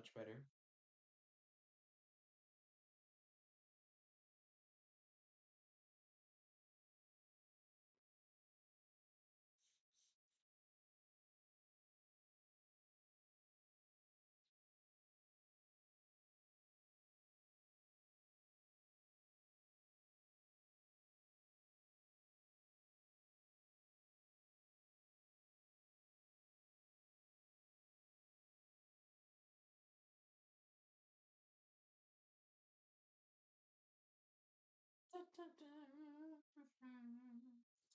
much better.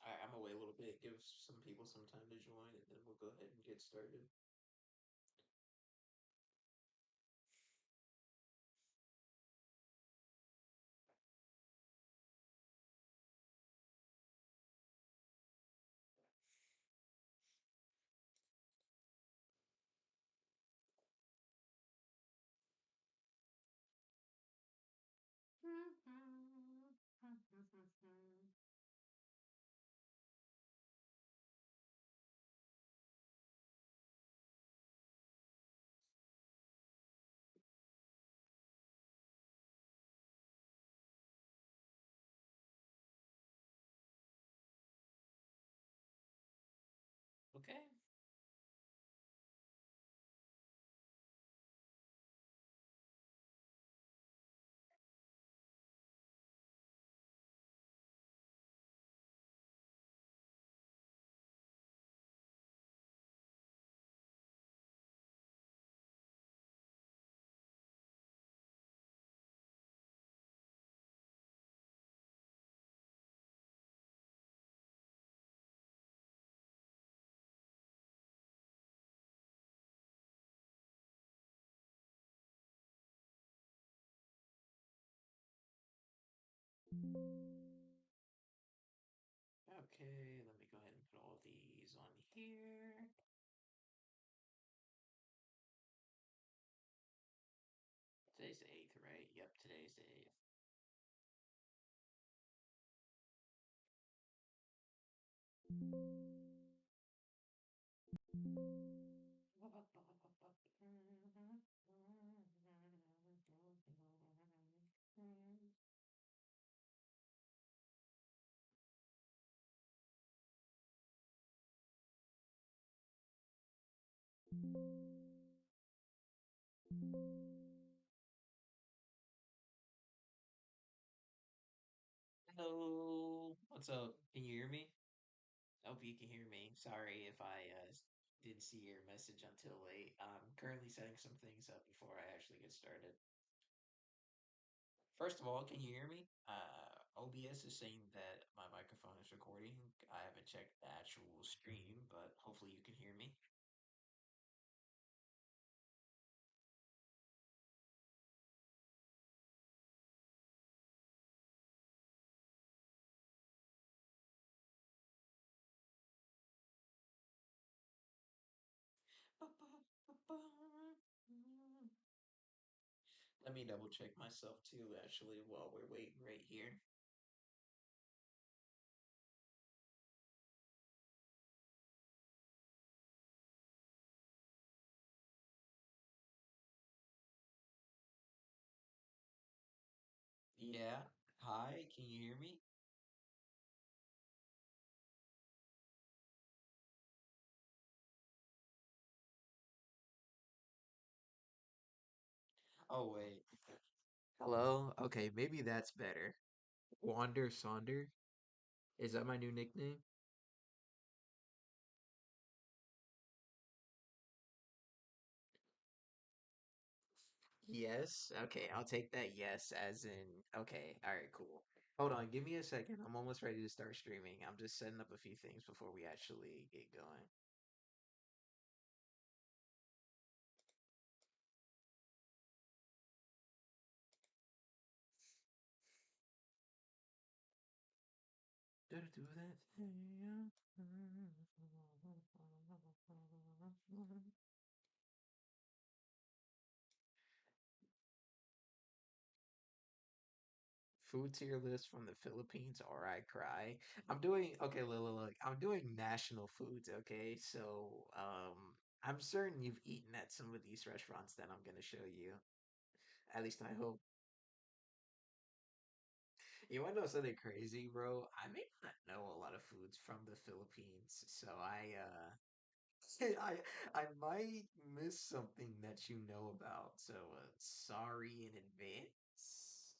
Alright, I'm gonna wait a little bit, give some people some time to join, and then we'll go ahead and get started. Okay. Okay, let me go ahead and put all these on here. Today's the 8th, right? Yep, today's the 8th. Hello, what's up? Can you hear me? I hope you can hear me. Sorry if I didn't see your message until late. I'm currently setting some things up before I actually get started. First of all, can you hear me? OBS is saying that my microphone is recording. I haven't checked the actual stream, but hopefully you can hear me. Let me double check myself too, actually, while we're waiting right here. Yeah. Hi, can you hear me? Oh, wait. Hello? Okay, maybe that's better. Wander Sonder? Is that my new nickname? Yes. Okay, I'll take that yes as in okay. All right, cool. Hold on, give me a second. I'm almost ready to start streaming. I'm just setting up a few things before we actually get going. Gotta do that thing. Food tier list from the Philippines or I cry. I'm doing okay, look, I'm doing national foods, okay? So, I'm certain you've eaten at some of these restaurants that I'm gonna show you. At least I hope. You want to know something crazy, bro? I may not know a lot of foods from the Philippines, so I I might miss something that you know about. So sorry in advance.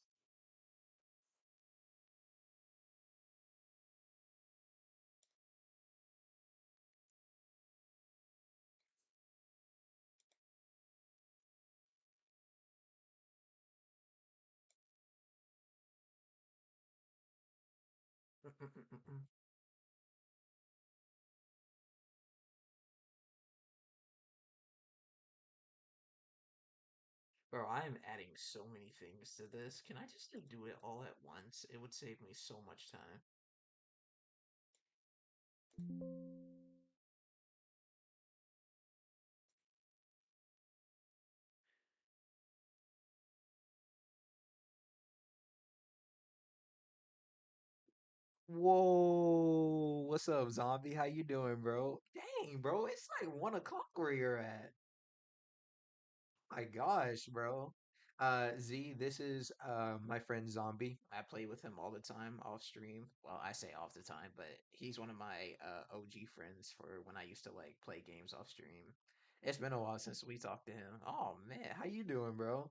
Bro, I am adding so many things to this. Can I just do it all at once? It would save me so much time. Whoa, what's up, zombie? How you doing, bro? Dang, bro, it's like 1 o'clock where you're at. My gosh, bro. Z, this is my friend Zombie. I play with him all the time off stream. Well, I say off the time, but he's one of my OG friends for when I used to like play games off stream. It's been a while since we talked to him. Oh man, how you doing, bro?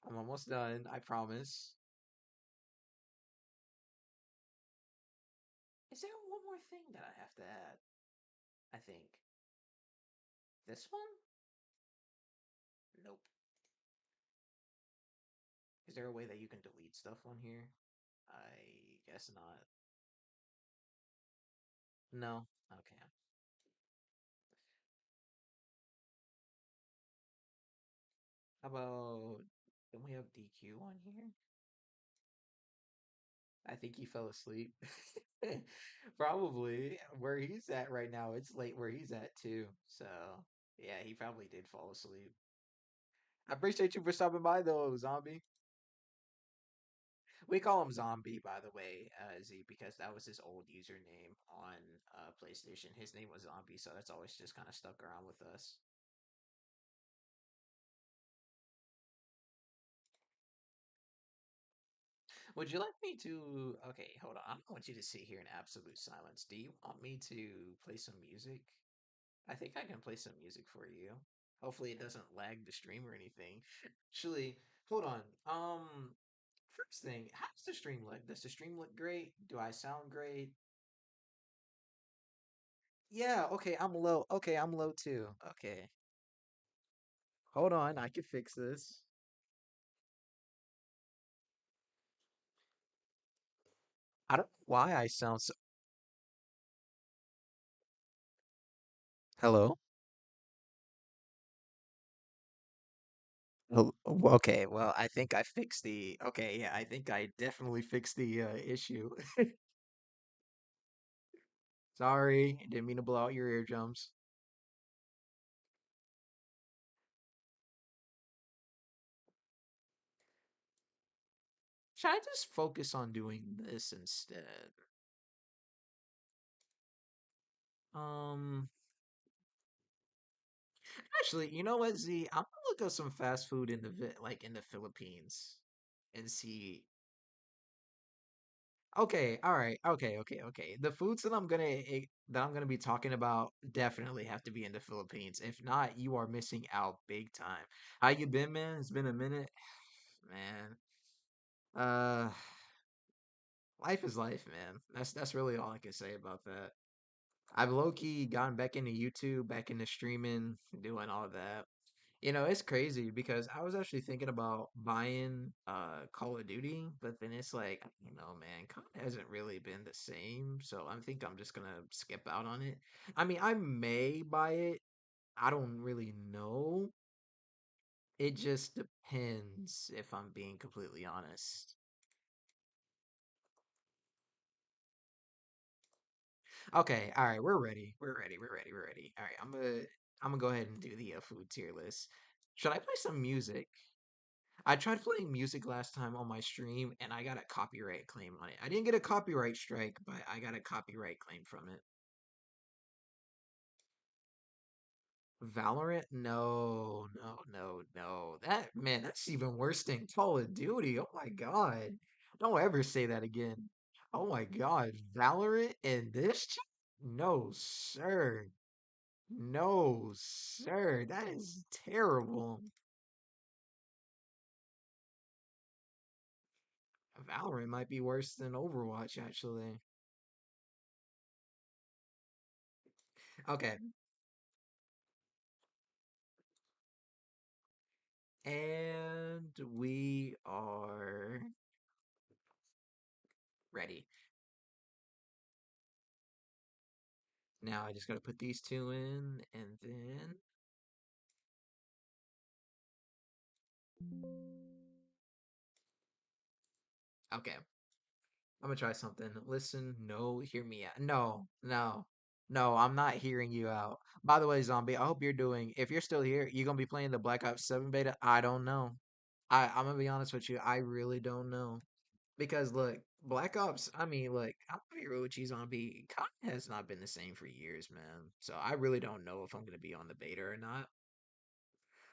I'm almost done, I promise. Is there one more thing that I have to add? I think. This one? Nope. Is there a way that you can delete stuff on here? I guess not. No. Okay. How about don't we have DQ on here? I think he fell asleep. Probably where he's at right now, it's late where he's at too. So yeah, he probably did fall asleep. I appreciate you for stopping by though, zombie. We call him Zombie, by the way, Z, because that was his old username on PlayStation. His name was Zombie, so that's always just kind of stuck around with us. Would you like me to? Okay, hold on. I don't want you to sit here in absolute silence. Do you want me to play some music? I think I can play some music for you. Hopefully, it doesn't lag the stream or anything. Actually, hold on. First thing, how's the stream look? Does the stream look great? Do I sound great? Yeah, okay, I'm low. Okay, I'm low too. Okay. Hold on, I can fix this. I don't know why I sound so. Hello? Okay, well, I think I fixed the. Okay, yeah, I think I definitely fixed the issue. Sorry, didn't mean to blow out your eardrums. Should I just focus on doing this instead? Um, actually, you know what, Z? I'm gonna look up some fast food in the like in the Philippines and see. Okay, all right, okay. The foods that I'm gonna be talking about definitely have to be in the Philippines. If not, you are missing out big time. How you been, man? It's been a minute, man. Uh, life is life, man. That's really all I can say about that. I've low key gotten back into YouTube, back into streaming, doing all of that. You know, it's crazy because I was actually thinking about buying Call of Duty, but then it's like, you know, man, COD hasn't really been the same, so I think I'm just gonna skip out on it. I mean, I may buy it. I don't really know. It just depends if I'm being completely honest. Okay, all right, we're ready. We're ready. All right, I'm gonna go ahead and do the food tier list. Should I play some music? I tried playing music last time on my stream and I got a copyright claim on it. I didn't get a copyright strike, but I got a copyright claim from it. Valorant? No, no, no, no. That man, that's even worse than Call of Duty. Oh my God. Don't ever say that again. Oh my God. Valorant and this? No, sir. No, sir. That is terrible. Valorant might be worse than Overwatch, actually. Okay. And we are ready. Now I just gotta put these two in and then okay. I'm gonna try something. Listen, no, hear me out. No, no, no, I'm not hearing you out. By the way, Zombie, I hope you're doing, if you're still here, you gonna be playing the Black Ops 7 beta? I don't know. I'm gonna be honest with you, I really don't know. Because look, Black Ops, I mean, look, I'm gonna be real with you, Zombie. COD has not been the same for years, man. So I really don't know if I'm gonna be on the beta or not.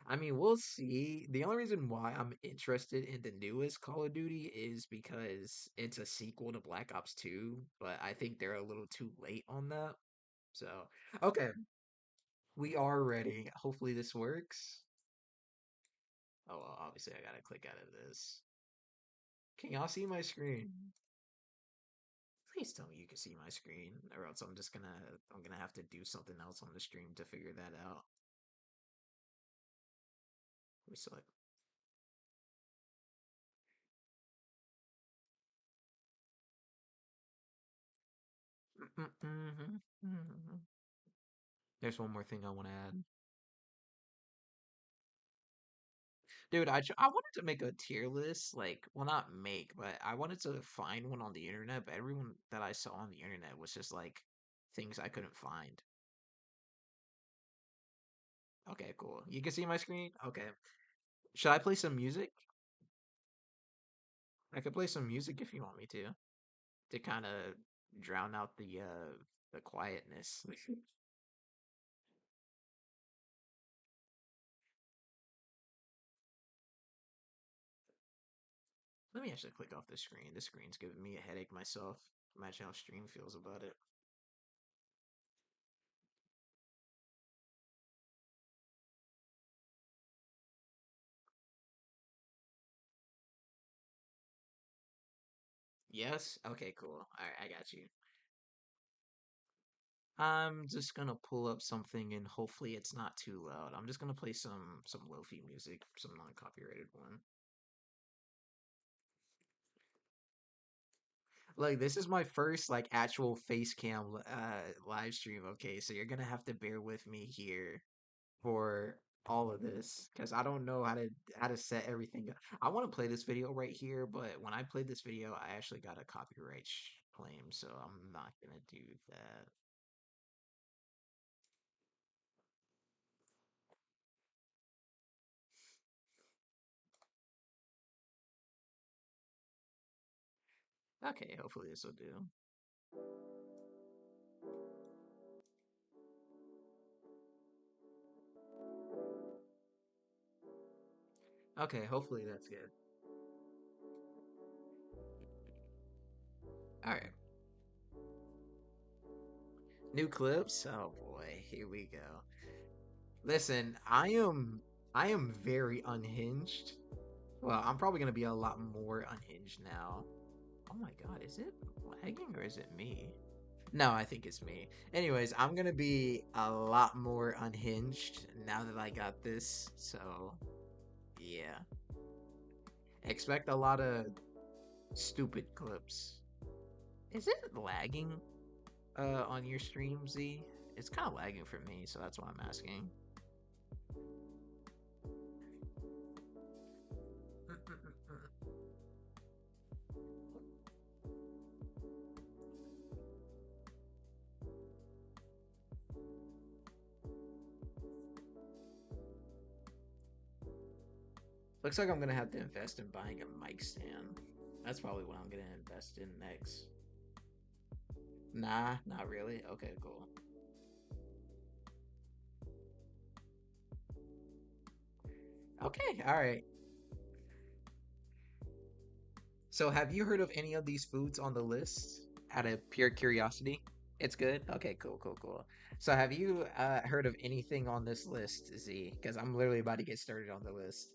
I mean, we'll see. The only reason why I'm interested in the newest Call of Duty is because it's a sequel to Black Ops 2, but I think they're a little too late on that. So, okay, we are ready. Hopefully this works. Oh, well, obviously I gotta click out of this. Can y'all see my screen? Please tell me you can see my screen, or else I'm gonna have to do something else on the stream to figure that out. Let me select. There's one more thing I want to add. Dude, I wanted to make a tier list, like, well, not make, but I wanted to find one on the internet, but everyone that I saw on the internet was just like things I couldn't find. Okay, cool. You can see my screen? Okay. Should I play some music? I could play some music if you want me to kind of drown out the quietness. Let me actually click off the screen. This screen's giving me a headache myself. Imagine how stream feels about it. Yes? Okay, cool. Alright, I got you. I'm just gonna pull up something and hopefully it's not too loud. I'm just gonna play some lofi music, some non-copyrighted one. Like this is my first like actual face cam live stream, okay? So you're gonna have to bear with me here for all of this because I don't know how to set everything up. I want to play this video right here, but when I played this video, I actually got a copyright claim, so I'm not gonna do that. Okay, hopefully this will do. Okay, hopefully that's good. All right. New clips? Oh boy, here we go. Listen, I am very unhinged. Well, I'm probably gonna be a lot more unhinged now. Oh my god, is it lagging or is it me? No, I think it's me. Anyways, I'm gonna be a lot more unhinged now that I got this. So, yeah. Expect a lot of stupid clips. Is it lagging on your stream, Z? It's kind of lagging for me, so that's why I'm asking. Looks like I'm gonna have to invest in buying a mic stand. That's probably what I'm gonna invest in next. Nah, not really. Okay, cool. Okay, all right. So, have you heard of any of these foods on the list? Out of pure curiosity, it's good. Okay, cool, cool, cool. So, have you heard of anything on this list, Z? Because I'm literally about to get started on the list.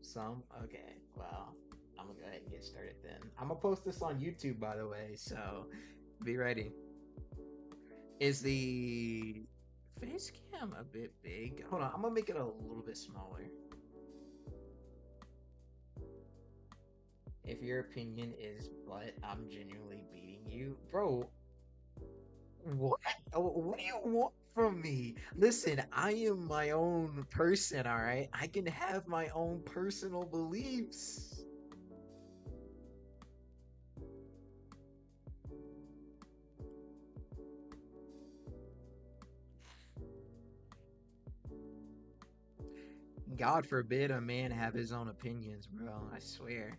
Some. Okay, well, I'm gonna go ahead and get started then. I'm gonna post this on YouTube, by the way, so be ready. Is the face cam a bit big? Hold on, I'm gonna make it a little bit smaller. If your opinion is, but I'm genuinely beating you, bro. What? What do you want from me? Listen, I am my own person, all right? I can have my own personal beliefs. God forbid a man have his own opinions, bro. I swear.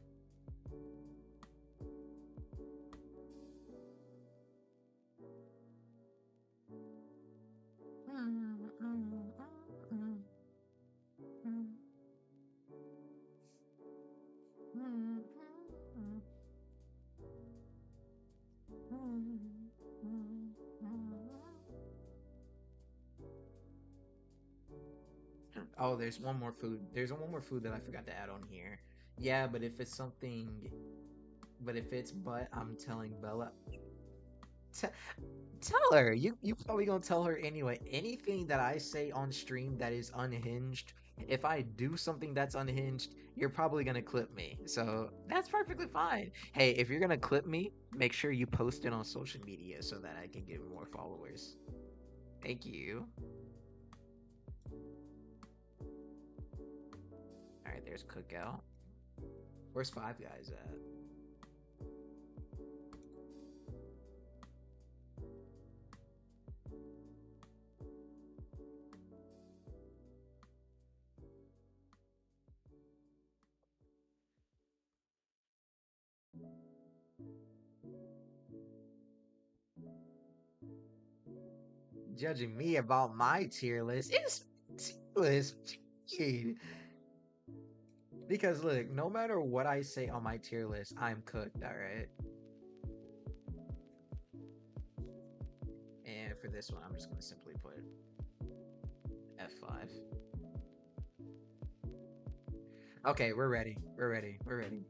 Oh, there's one more food. There's one more food that I forgot to add on here. Yeah, but if it's something, but if it's but I'm telling Bella, T- tell her. You probably gonna tell her anyway. Anything that I say on stream that is unhinged, if I do something that's unhinged, you're probably gonna clip me. So that's perfectly fine. Hey, if you're gonna clip me, make sure you post it on social media so that I can get more followers. Thank you. All right, there's Cookout. Where's Five Guys at? Judging me about my tier list. It's tier list. Period. Because look, no matter what I say on my tier list, I'm cooked, alright? And for this one, I'm just gonna simply put F5. Okay, we're ready. We're ready. We're ready.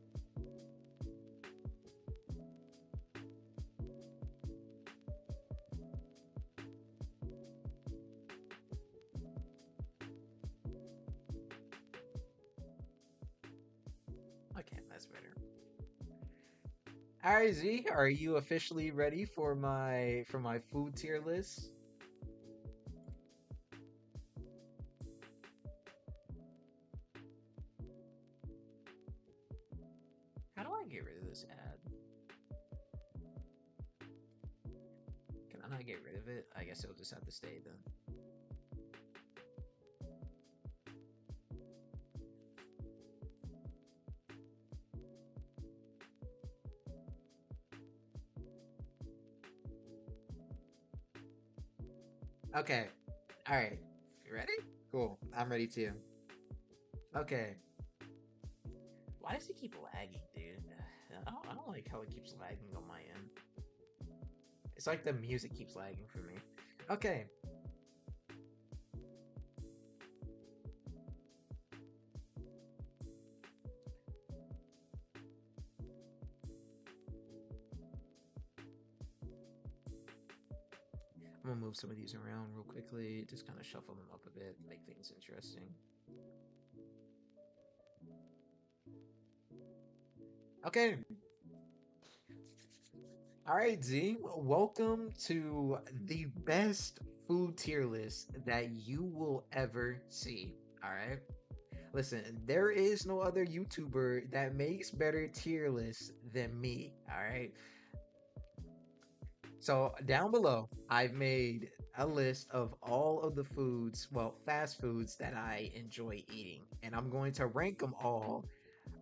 Okay, that's better. Alright, Z, are you officially ready for my food tier list? How do I get rid of this ad? Can I not get rid of it? I guess it'll just have to stay then. Okay. Alright. You ready? Cool. I'm ready too. Okay. Why does it keep lagging, dude? I don't like how it keeps lagging on my end. It's like the music keeps lagging for me. Okay. I'm gonna move some of these around real quickly, just kind of shuffle them up a bit, make things interesting. Okay. All right, Z. Welcome to the best food tier list that you will ever see. All right. Listen, there is no other YouTuber that makes better tier lists than me. All right. So down below, I've made a list of all of the foods, well, fast foods that I enjoy eating, and I'm going to rank them all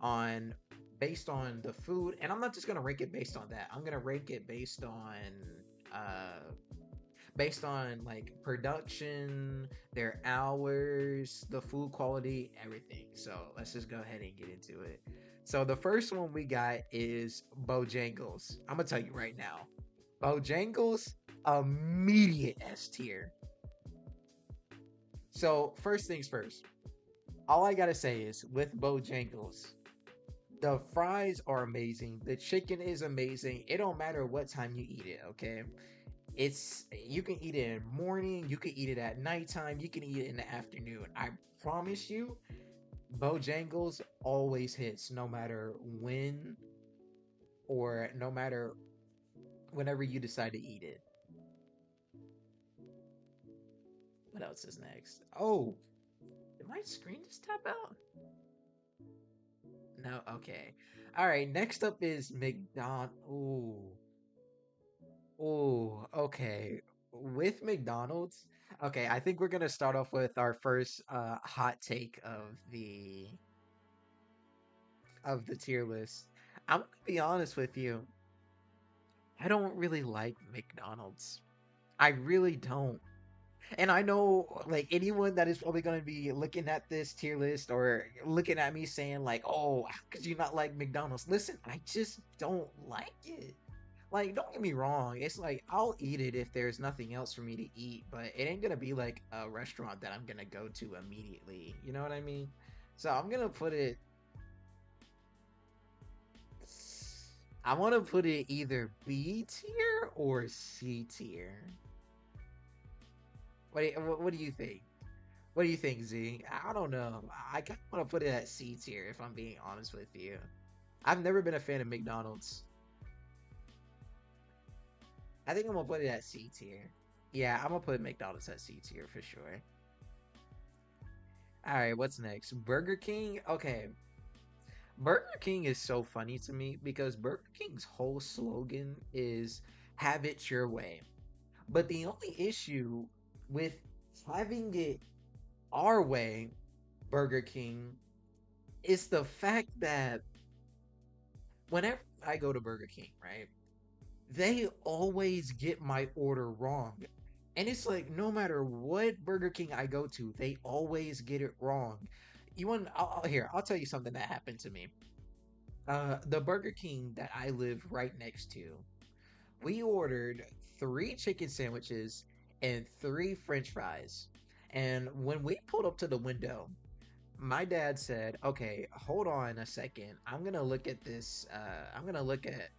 on based on the food, and I'm not just gonna rank it based on that. I'm gonna rank it uh based on like production, their hours, the food quality, everything. So let's just go ahead and get into it. So the first one we got is Bojangles. I'm gonna tell you right now, Bojangles immediate S tier. So first things first, all I gotta say is with Bojangles, the fries are amazing. The chicken is amazing. It don't matter what time you eat it, okay? It's you can eat it in morning, you can eat it at nighttime, you can eat it in the afternoon. I promise you, Bojangles always hits no matter when or no matter whenever you decide to eat it. What else is next? Oh, did my screen just tap out? No, okay. All right, next up is McDonald. Ooh. Oh, okay. With McDonald's, okay, I think we're gonna start off with our first hot take of the tier list. I'm gonna be honest with you. I don't really like McDonald's. I really don't. And I know like anyone that is probably gonna be looking at this tier list or looking at me saying like, "Oh, how could you not like McDonald's?" Listen, I just don't like it. Like, don't get me wrong. It's like I'll eat it if there's nothing else for me to eat, but it ain't gonna be like a restaurant that I'm gonna go to immediately. You know what I mean? So I'm gonna put it. I want to put it either B tier or C tier. What do you think? What do you think, Z? I don't know. I kind of want to put it at C tier if I'm being honest with you. I've never been a fan of McDonald's. I think I'm gonna put it at C tier. Yeah, I'm gonna put McDonald's at C tier for sure. All right, what's next? Burger King. Okay, Burger King is so funny to me because Burger King's whole slogan is "Have it your way." But the only issue with having it our way, Burger King, is the fact that whenever I go to Burger King, right, they always get my order wrong. And it's like no matter what Burger King I go to, they always get it wrong. You want here, I'll tell you something that happened to me. The Burger King that I live right next to, we ordered 3 chicken sandwiches and 3 French fries. And when we pulled up to the window, my dad said, "Okay, hold on a second. I'm gonna look at this. I'm gonna look at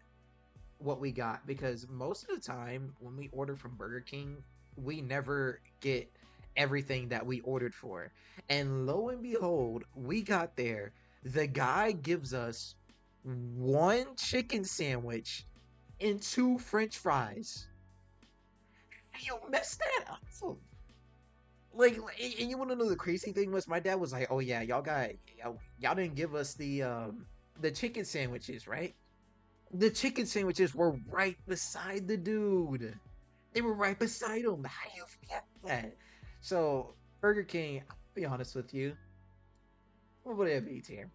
what we got because most of the time when we order from Burger King, we never get everything that we ordered for." And lo and behold, we got there. The guy gives us 1 chicken sandwich and 2 French fries. You messed that up. And you want to know the crazy thing was, my dad was like, "Oh yeah, y'all didn't give us the chicken sandwiches, right?" The chicken sandwiches were right beside the dude. They were right beside him. How do you forget that? So Burger King, I'll be honest with you, I'm gonna put it at B tier.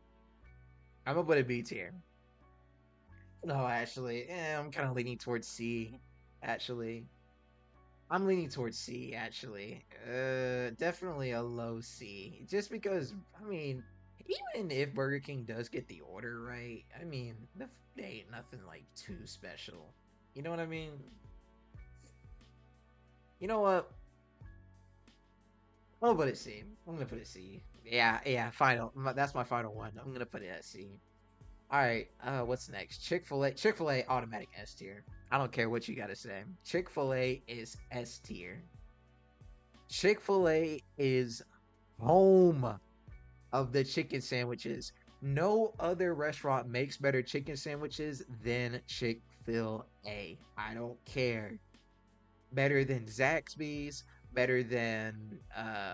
I'm gonna put it B tier. No, actually, I'm kind of leaning towards C. Actually, I'm leaning towards C. Actually, definitely a low C. Just because, I mean, even if Burger King does get the order right, I mean, the food ain't nothing like too special. You know what I mean? You know what? I'm gonna put it C. I'm gonna put it C. Yeah, yeah. Final. That's my final one. I'm gonna put it at C. All right. What's next? Chick-fil-A. Chick-fil-A automatic S tier. I don't care what you gotta say. Chick-fil-A is S tier. Chick-fil-A is home of the chicken sandwiches. No other restaurant makes better chicken sandwiches than Chick-fil-A. I don't care. Better than Zaxby's, better than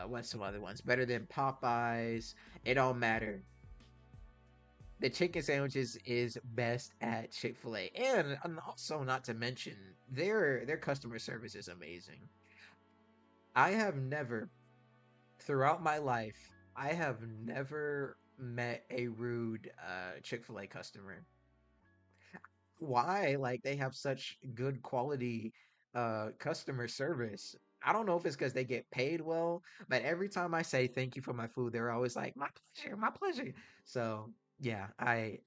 what's some other ones? Better than Popeyes. It don't matter. The chicken sandwiches is best at Chick-fil-A. And also not to mention their customer service is amazing. I have never throughout my life, I have never met a rude Chick-fil-A customer. Why? Like they have such good quality customer service. I don't know if it's because they get paid well, but every time I say thank you for my food, they're always like, my pleasure, my pleasure. So yeah, I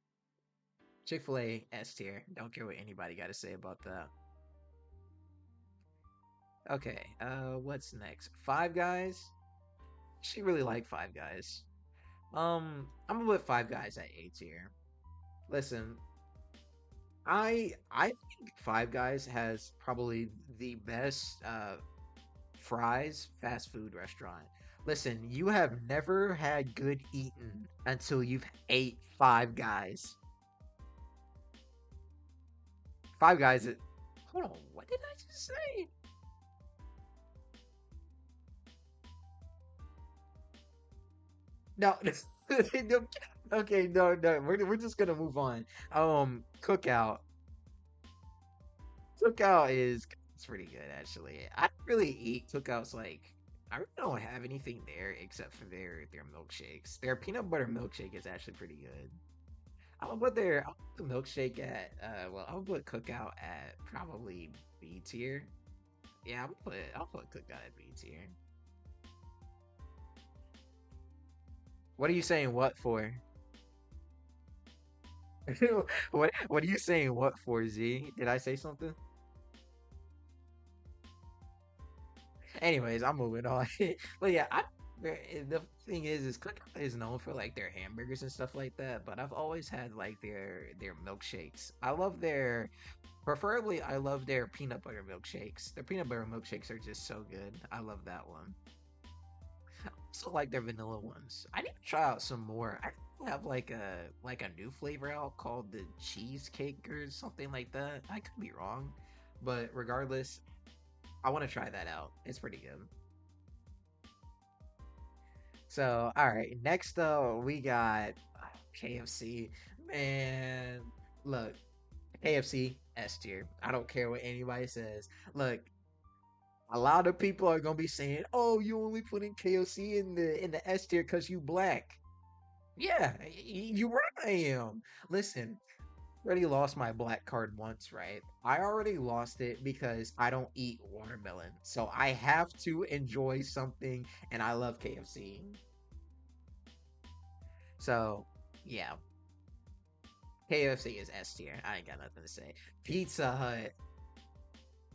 Chick-fil-A S tier. Don't care what anybody got to say about that. Okay, what's next? Five Guys. She really like Five Guys. I'm gonna put Five Guys at A tier. Listen, I think Five Guys has probably the best fries fast food restaurant. Listen, you have never had good eating until you've ate Five Guys. Five Guys. Hold on, what did I just say? No, no, okay, no, no, we're just gonna move on. Cookout. Cookout is it's pretty good actually. I don't really eat cookouts like I really don't have anything there except for their milkshakes. Their peanut butter milkshake is actually pretty good. I'll put the milkshake at I'll put cookout at probably B tier. Yeah, I'll put cookout at B tier. What are you saying what for? What are you saying what for, Z? Did I say something? Anyways, I'm moving on. But yeah, the thing is Cookout is known for like their hamburgers and stuff like that. But I've always had like their milkshakes. Preferably, I love their peanut butter milkshakes. Their peanut butter milkshakes are just so good. I love that one. I also like their vanilla ones. I need to try out some more. I have like a new flavor out called the cheesecake or something like that. I could be wrong, but regardless, I want to try that out. It's pretty good. So, all right, next up we got KFC. Man, look, KFC S tier. I don't care what anybody says. Look, a lot of people are gonna be saying, "Oh, you only put in KFC in the S tier because you black." Yeah, you right. I am. Listen, already lost my black card once, right? I already lost it because I don't eat watermelon. So I have to enjoy something and I love KFC. So, yeah, KFC is S tier. I ain't got nothing to say. Pizza Hut.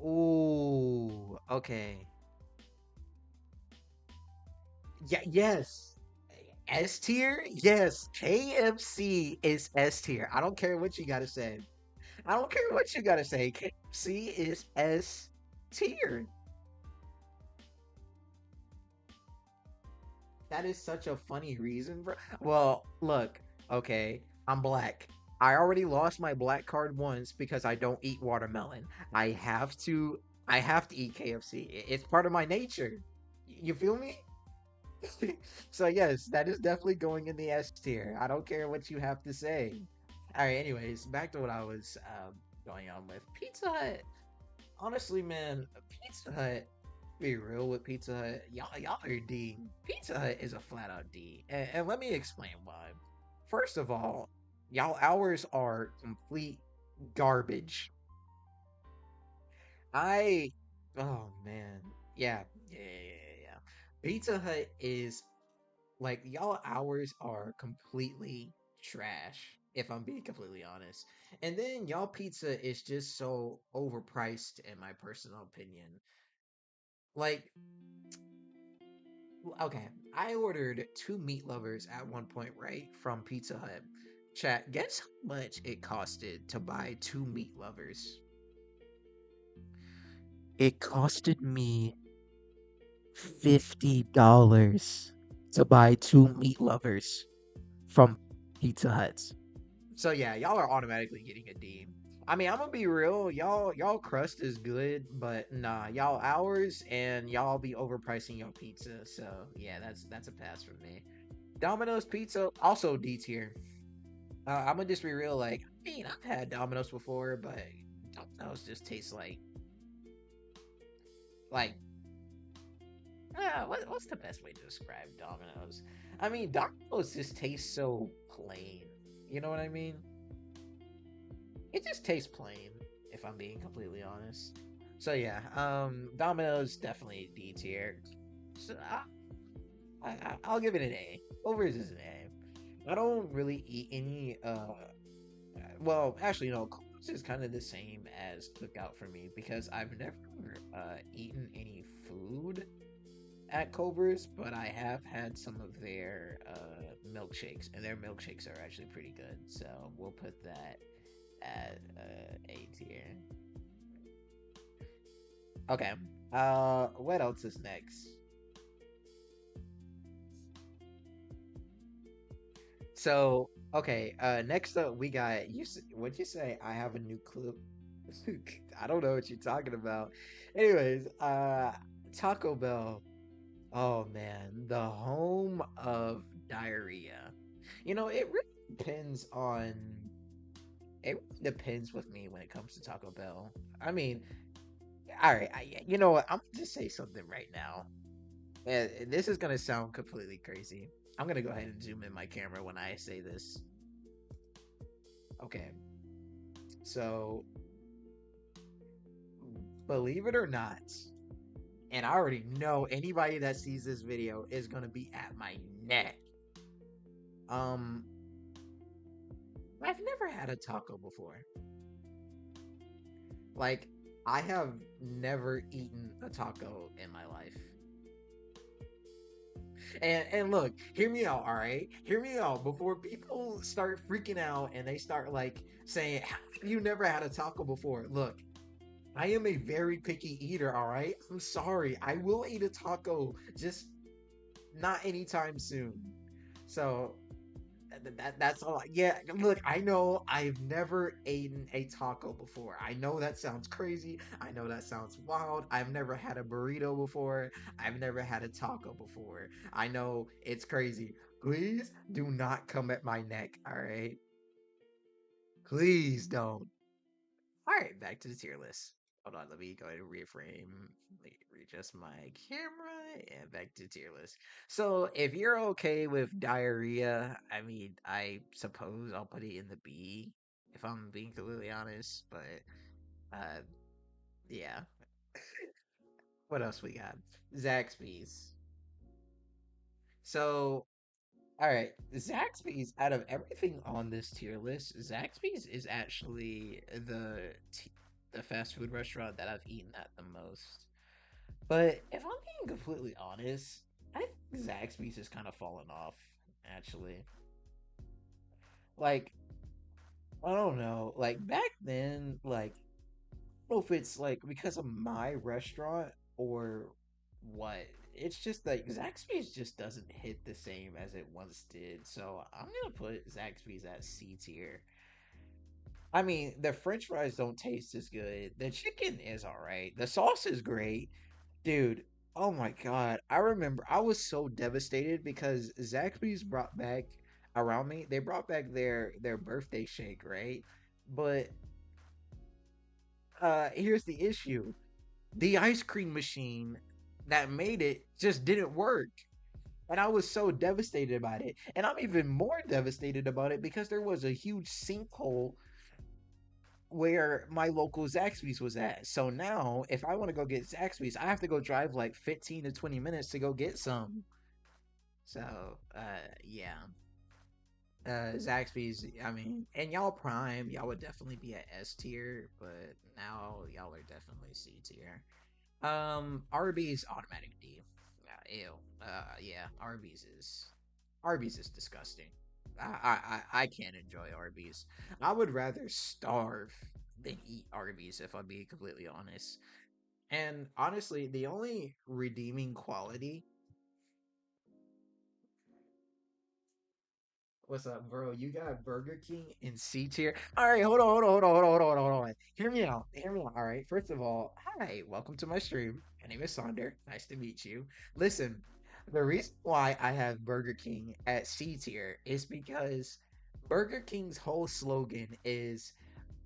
Ooh, okay. Yeah, yes. S tier? Yes. KFC is S tier. I don't care what you gotta say. I don't care what you gotta say. KFC is S tier. That is such a funny reason, bro. Well, look, okay, I'm black. I already lost my black card once because I don't eat watermelon. I have to eat KFC. It's part of my nature. You feel me? So yes, that is definitely going in the S tier. I don't care what you have to say. All right, anyways, back to what I was going on with Pizza Hut. Honestly, man, Pizza Hut. Be real with Pizza Hut. Y'all are D. Pizza Hut is a flat out D, and let me explain why. First of all, y'all hours are complete garbage. I, oh man, yeah. Pizza Hut is like y'all hours are completely trash. If I'm being completely honest, and then y'all pizza is just so overpriced in my personal opinion. Like okay, I ordered two meat lovers at one point, right, from Pizza Hut. Chat, guess how much it costed to buy two meat lovers? It costed me $50 to buy two meat lovers from. Pizza Huts. So yeah, y'all are automatically getting a D. I mean, I'm gonna be real, y'all crust is good, but nah, y'all hours and y'all be overpricing your pizza. So yeah, that's a pass from me. Domino's pizza also D tier. I'm gonna just be real, like I mean, I've had Domino's before, but Domino's just tastes like what's the best way to describe Domino's? I mean, Domino's just tastes so plain. You know what I mean? It just tastes plain, if I'm being completely honest. So yeah, Domino's definitely D tier. So I'll give it an A. Overs is an A. I don't really eat any. Well, actually, no. Culver's is kind of the same as Cookout for me because I've never eaten any food at Culver's, but I have had some of their milkshakes, and their milkshakes are actually pretty good. So we'll put that at A tier. Okay. What else is next? So, okay. Next up we got you. What'd you say? I have a new clip. I don't know what you're talking about. Anyways, Taco Bell. Oh man, the home of diarrhea. It really depends on. It really depends with me when it comes to Taco Bell. I mean, all right. You know what? I'm gonna just say something right now. And this is gonna sound completely crazy. I'm gonna go ahead and zoom in my camera when I say this. Okay, so believe it or not, and I already know anybody that sees this video is gonna be at my neck. Um, I've never had a taco before. Like, I have never eaten a taco in my life. And look, hear me out, all right? Hear me out before people start freaking out and they start like saying, "How have you never had a taco before?" Look, I am a very picky eater, all right? I'm sorry. I will eat a taco, just not anytime soon. So that's all. Yeah, look, I know I've never eaten a taco before. I know that sounds crazy. I know that sounds wild. I've never had a burrito before. I've never had a taco before. I know it's crazy. Please do not come at my neck, all right? Please don't. All right, back to the tier list. Hold on, let me go ahead and reframe, let me readjust my camera, and back to the tier list. So, if you're okay with diarrhea, I mean, I suppose I'll put it in the B, if I'm being completely honest. But, uh, yeah. What else we got? Zaxby's. So, all right, Zaxby's. Out of everything on this tier list, Zaxby's is actually the fast food restaurant that I've eaten at the most. But if I'm being completely honest, I think Zaxby's has kind of fallen off, actually. Like, I don't know. Like, back then, like, I don't know if it's like because of my restaurant or what. It's just like Zaxby's just doesn't hit the same as it once did. So I'm gonna put Zaxby's at C tier. I mean, the French fries don't taste as good. The chicken is all right. The sauce is great. Dude, oh my God. I remember I was so devastated because Zaxby's brought back around me, they brought back their birthday shake, right? But here's the issue. The ice cream machine that made it just didn't work. And I was so devastated about it. And I'm even more devastated about it because there was a huge sinkhole where my local Zaxby's was at. So now, if I want to go get Zaxby's, I have to go drive like 15 to 20 minutes to go get some. So, yeah. Zaxby's, I mean, and y'all Prime, y'all would definitely be at S tier, but now y'all are definitely C tier. Arby's automatic D. Ew. Yeah, Arby's is disgusting. I can't enjoy Arby's. I would rather starve than eat Arby's if I'm being completely honest. And honestly, the only redeeming quality What's up, bro? You got Burger King in C tier. All right, hold on. Hear me out. Hear me out. All right. First of all, hi, welcome to my stream. My name is Sonder. Nice to meet you. Listen, the reason why I have Burger King at C tier is because Burger King's whole slogan is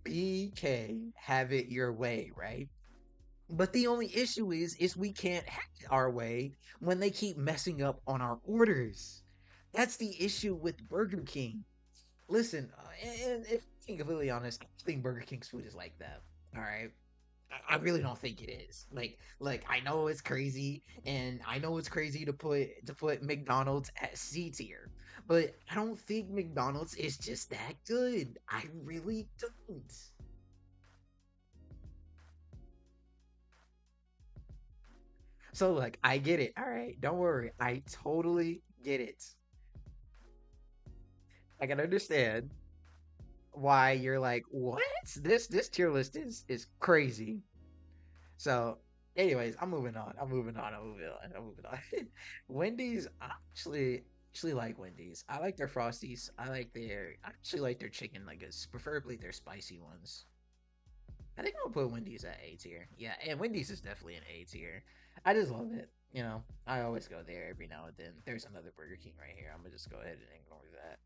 BK, have it your way, right? But the only issue is we can't have it our way when they keep messing up on our orders. That's the issue with Burger King. Listen, and if being completely honest, I don't think Burger King's food is like that. All right. I really don't think it is. Like I know it's crazy, and I know it's crazy to put McDonald's at C tier, but I don't think McDonald's is just that good. I really don't. So like I get it. All right, don't worry. I totally get it. I can understand why you're like, what? This tier list is crazy. So, anyways, I'm moving on. I'm moving on. Wendy's, I actually like Wendy's. I like their Frosties. I actually like their chicken nuggets, preferably their spicy ones. I think I'll put Wendy's at A tier. Yeah, and Wendy's is definitely an A tier. I just love it. I always go there every now and then. There's another Burger King right here. I'm gonna just go ahead and ignore that.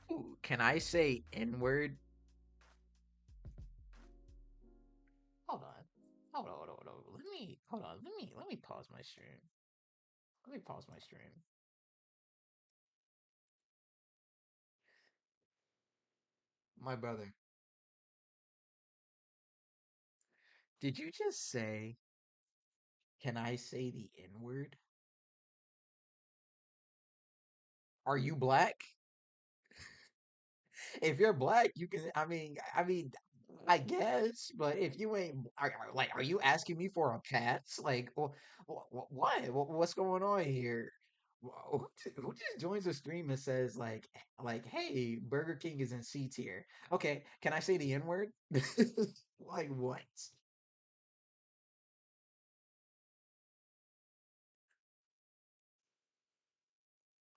Ooh, can I say N word? Hold on. Hold on. Let me pause my stream. Let me pause my stream. My brother, did you just say, can I say the N word? Are you black? If you're black, you can. I guess. But if you ain't, are you asking me for a pass? Like, what? What's going on here? Who just joins the stream and says hey, Burger King is in C tier. Okay, can I say the N word? Like what?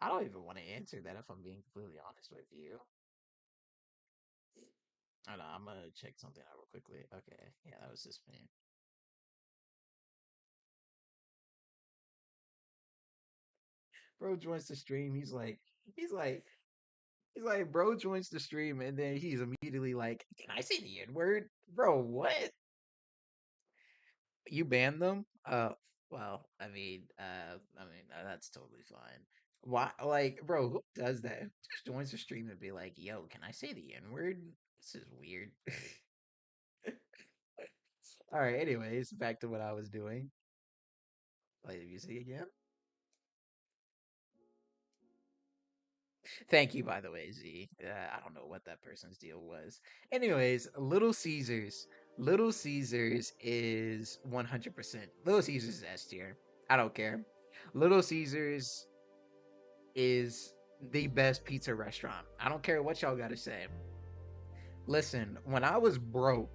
I don't even want to answer that if I'm being completely honest with you. I know, I'm gonna check something out real quickly. Okay, yeah, that was just me. Bro joins the stream. He's like, bro joins the stream, and then he's immediately like, "Can I say the N word, bro? What? You banned them? Well, that's totally fine. Why? Like, bro, who does that? Who just joins the stream and be like, "Yo, can I say the N word?" This is weird. All right. Anyways, back to what I was doing. Play the music again. Thank you, by the way, Z. I don't know what that person's deal was. Anyways, Little Caesars. Little Caesars is 100%. Little Caesars is S tier. I don't care. Little Caesars is the best pizza restaurant. I don't care what y'all got to say. Listen, when I was broke,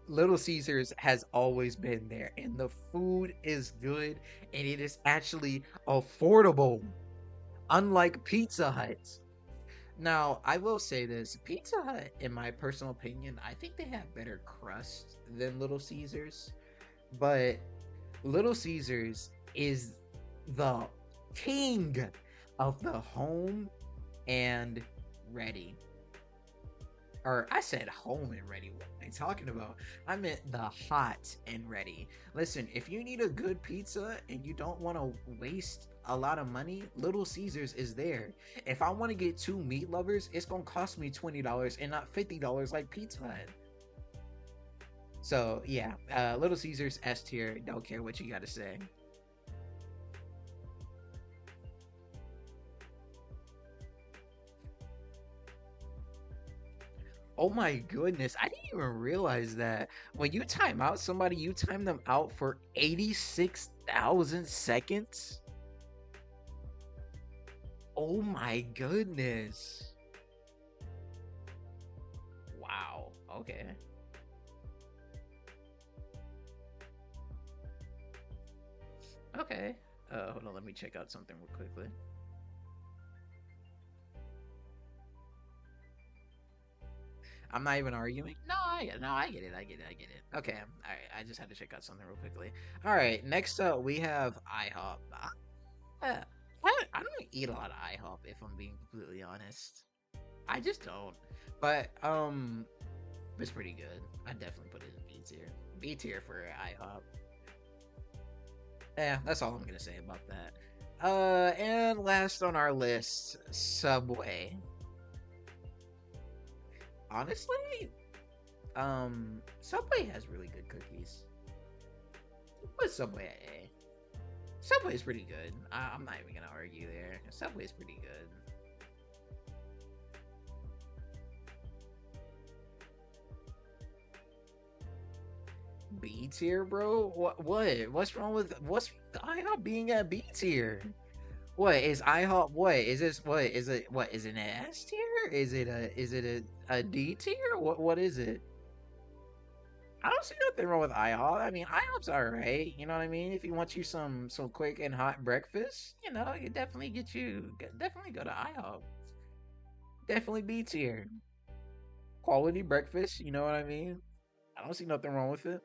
Little Caesars has always been there, and the food is good, and it is actually affordable, unlike Pizza Hut. Now, I will say this Pizza Hut, in my personal opinion, I think they have better crust than Little Caesars, but Little Caesars is the king of the home and ready. Or I said home and ready. What am I talking about? I meant the hot and ready. Listen, if you need a good pizza and you don't want to waste a lot of money, Little Caesars is there. If I want to get two meat lovers, it's gonna cost me $20 and not $50 like Pizza Hut. So yeah, Little Caesars S tier. Don't care what you gotta say. Oh my goodness, I didn't even realize that when you time out somebody, you time them out for 86,000 seconds. Oh my goodness. Wow. Okay. Okay. Hold on, let me check out something real quickly. I'm not even arguing. No, I get it. I get it. I get it. Okay, all right. I just had to check out something real quickly. All right, next up we have IHOP. Uh, I don't eat a lot of IHOP if I'm being completely honest. I just don't. But it's pretty good. I definitely put it in B tier. B tier for IHOP. Yeah, that's all I'm gonna say about that. And last on our list, Subway. Honestly, Subway has really good cookies. Put Subway at A. Subway's pretty good. I'm not even gonna argue there. Subway's pretty good. B tier, bro? What? What's with IHOP being at B tier? What is IHOP? What is this? What is it? What is it? An S tier? Is it a D tier? What is it? I don't see nothing wrong with IHOP. I mean, IHOP's alright. You know what I mean? If you want you some quick and hot breakfast, you definitely definitely go to IHOP. Definitely B tier. Quality breakfast. You know what I mean? I don't see nothing wrong with it.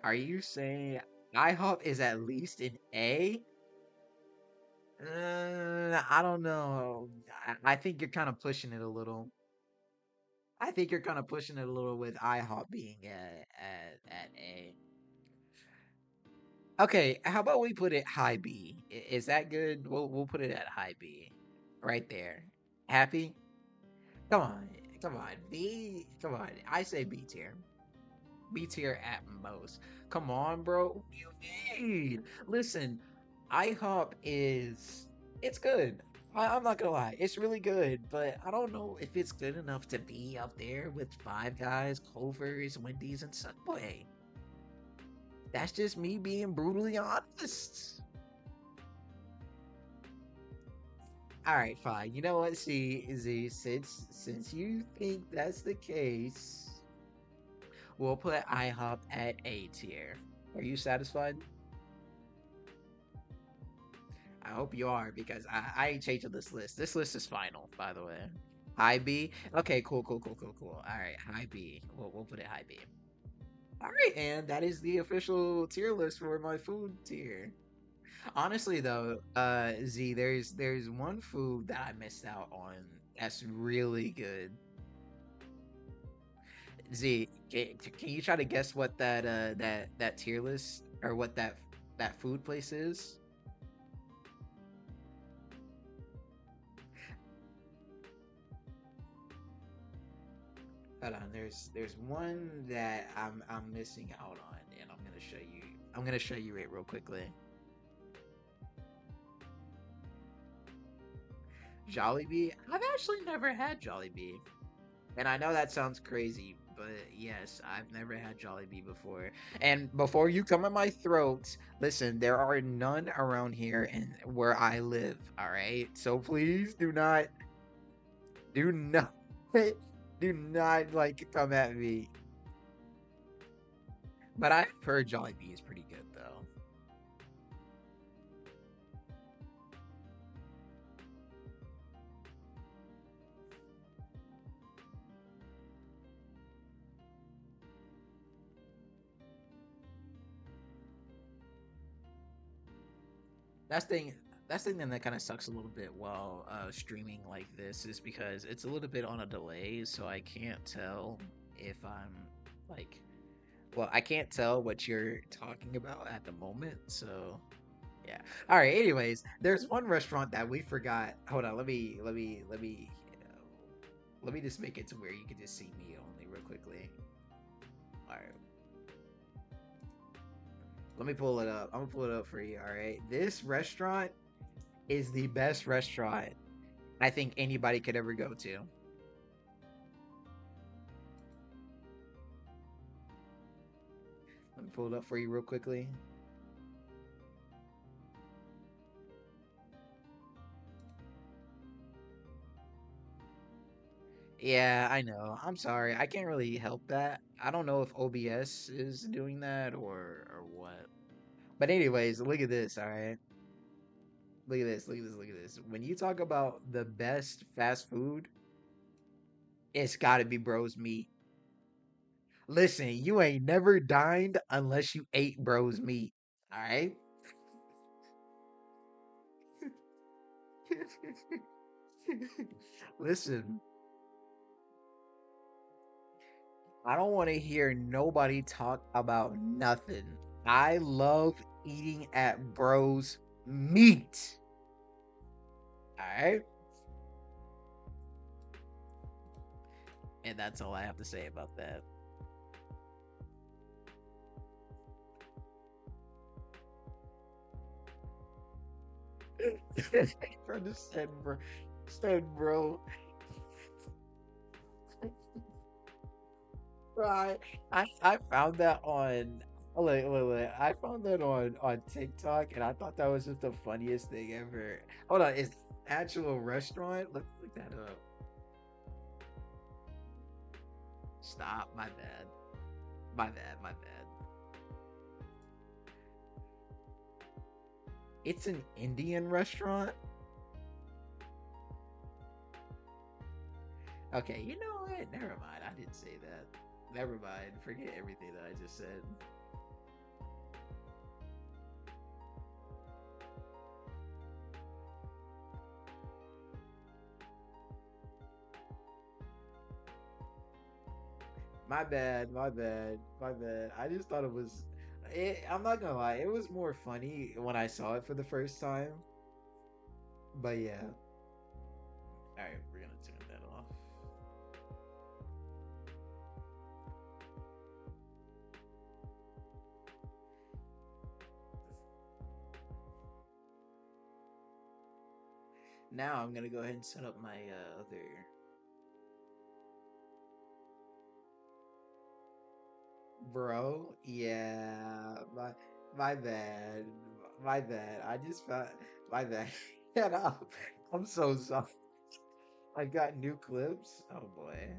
Are you saying IHOP is at least an A? I don't know. I think you're kind of pushing it a little. I think you're kind of pushing it a little with IHOP being at A. Okay, how about we put it high B? Is that good? We'll put it at high B, right there. Happy? Come on, come on. B. Come on. I say B tier. B tier at most. Come on, bro. What do you mean? Listen, IHOP is it's good. I'm not gonna lie, it's really good, but I don't know if it's good enough to be up there with Five Guys, Culver's, Wendy's, and Subway. That's just me being brutally honest. All right, fine. You know what? See, Z, since you think that's the case, we'll put IHOP at A tier. Are you satisfied? I hope you are because I ain't changing this list. This list is final, by the way. High B. Okay, cool, cool, cool, cool, cool. All right, high B. We'll put it high B. All right, and that is the official tier list for my food tier. Honestly, though, Z, there's one food that I missed out on that's really good. Z, can you try to guess what that tier list or what that food place is? Hold on, there's one that I'm missing out on, and I'm gonna show you. I'm gonna show you it real quickly. Jollibee. I've actually never had Jollibee, and I know that sounds crazy, but yes, I've never had Jollibee before. And before you come at my throat, listen, there are none around here and where I live. All right, so please do not, do not like come at me. But I've heard Jollibee is pretty good though. That's thing that's the thing that kind of sucks a little bit while streaming like this is because it's a little bit on a delay, so I can't tell if I'm like, well, I can't tell what you're talking about at the moment. So yeah. All right. Anyways, there's one restaurant that we forgot. Hold on. Let me just make it to where you can just see me only real quickly. All right. Let me pull it up. I'm gonna pull it up for you. All right. This restaurant is the best restaurant I think anybody could ever go to. Let me pull it up for you real quickly. Yeah, I know. I'm sorry. I can't really help that. I don't know if OBS is doing that or what. But anyways, look at this, all right? Look at this, look at this, look at this. When you talk about the best fast food, it's gotta be Bros Meat. Listen, you ain't never dined unless you ate Bros Meat. All right? Listen, I don't want to hear nobody talk about nothing. I love eating at Bros Meat. All right? And that's all I have to say about that. Understand, bro. Understand, bro. Right. I found that on wait. I found that on TikTok and I thought that was just the funniest thing ever. Hold on, is actual restaurant? Look that up. Stop, my bad. My bad, my bad. It's an Indian restaurant? Okay, you know what? Never mind. I didn't say that. Never mind. Forget everything that I just said. My bad, my bad, my bad. I just thought it was. I'm not gonna lie, it was more funny when I saw it for the first time. But yeah. All right, we're gonna turn that off. Now I'm gonna go ahead and set up my other. Bro, yeah, my bad, my bad. I just found my bad. Shut up. I'm so sorry. I got new clips. Oh boy.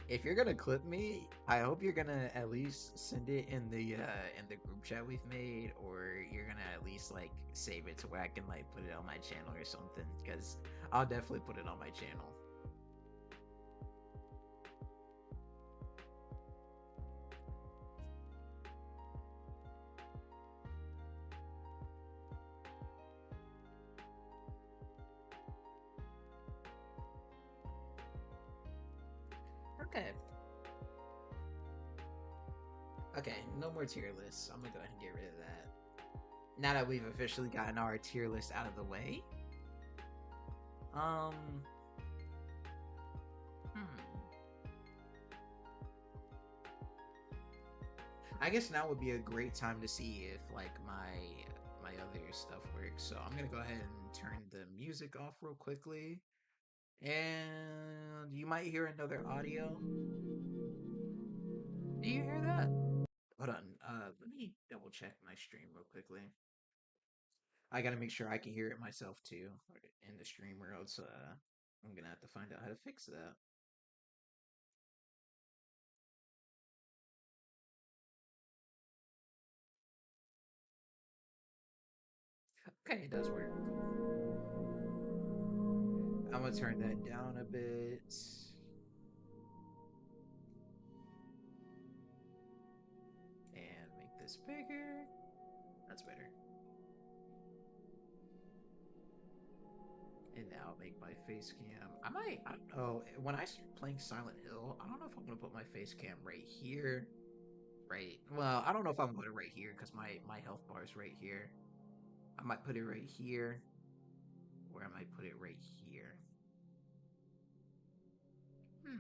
If you're gonna clip me, I hope you're gonna at least send it in the group chat we've made, or you're gonna at least like save it to where I can like put it on my channel or something. Because I'll definitely put it on my channel. Okay. Okay, no more tier lists. I'm gonna go ahead and get rid of that. Now that we've officially gotten our tier list out of the way. Um hmm. I guess now would be a great time to see if like my other stuff works. So I'm gonna go ahead and turn the music off real quickly. And you might hear another audio. Do you hear that? Hold on. Let me double check my stream real quickly. I gotta make sure I can hear it myself too in the stream, or else I'm gonna have to find out how to fix that. Okay, it does work. I'm gonna turn that down a bit and make this bigger. That's better. And now make my face cam. I don't know. When I start playing Silent Hill, I don't know if I'm gonna put my face cam right here. Right. Well, I don't know if I'm gonna put it right here because my health bar is right here. I might put it right here, or I might put it right here. Hmm.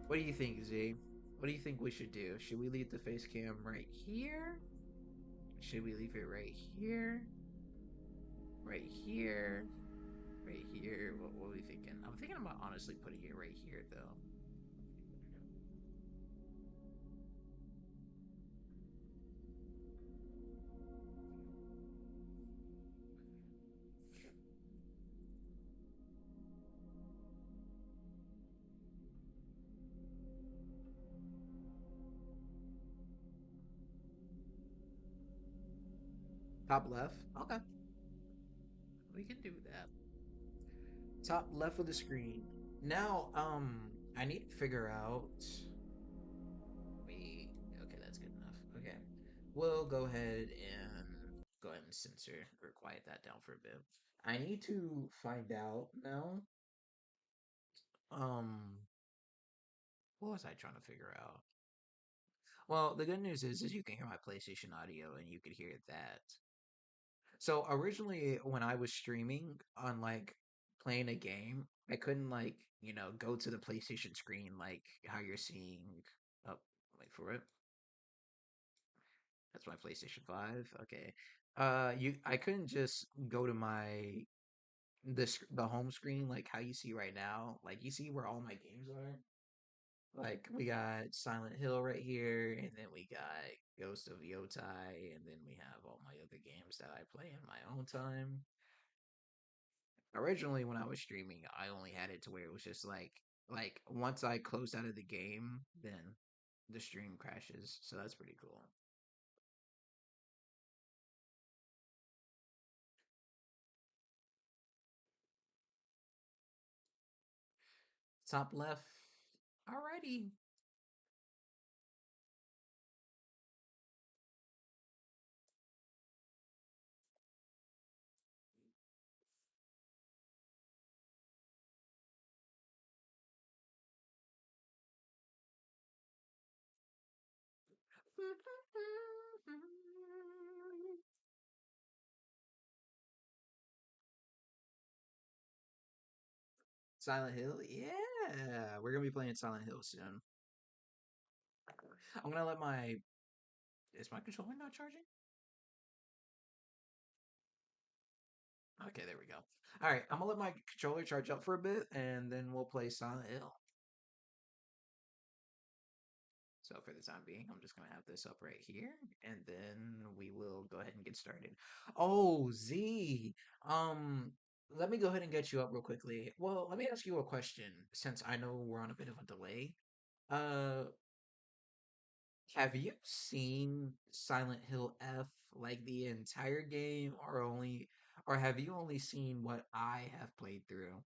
What do you think, Z? What do you think we should do? Should we leave the face cam right here? Should we leave it right here? Right here? Right here? What are we thinking? I'm thinking about honestly putting it right here, though. Top left. Okay, we can do that. Top left of the screen. Now, I need to figure out. We okay, that's good enough. Okay, we'll go ahead and censor or quiet that down for a bit. I need to find out now. Um, what was I trying to figure out? Well, the good news is you can hear my PlayStation audio and you could hear that. So originally, when I was streaming on like playing a game, I couldn't like go to the PlayStation screen like how you're seeing. Oh, wait for it. That's my PlayStation 5. Okay. I couldn't just go to my the home screen like how you see right now. Like you see where all my games are. Like we got Silent Hill right here, and then we got Ghost of Yotai, and then we have all my other games that I play in my own time. Originally, when I was streaming, I only had it to where it was just like once I closed out of the game, then the stream crashes. So that's pretty cool. Top left. Alrighty. Silent Hill, yeah, we're gonna be playing Silent Hill soon. I'm gonna let my is my controller not charging? Okay, there we go. All right, I'm gonna let my controller charge up for a bit, and then we'll play Silent Hill. So for the time being, I'm just gonna have this up right here, and then we will go ahead and get started. Oh, Z, um, let me go ahead and get you up real quickly. Well, let me ask you a question, since I know we're on a bit of a delay. Uh, have you seen Silent Hill F like the entire game, or have you only seen what I have played through?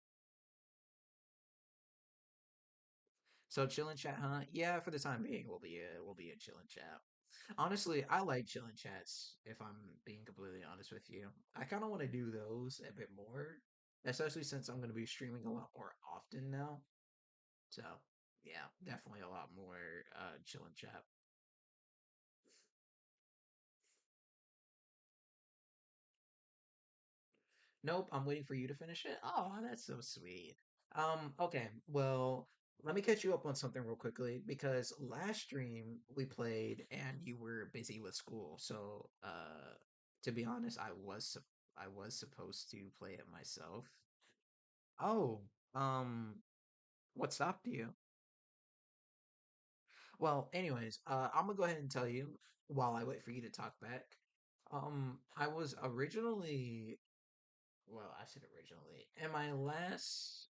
So chill and chat, huh? Yeah, for the time being, we'll be a chill and chat. Honestly, I like chill and chats. If I'm being completely honest with you, I kind of want to do those a bit more, especially since I'm going to be streaming a lot more often now. So yeah, definitely a lot more chill and chat. Nope, I'm waiting for you to finish it. Oh, that's so sweet. Okay, well, let me catch you up on something real quickly because last stream we played and you were busy with school. So, to be honest, I was supposed to play it myself. Oh, um, what stopped you? Well, anyways, I'm gonna go ahead and tell you while I wait for you to talk back. I was originally, well, I said originally, in my last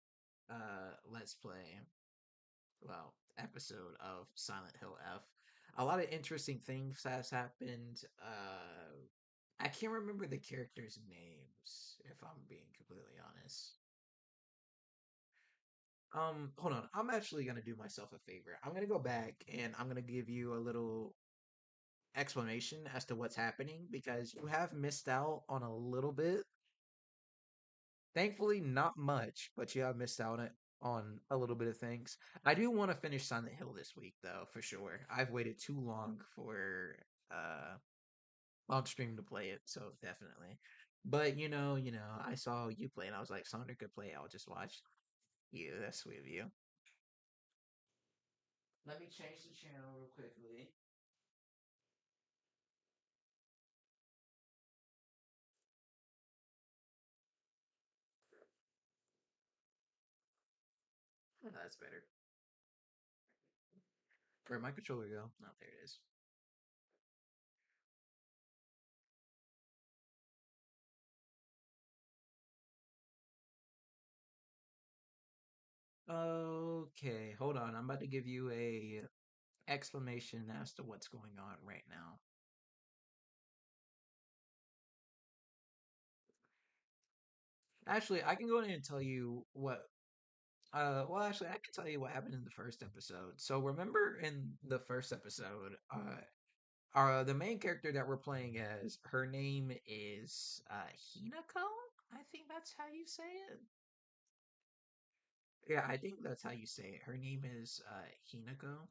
let's play, well, episode of Silent Hill F. A lot of interesting things has happened. I can't remember the characters' names if I'm being completely honest. Hold on. I'm actually gonna do myself a favor. I'm gonna go back and I'm gonna give you a little explanation as to what's happening because you have missed out on a little bit. Thankfully, not much, but you have missed out on a little bit of things. I do want to finish Silent Hill this week, though, for sure. I've waited too long for on stream to play it, so definitely. But I saw you play, and I was like, Sonder could play. I'll just watch you. That's sweet of you. Let me change the channel real quickly. Oh, that's better. Where'd my controller go? Oh, there it is. Okay, hold on. I'm about to give you a explanation as to what's going on right now. Actually, I can go ahead and tell you what. Well, actually, I can tell you what happened in the first episode. So remember in the first episode, the main character that we're playing as, her name is Hinako. I think that's how you say it. Yeah, I think that's how you say it. Her name is Hinako,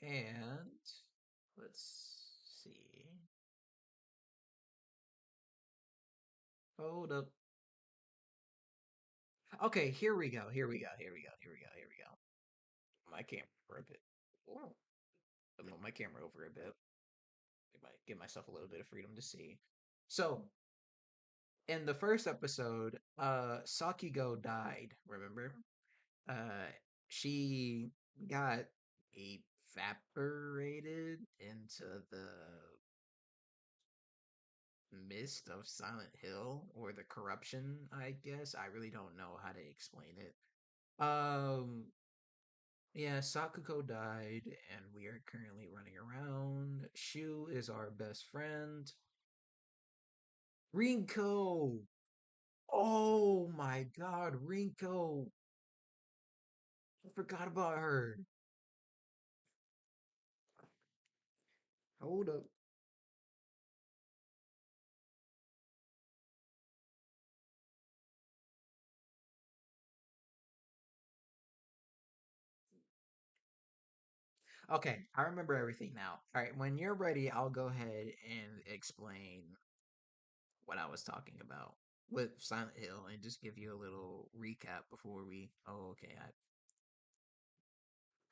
and let's see. Hold up. Okay, here we go. Here we go. Here we go. Here we go. Here we go. My camera for a bit. Oh, I move my camera over a bit. Give myself a little bit of freedom to see. So, in the first episode, Sakigo died, remember? Uh she got evaporated into the mist of Silent Hill, or the corruption, I guess. I really don't know how to explain it. Yeah, Sakuko died, and we are currently running around. Shu is our best friend. Rinko! Oh my god, Rinko! I forgot about her. Hold up. Okay, I remember everything now. All right, when you're ready, I'll go ahead and explain what I was talking about with Silent Hill and just give you a little recap before we. Oh, okay.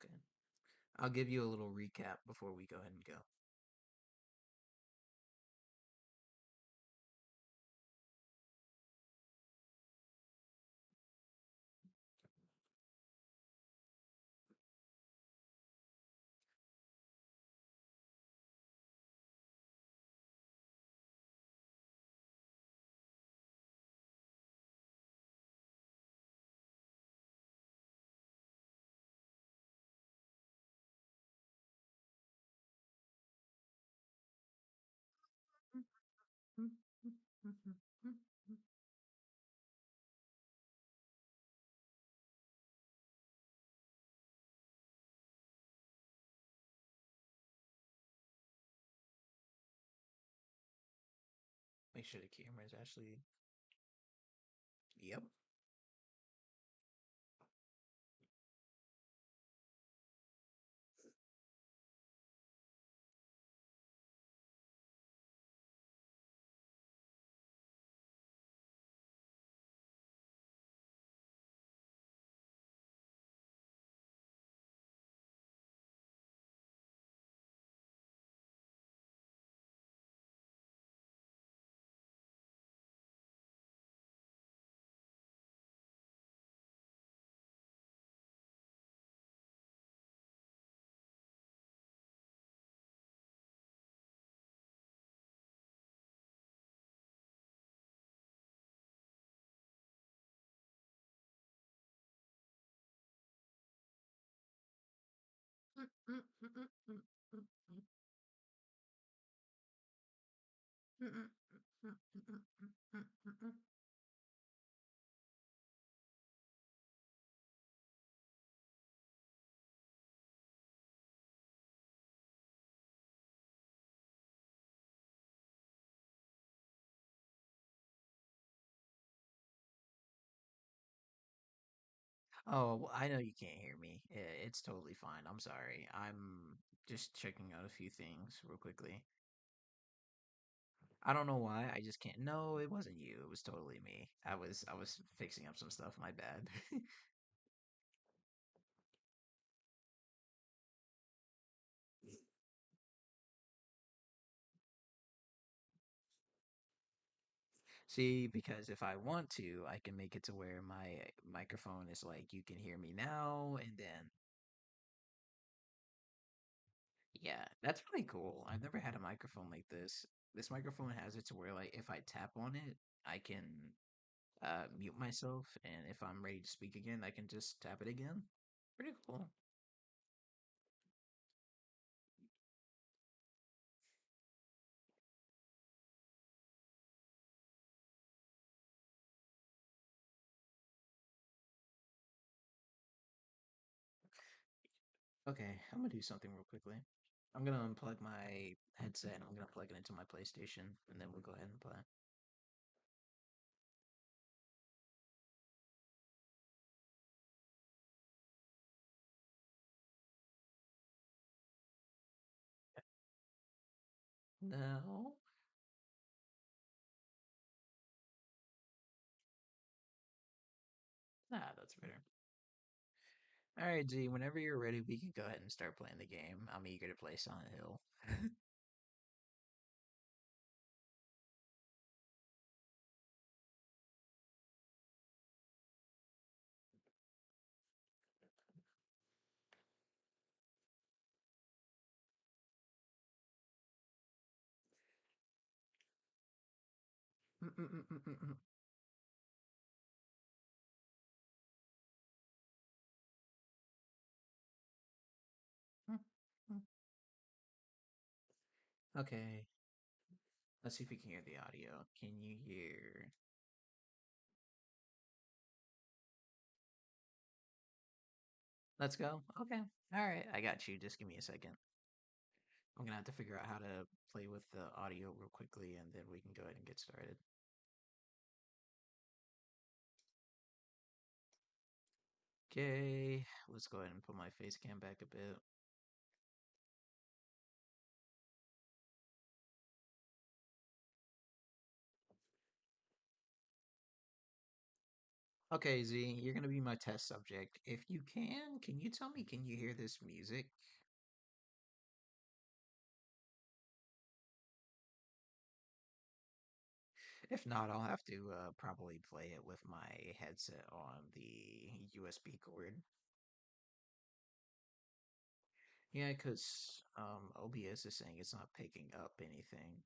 Okay. I'll give you a little recap before we go ahead and go. Make sure the camera is actually. Yep. Oh, well, I know you can't hear me. It's totally fine. I'm sorry. I'm just checking out a few things real quickly. I don't know why. I just can't. No, it wasn't you. It was totally me. I was fixing up some stuff. My bad. See, because if I want to, I can make it to where my microphone is like, you can hear me now, and then yeah, that's really cool. I've never had a microphone like this. This microphone has it to where, like, if I tap on it, I can mute myself, and if I'm ready to speak again, I can just tap it again. Pretty cool. Okay, I'm gonna do something real quickly. I'm gonna unplug my headset and I'm gonna plug it into my PlayStation, and then we'll go ahead and play. No, that's better. All right, G. Whenever you're ready, we can go ahead and start playing the game. I'm eager to play Silent Hill. Mm, mm, mm, mm, mm, mm. Mm, mm. Okay, let's see if we can hear the audio. Can you hear? Let's go. Okay. All right, I got you. Just give me a second. I'm gonna have to figure out how to play with the audio real quickly, and then we can go ahead and get started. Okay, let's go ahead and put my face cam back a bit. Okay, Z, you're gonna be my test subject. If you can you tell me, can you hear this music? If not, I'll have to probably play it with my headset on the USB cord. Yeah, because OBS is saying it's not picking up anything.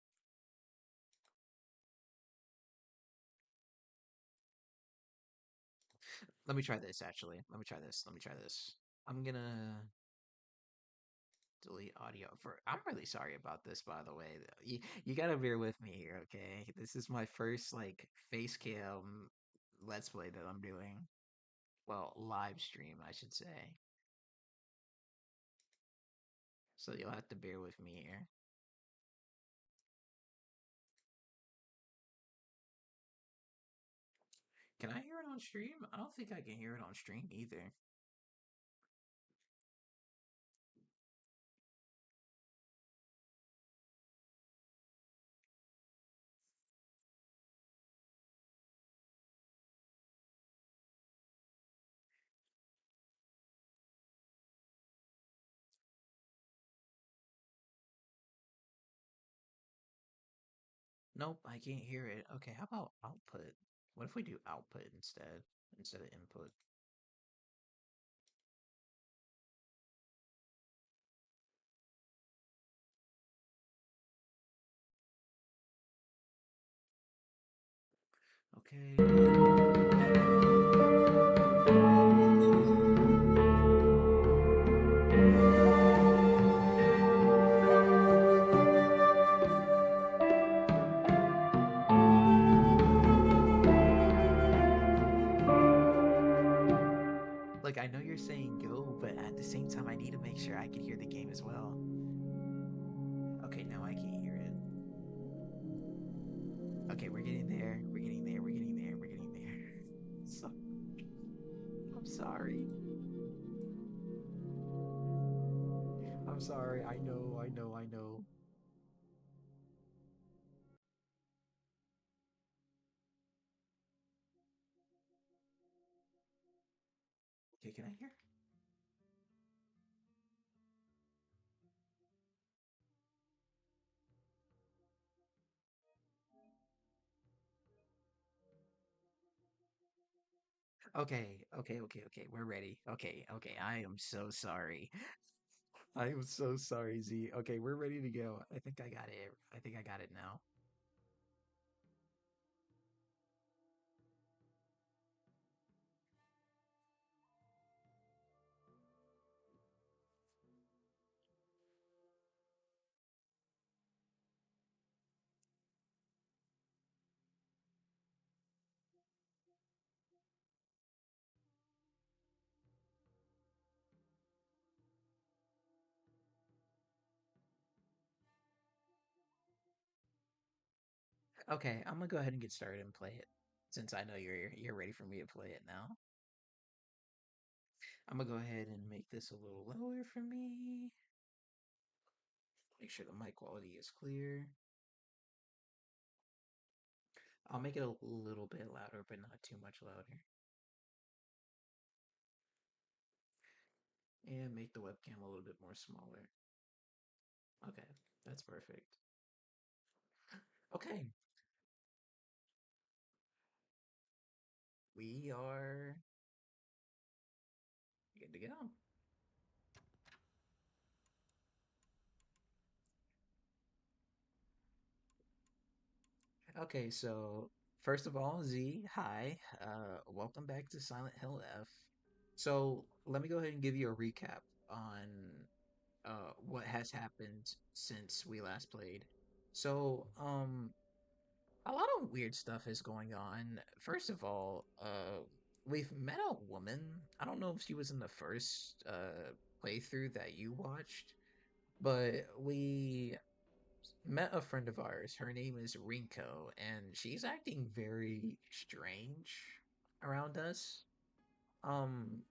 Let me try this, actually. Let me try this. Let me try this. I'm gonna delete audio for. I'm really sorry about this, by the way. You gotta bear with me here, okay? This is my first like face cam let's play that I'm doing. Well, live stream, I should say. So you'll have to bear with me here. Can I hear it on stream? I don't think I can hear it on stream either. Nope, I can't hear it. Okay, how about output? What if we do output instead of input? Okay. Like I know you're saying go, but at the same time I need to make sure I can hear the game as well. Okay, now I can't hear it. Okay, we're getting there. We're getting there. We're getting there. We're getting there. So, I'm sorry. I'm sorry. I know. I know. I know. Okay, can I hear? Okay, okay, okay, okay. We're ready. Okay, okay. I am so sorry. I am so sorry, Z. Okay, we're ready to go. I think I got it. I think I got it now. Okay, I'm gonna go ahead and get started and play it since I know you're ready for me to play it now. I'm gonna go ahead and make this a little lower for me. Make sure the mic quality is clear. I'll make it a little bit louder, but not too much louder. And make the webcam a little bit more smaller. Okay, that's perfect. Okay, we are good to go. Okay, so first of all, Z, hi. Welcome back to Silent Hill F. So let me go ahead and give you a recap on what has happened since we last played. So, a lot of weird stuff is going on. First of all, we've met a woman. I don't know if she was in the first playthrough that you watched, but we met a friend of ours. Her name is Rinko, and she's acting very strange around us. Um,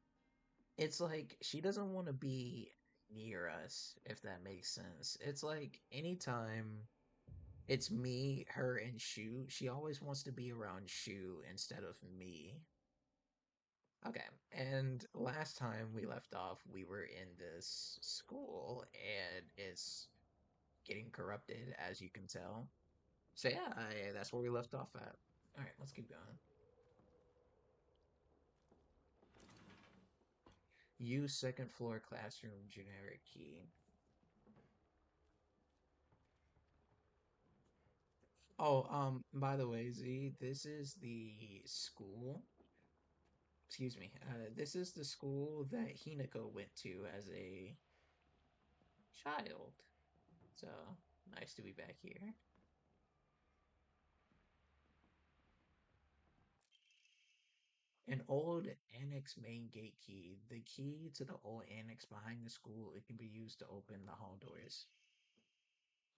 it's like she doesn't want to be near us, if that makes sense. It's like anytime it's me, her, and Shu, she always wants to be around Shu instead of me. Okay, and last time we left off, we were in this school, and it's getting corrupted, as you can tell. So yeah, that's where we left off at. All right, let's keep going. Use second floor classroom generic key. Oh, by the way, Z, this is the school. Excuse me. This is the school that Hinako went to as a child. So nice to be back here. An old annex main gate key. The key to the old annex behind the school. It can be used to open the hall doors.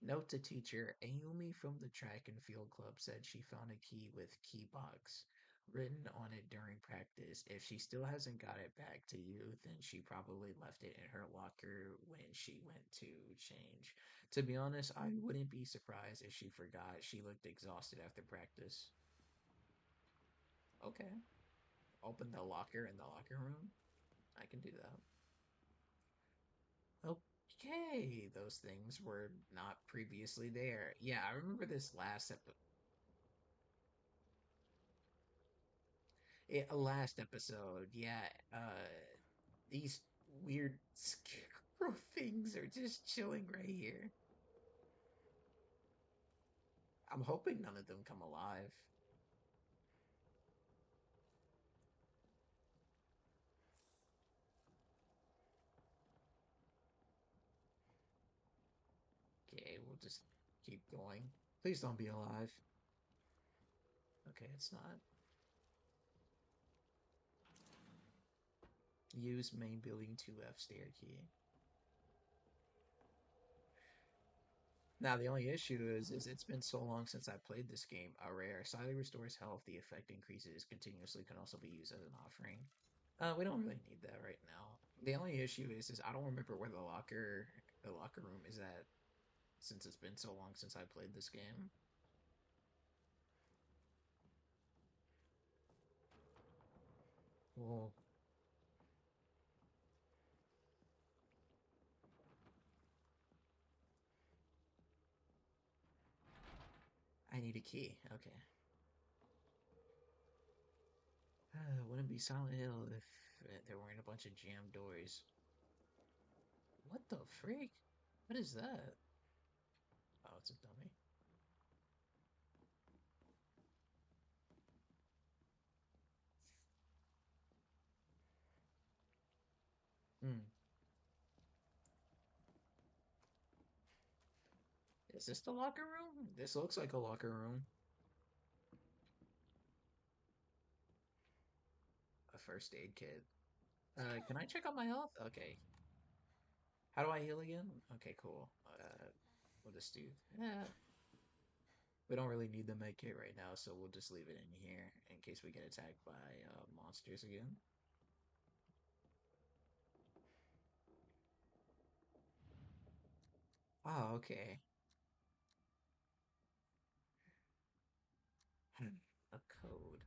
Note to teacher, Ayumi from the track and field club said she found a key with key box written on it during practice. If she still hasn't got it back to you, then she probably left it in her locker when she went to change. To be honest, I wouldn't be surprised if she forgot. She looked exhausted after practice. Okay. Open the locker in the locker room. I can do that. Okay, those things were not previously there. Yeah, I remember this last episode. Yeah, these weird scarecrow things are just chilling right here. I'm hoping none of them come alive. Okay, we'll just keep going. Please don't be alive. Okay, it's not. Use main building 2F stair key. Now the only issue is it's been so long since I played this game. A rare slightly restores health. The effect increases continuously. Can also be used as an offering. We don't really need that right now. The only issue is I don't remember where the locker room is at since it's been so long since I played this game. Well, I need a key. Okay. Wouldn't be Silent Hill if there weren't a bunch of jammed doors. What the freak? What is that? Oh, it's a dummy. Hmm. Is this the locker room? This looks like a locker room. A first aid kit. Can I check on my health? Okay. How do I heal again? Okay, cool. We'll just do that. We don't really need the med kit right now, so we'll just leave it in here in case we get attacked by monsters again. Oh, okay. A code.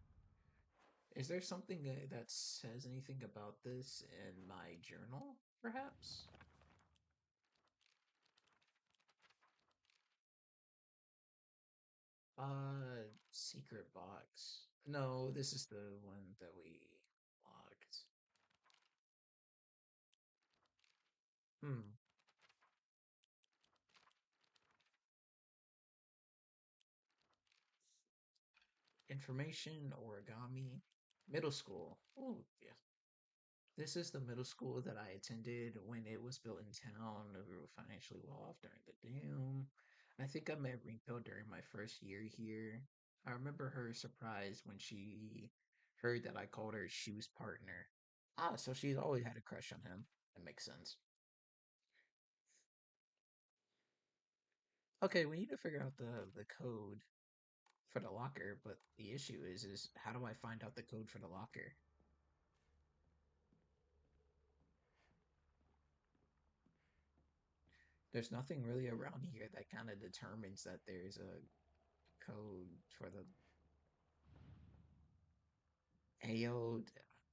Is there something that says anything about this in my journal, perhaps? Secret box. No, this is the one that we locked. Hmm. Information, origami, middle school. Oh, yeah. This is the middle school that I attended when it was built in town. We were financially well off during the dam. I think I met Rinko during my first year here. I remember her surprise when she heard that I called her shoes partner. Ah, so she's always had a crush on him. That makes sense. Okay, we need to figure out the code for the locker, but the issue is how do I find out the code for the locker? There's nothing really around here that kind of determines that there's a code for the Ayo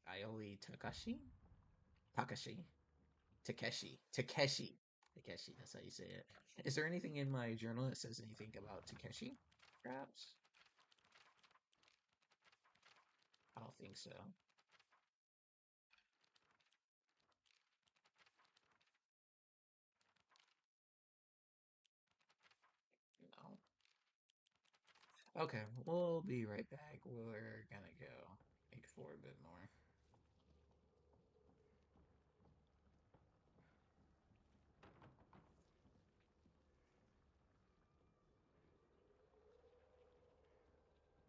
Aioli Takashi? Takashi. Takeshi. Takeshi. Takeshi, that's how you say it. Is there anything in my journal that says anything about Takeshi? Perhaps? I don't think so. No. Okay, we'll be right back. We're gonna go explore a bit more.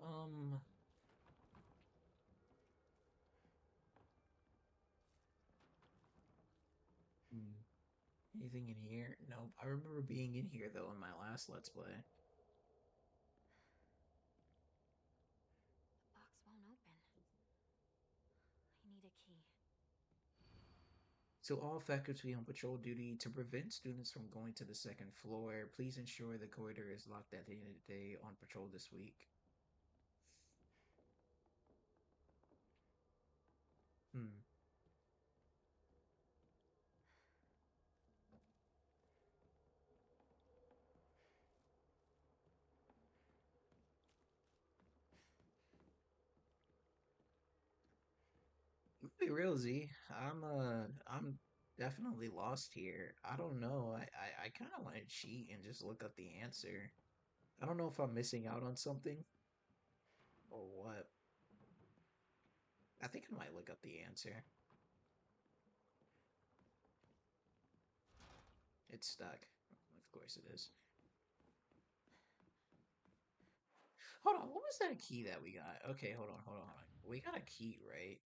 Um, hmm, anything in here? Nope. I remember being in here though in my last Let's Play. The box won't open. I need a key. So all faculty on patrol duty to prevent students from going to the second floor. Please ensure the corridor is locked at the end of the day on patrol this week. Hmm. Be real, Z. I'm definitely lost here. I don't know. I kind of want to cheat and just look up the answer. I don't know if I'm missing out on something or what. I think I might look up the answer. It's stuck. Of course it is. Hold on, what was that key that we got? Okay, hold on. We got a key, right?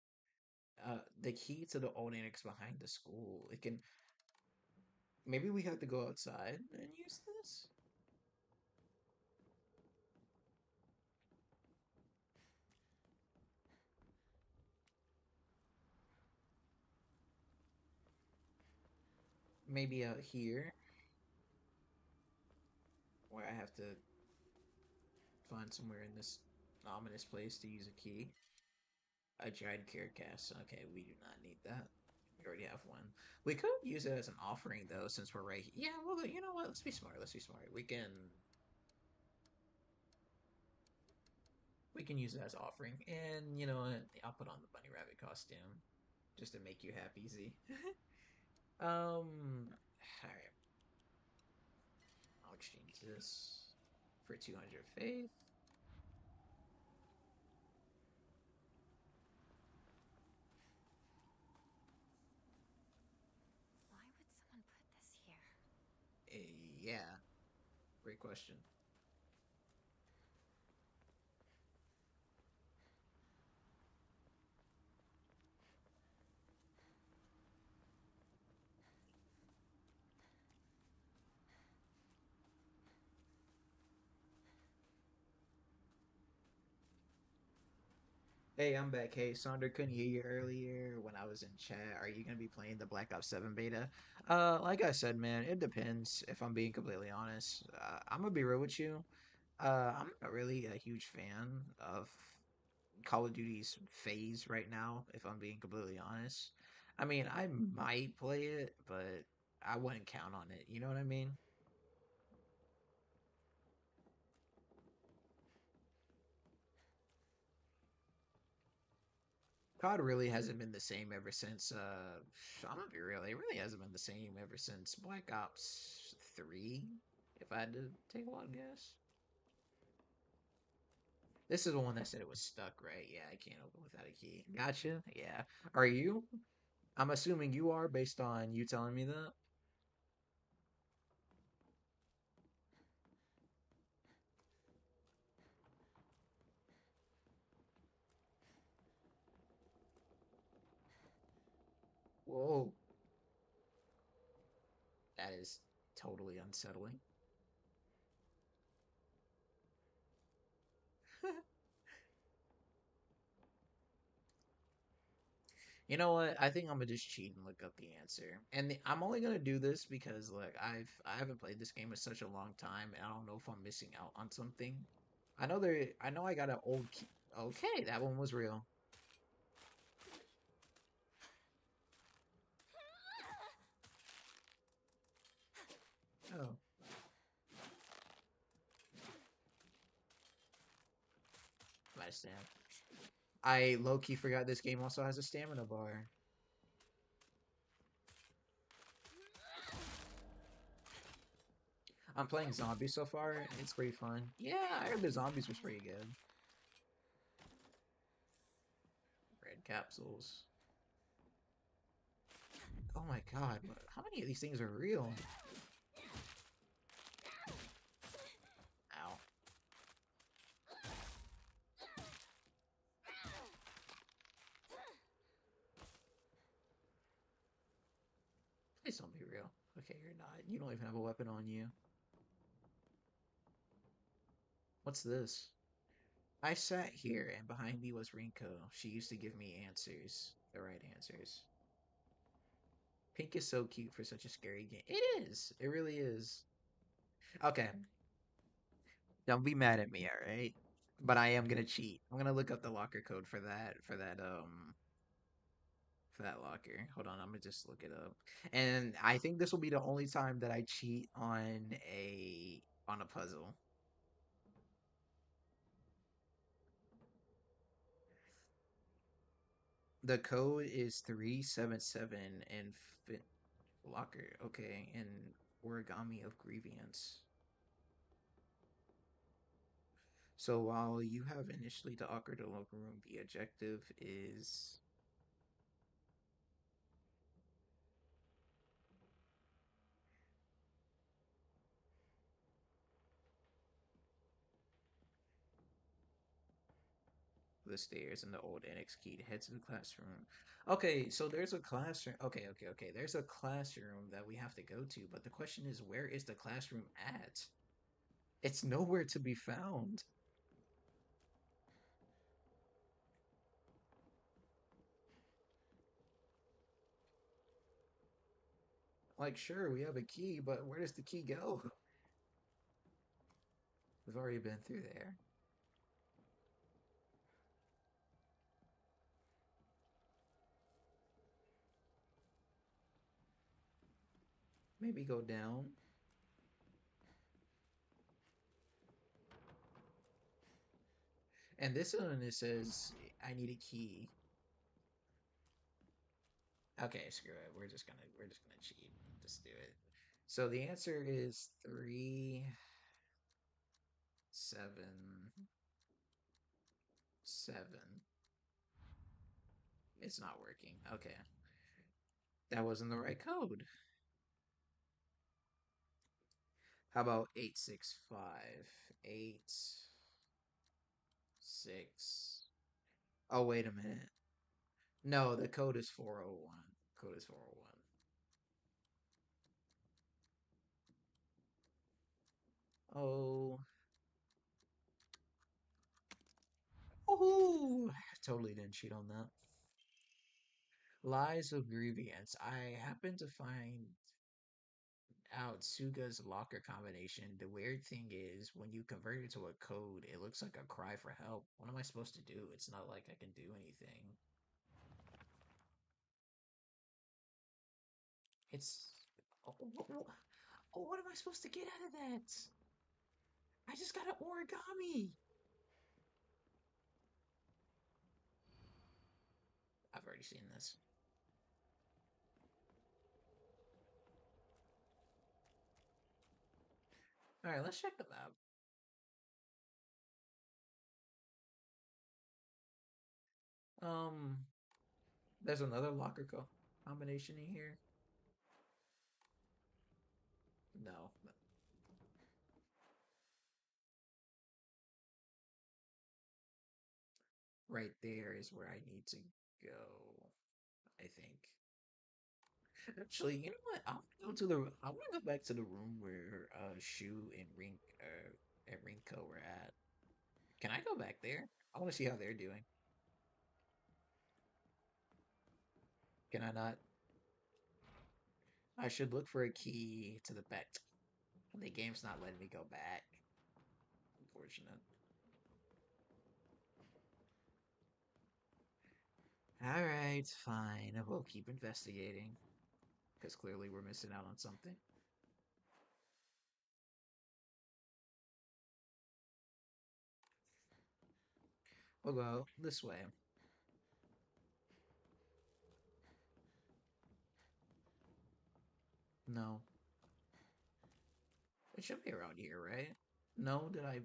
The key to the old annex behind the school. It can maybe we have to go outside and use this? Maybe out here where I have to find somewhere in this ominous place to use a key. A giant carrot cast. Okay, we do not need that. We already have one. We could use it as an offering though, since we're right here. Yeah, well, you know what? Let's be smart. Let's be smart. We can use it as offering, and you know what? I'll put on the bunny rabbit costume just to make you happy, Z. All right. I'll exchange this for 200 faith. Why would someone put this here? Yeah, great question. Hey, I'm back. Hey, Sonder, couldn't hear you earlier when I was in chat. Are you gonna be playing the Black Ops 7 beta? Like I said, man, it depends if I'm being completely honest. I'm gonna be real with you. I'm not really a huge fan of Call of Duty's phase right now, if I'm being completely honest. I mean, I might play it, but I wouldn't count on it. You know what I mean? COD really hasn't been the same ever since I'm gonna be real, it really hasn't been the same ever since Black Ops 3, if I had to take a wild guess. This is the one that said it was stuck, right? Yeah, I can't open without a key. Gotcha. Yeah. Are you? I'm assuming you are based on you telling me that. Whoa, that is totally unsettling. You know what? I think I'm gonna just cheat and look up the answer. And I'm only gonna do this because like I haven't played this game in such a long time, and I don't know if I'm missing out on something. I know I got an old key. Okay, that one was real. Oh, my stamina. I low key forgot this game also has a stamina bar. I'm playing zombies so far. It's pretty fun. Yeah, I heard the zombies was pretty good. Red capsules. Oh my god, how many of these things are real? Ow. Please don't be real. Okay, you're not. You don't even have a weapon on you. What's this? I sat here and behind me was Rinko. She used to give me answers. The right answers. Pink is so cute for such a scary game. It is. It really is. Okay. Don't be mad at me, alright? But I am gonna cheat. I'm gonna look up the locker code for that locker. Hold on, I'm gonna just look it up. And I think this will be the only time that I cheat on a puzzle. The code is 377 and fit locker. Okay, and origami of grievance. So while you have initially to occur the locker room, the objective is the stairs and the old annex key to head to the classroom. Okay, so there's a classroom. Okay. There's a classroom that we have to go to, but the question is, where is the classroom at? It's nowhere to be found. Like, sure, we have a key, but where does the key go? We've already been through there. Maybe go down. And this one it says I need a key. Okay, screw it. We're just gonna cheat. Just do it. So the answer is 377. It's not working. Okay. That wasn't the right code. How about 865? 86. Oh, wait a minute. No, the code is 401. Code is 401. Oh. Ooh, totally didn't cheat on that. Lies of Grievance. I happened to find out Suga's locker combination. The weird thing is, when you convert it to a code, it looks like a cry for help. What am I supposed to do? It's not like I can do anything. It's. Oh, what am I supposed to get out of that? I just got an origami. I've already seen this. All right, let's check them out. Um, there's another locker combination in here. No, right there is where I need to go, I think. Actually, you know what? I want to go back to the room where Shu and Rinko were at. Can I go back there? I want to see how they're doing. Can I not? I should look for a key to the back. The game's not letting me go back. Unfortunate. All right, fine. We'll keep investigating because clearly we're missing out on something. We'll go this way. No, it should be around here, right? No, did I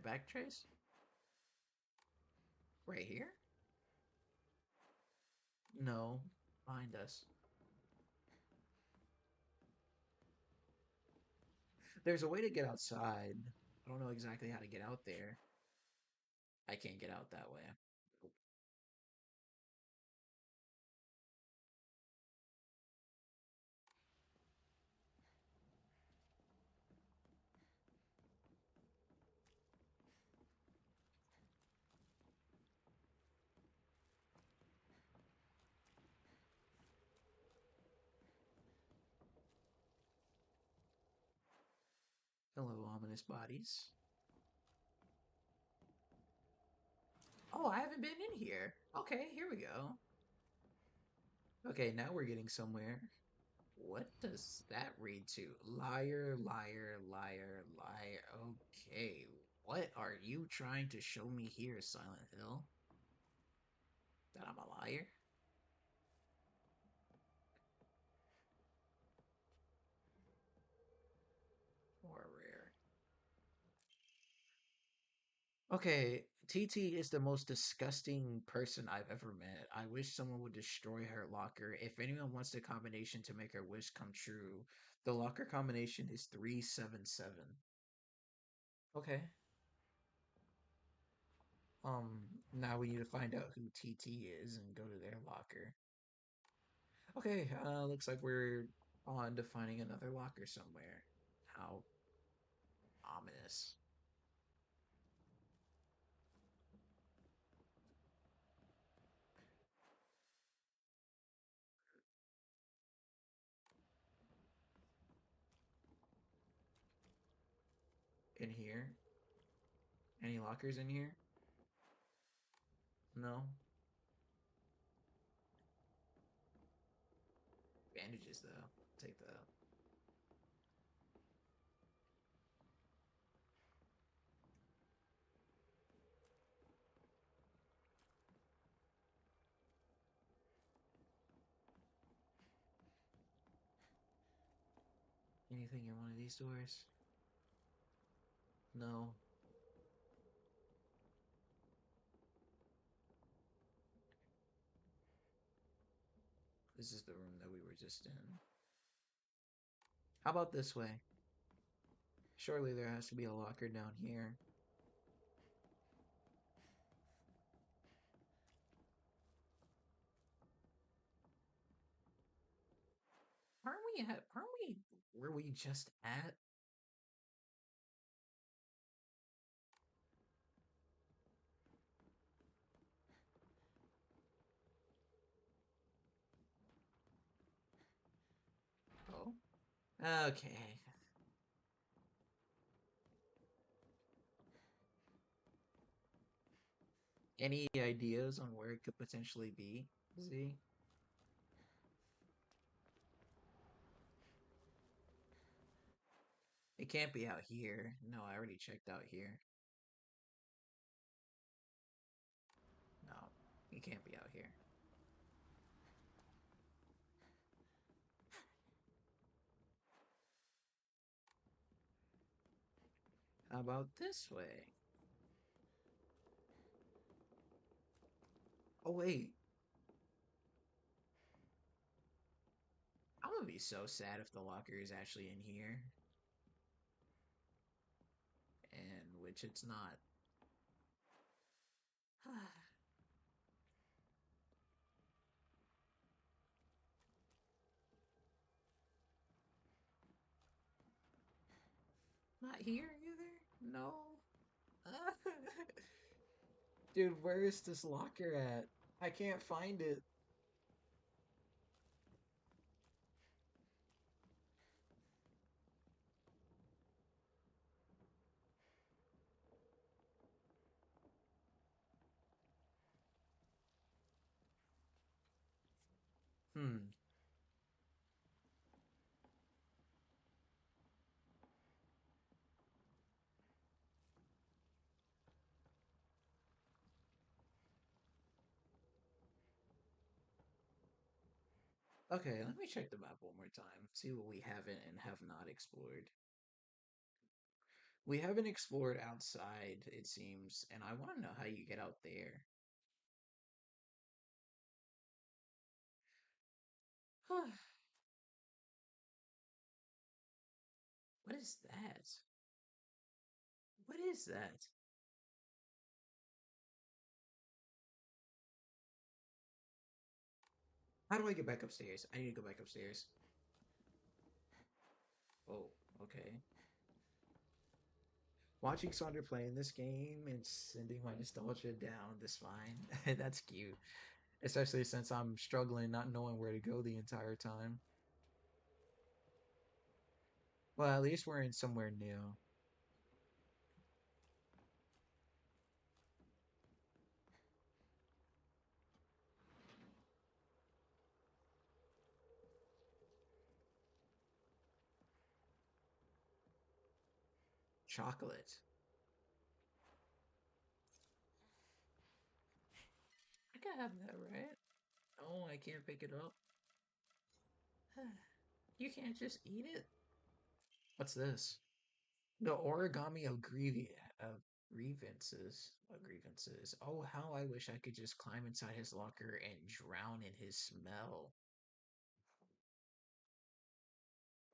backtrace? Right here? No, behind us. There's a way to get outside. I don't know exactly how to get out there. I can't get out that way. Nope. Hello, ominous bodies. Oh, I haven't been in here. Okay, here we go. Okay, now we're getting somewhere. What does that read to? Liar, liar, liar, liar. Okay, what are you trying to show me here, Silent Hill? That I'm a liar? Or rare? Okay, TT is the most disgusting person I've ever met. I wish someone would destroy her locker. If anyone wants the combination to make her wish come true, the locker combination is 377. Okay. Now we need to find out who TT is and go to their locker. Okay, looks like we're on to finding another locker somewhere. How ominous. In here? Any lockers in here? No. Bandages though. Take that. Anything in one of these doors? No. This is the room that we were just in. How about this way? Surely there has to be a locker down here. Aren't we where we just at? Okay. Any ideas on where it could potentially be, Z? It can't be out here. No, I already checked out here. No, it can't be out here. How about this way? Oh, wait. I'm gonna be so sad if the locker is actually in here. And which it's not. Not here either? No. Dude, where is this locker at? I can't find it. Hmm. Okay, let me check the map one more time. See what we haven't and have not explored. We haven't explored outside, it seems, and I want to know how you get out there. What is that? What is that? How do I get back upstairs? I need to go back upstairs. Oh, okay. Watching Sonder playing this game and sending my nostalgia down the spine. That's cute. Especially since I'm struggling not knowing where to go the entire time. Well, at least we're in somewhere new. Chocolate. I can have that, right? Oh, I can't pick it up. You can't just eat it. What's this? The origami of grievances. Oh, how I wish I could just climb inside his locker and drown in his smell.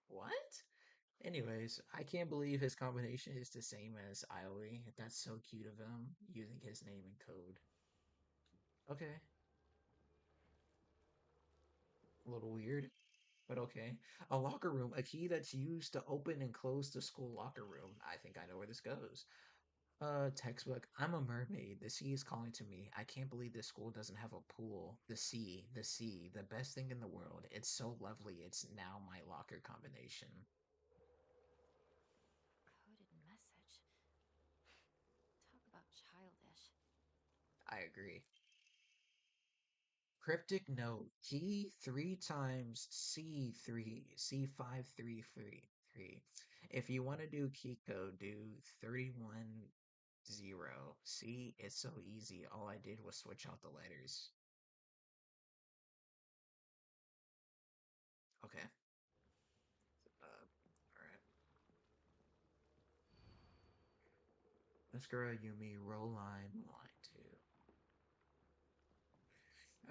What? Anyways, I can't believe his combination is the same as Ioi. That's so cute of him, using his name in code. Okay, a little weird, but okay. A locker room, a key that's used to open and close the school locker room. I think I know where this goes. Textbook. I'm a mermaid. The sea is calling to me. I can't believe this school doesn't have a pool. The sea, the best thing in the world. It's so lovely. It's now my locker combination. Coded message. Talk about childish. I agree. Cryptic note. Key three times C53 C5333. If you want to do key code, do 310. See, it's so easy. All I did was switch out the letters. Okay. All right. Mascara Yumi, roll line 2.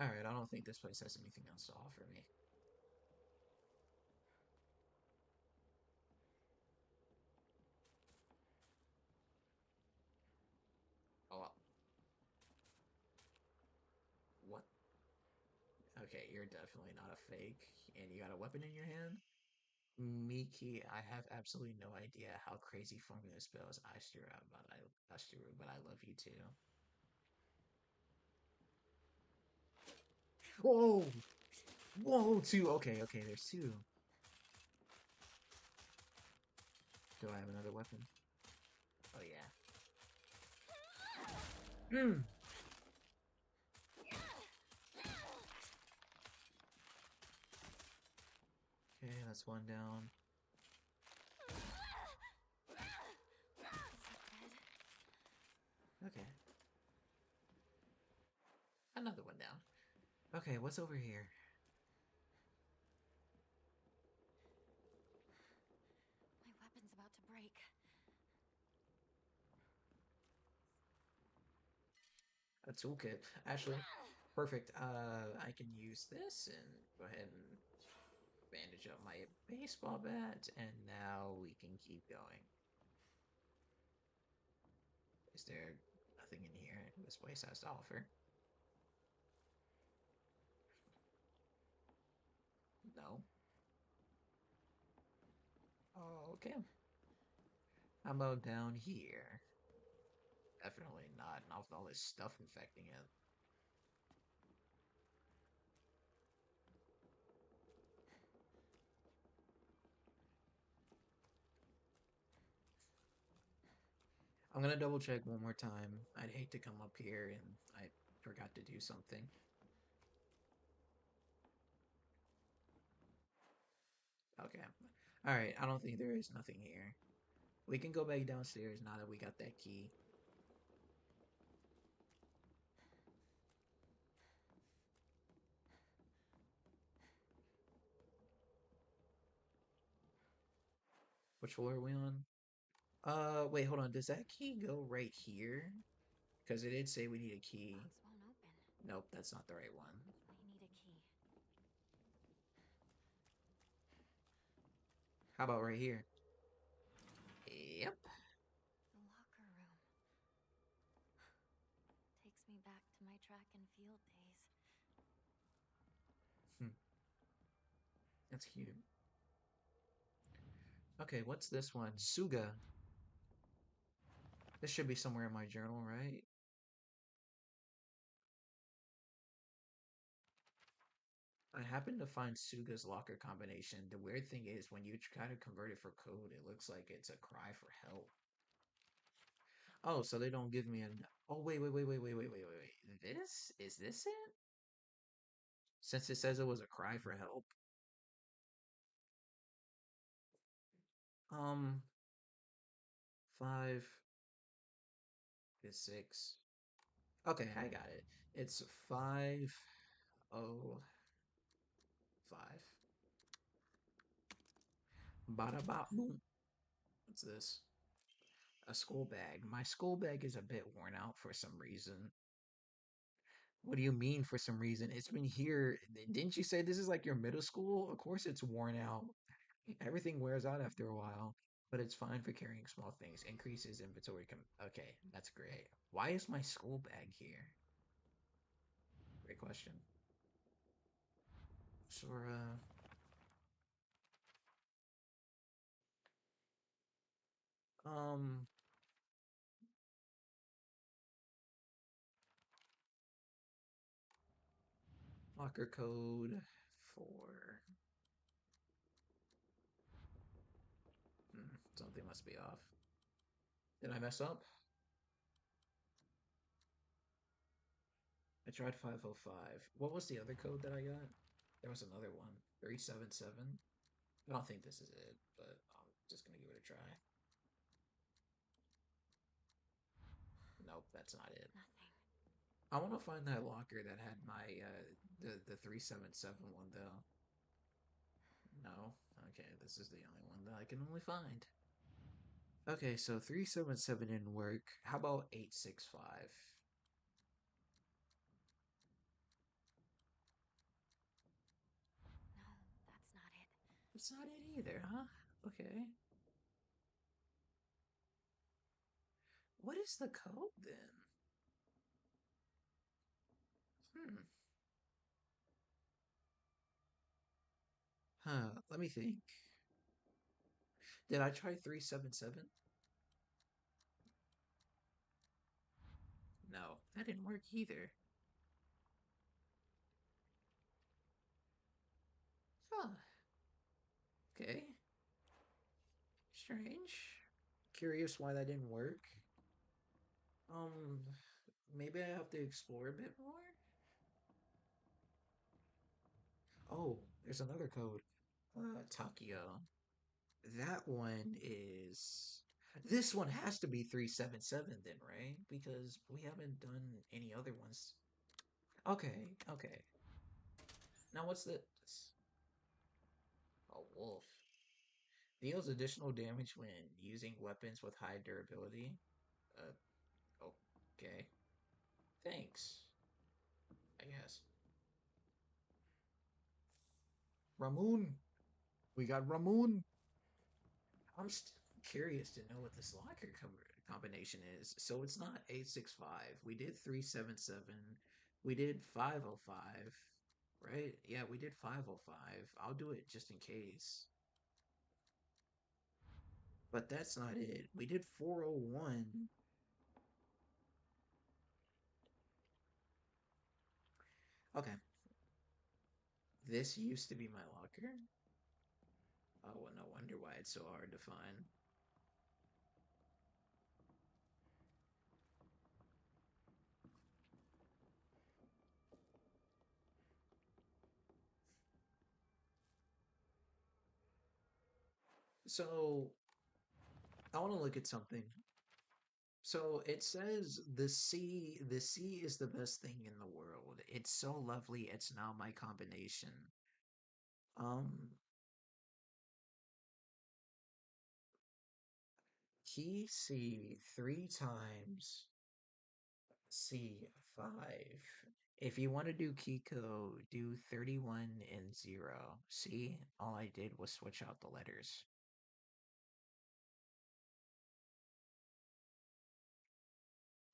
Alright, I don't think this place has anything else to offer me. Oh, well. What? Okay, you're definitely not a fake, and you got a weapon in your hand? Miki, I have absolutely no idea how crazy formula spells Ashtura, but I love you too. Whoa! Whoa, two! Okay, okay, there's two. Do I have another weapon? Oh yeah. Mm. Okay, that's one down. Okay, another one down. Okay, what's over here? My weapon's about to break. A toolkit. Actually, perfect. I can use this and go ahead and bandage up my baseball bat, and now we can keep going. Is there nothing in here this place has to offer? No. Okay. How about down here? Definitely not. Not with all this stuff infecting it. I'm gonna double check one more time. I'd hate to come up here and I forgot to do something. Okay. Alright, I don't think there is nothing here. We can go back downstairs now that we got that key. Which floor are we on? Wait, hold on. Does that key go right here? Because it did say we need a key. Locks won't open. Nope, that's not the right one. I need a key. How about right here? Yep. The locker room. Takes me back to my track and field days. Hmm, that's cute. Okay, what's this one? Suga. This should be somewhere in my journal, right? I happened to find Suga's locker combination. The weird thing is, when you try to convert it for code, it looks like it's a cry for help. Oh, so they don't give me an. Oh, wait. This? Is this it? Since it says it was a cry for help. Um, 5 is 6. Okay, I got it. It's 505. Bada bop boom. What's this? A school bag. My school bag is a bit worn out for some reason. What do you mean for some reason? It's been here. Didn't you say this is like your middle school? Of course it's worn out. Everything wears out after a while, but it's fine for carrying small things. Increases inventory. Okay, that's great. Why is my school bag here? Great question. Sora. Um, locker code for. Something must be off. Did I mess up? I tried 505. What was the other code that I got? There was another one. 377. I don't think this is it, but I'm just gonna give it a try. Nope, that's not it. Nothing. I want to find that locker that had my the 377 one though. No. Okay, this is the only one that I can only find. Okay, so 377 didn't work. How about 865? No, that's not it. That's not it either, huh? Okay. What is the code then? Hmm. Let me think. Did I try 377? No, that didn't work either. Huh. Okay. Strange. Curious why that didn't work. Um, maybe I have to explore a bit more. Oh, there's another code. Takio. That one is. This one has to be 377 then, right? Because we haven't done any other ones. Okay, okay. Now what's this? A wolf. Deals additional damage when using weapons with high durability. Uh, okay. Thanks, I guess. Ramoon! We got Ramoon! I'm still curious to know what this locker combination is. So it's not 865. We did 377. We did 505, right? Yeah, we did 505. I'll do it just in case. But that's not it. We did 401. Okay. This used to be my locker. Oh, well, no wonder why it's so hard to find. So, I want to look at something. So it says the sea is the best thing in the world. It's so lovely, it's now my combination. Um, key C three times, C five. If you want to do Kiko, do 31 and 0. See, all I did was switch out the letters.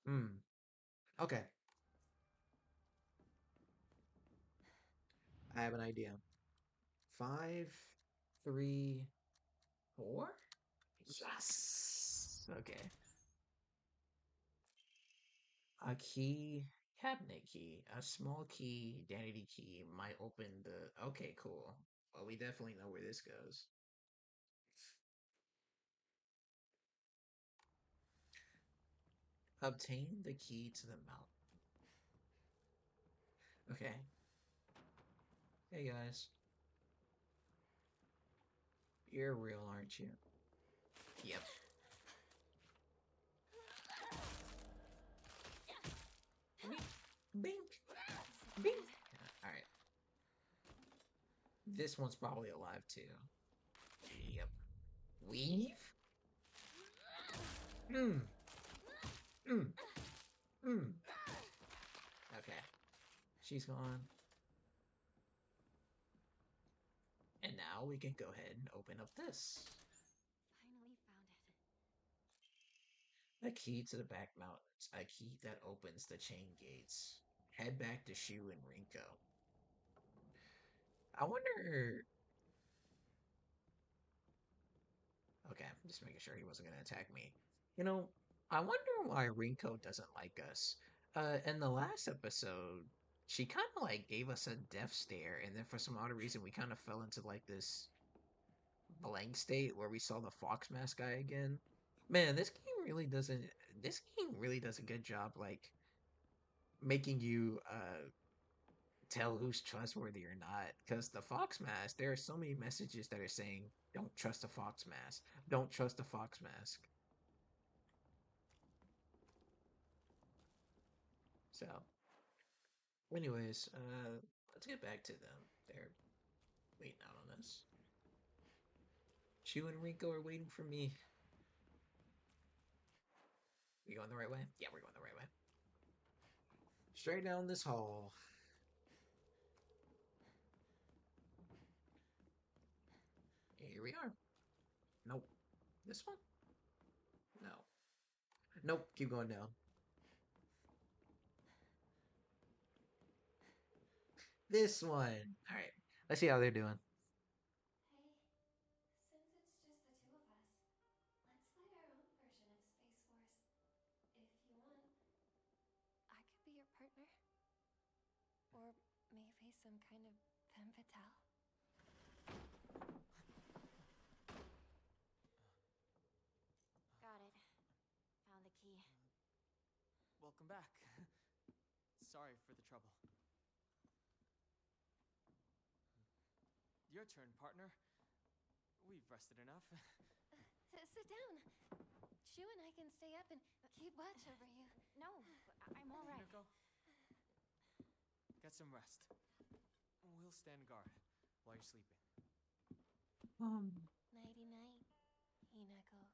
Hmm. Okay, I have an idea. 5, 3, 4. Yes. Okay. A key, cabinet key, a small key, identity key might open the. Okay, cool. Well, we definitely know where this goes. Obtain the key to the mountain. Okay. Hey guys, you're real, aren't you? Yep. Bink, bink, So bink. bad. All right. This one's probably alive too. Yep. Weave. Hmm. Hmm. Hmm. Okay. She's gone. And now we can go ahead and open up this. Finally found it. A key to the back mountains. A key that opens the chain gates. Head back to Shu and Rinko. I wonder. Okay, I'm just making sure he wasn't going to attack me. You know, I wonder why Rinko doesn't like us. In the last episode, she kind of like gave us a death stare, and then for some odd reason, we kind of fell into like this blank state where we saw the Fox Mask guy again. Man, this game really doesn't. This game really does a good job, like making you tell who's trustworthy or not. Because the Fox Mask, there are so many messages that are saying, "Don't trust the Fox Mask. Don't trust the Fox Mask." So, anyways, let's get back to them. They're waiting out on us. Chu and Rinko are waiting for me. We going the right way? Yeah, we're going the right way. Straight down this hall. Here we are. Nope. This one? No. Nope. Keep going down. This one. All right. Let's see how they're doing. Hey, since it's just the two of us, let's fight our own version of Space Force. If you want. I could be your partner. Or maybe some kind of femme fatale. Welcome back. Sorry for the trouble. Your turn, partner. We've rested enough. Sit down. Shu and I can stay up and keep watch over you. No, I'm all right. Hinako, get some rest. We'll stand guard while you're sleeping. Nighty night, Hinako.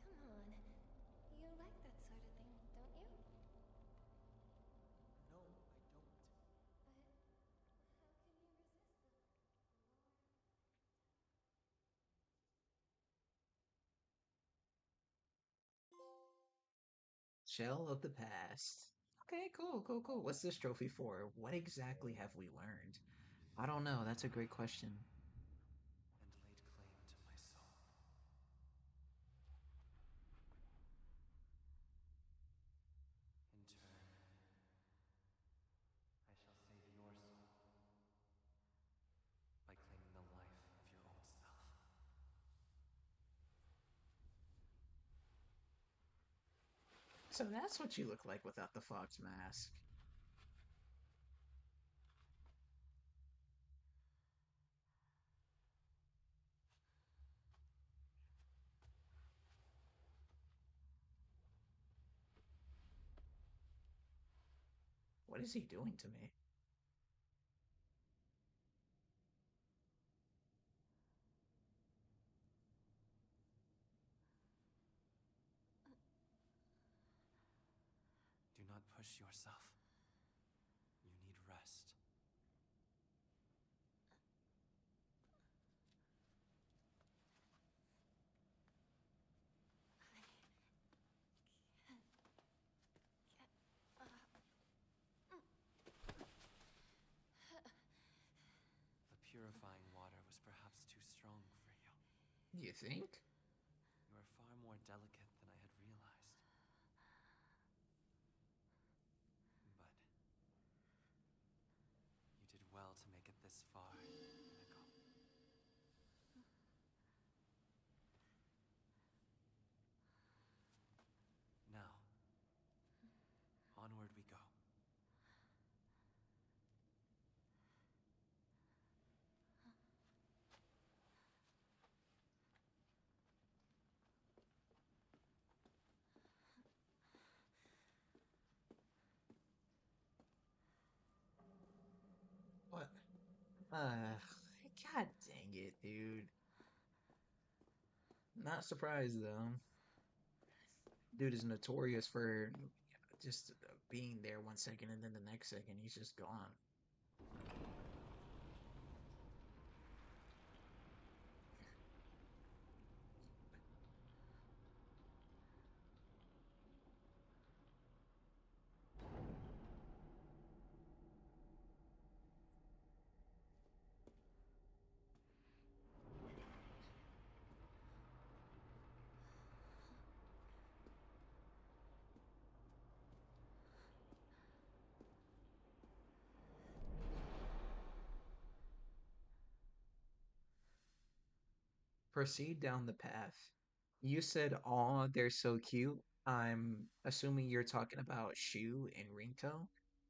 Come on. You like that sort of thing, don't you? No, I don't. But how can you resist them? Shell of the past. Okay, cool, cool, cool. What's this trophy for? What exactly have we learned? I don't know. That's a great question. And laid claim to my soul. In turn, I shall save your soul by claiming the life of your old self. So that's what you look like without the fox mask. What is he doing to me? Do not push yourself. You need rest. The purifying water was perhaps too strong for you. You think? You are far more delicate than I had realized. But you did well to make it this far, Minako. Now, onward we go. What? God dang it, dude. Not surprised though. Dude is notorious for just being there 1 second and then the next second he's just gone. Proceed down the path. You said, "Aw, they're so cute." I'm assuming you're talking about Shu and Rinko.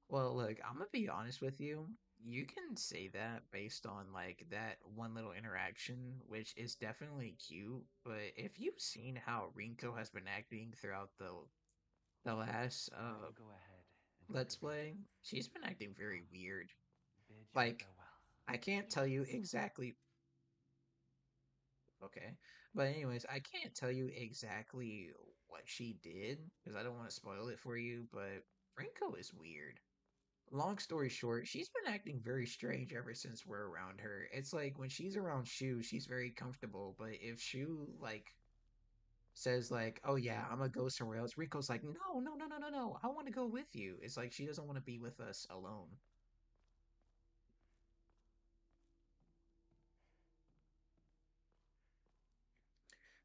Well, look, I'm gonna be honest with you. You can say that based on like that one little interaction, which is definitely cute. But if you've seen how Rinko has been acting throughout the last Now you go ahead and take Let's a breather. Play, she's been acting very weird. Bid your Like, farewell. I can't tell you Yes. exactly. Okay. But anyways, I can't tell you exactly what she did because I don't want to spoil it for you, but Rinko is weird. Long story short, she's been acting very strange ever since we're around her. It's like when she's around Shu, she's very comfortable, but if Shu like says like, "Oh yeah, I'm gonna go somewhere else," Rinko's like, "No, no, no, no, no, no. I want to go with you." It's like she doesn't want to be with us alone.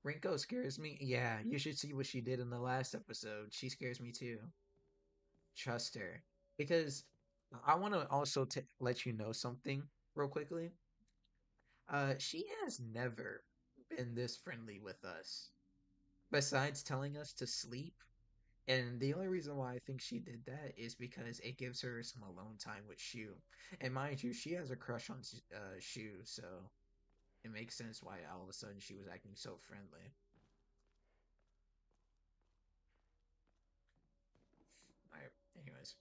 Rinko scares me. Yeah, you should see what she did in the last episode. She scares me too. trust her because I want to also let you know something real quickly. She has never been this friendly with us. Besides telling us to sleep, and the only reason why I think she did that is because it gives her some alone time with Shu. And mind you, she has a crush on Shu, so it makes sense why all of a sudden she was acting so friendly. Alright, anyways,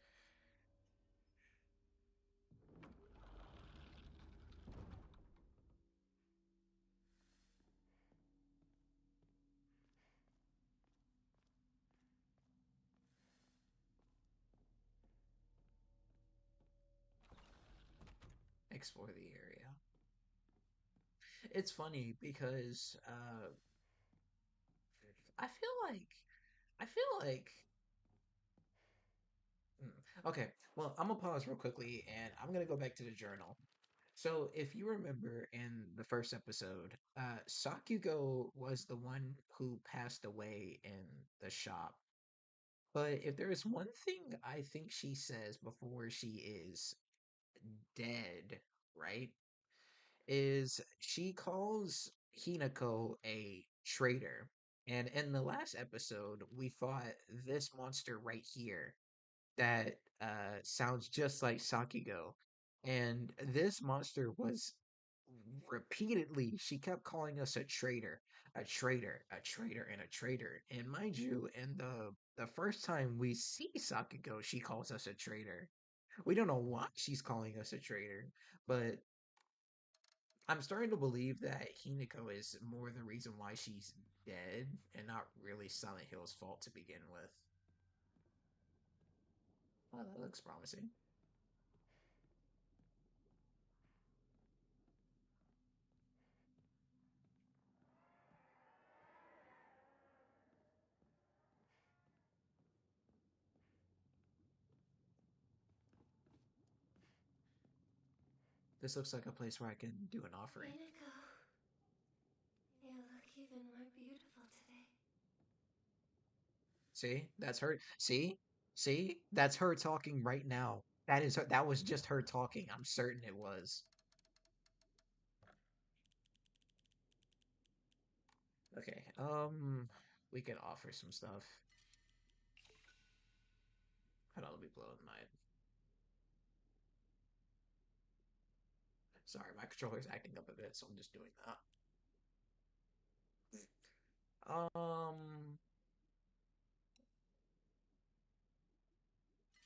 explore the area. It's funny because I feel like I feel like okay. Well, I'm gonna pause real quickly and I'm gonna go back to the journal. So, if you remember in the first episode, Sakugo was the one who passed away in the shop. But if there is one thing I think she says before she is dead, right, is she calls Hinako a traitor. And in the last episode, we fought this monster right here that sounds just like Sakigo. And this monster was repeatedly, she kept calling us a traitor, a traitor, a traitor, and a traitor. And mind you, in the first time we see Sakigo, she calls us a traitor. We don't know why she's calling us a traitor, but I'm starting to believe that Hinako is more the reason why she's dead and not really Silent Hill's fault to begin with. Oh, that looks promising. This looks like a place where I can do an offering. Hinako, you look even more beautiful today. See? That's her. See? See? That's her talking right now. That is her. That was just her talking. I'm certain it was. Okay. We can offer some stuff. Hold on, let me blow my. Sorry, my controller's acting up a bit, so I'm just doing that. Um,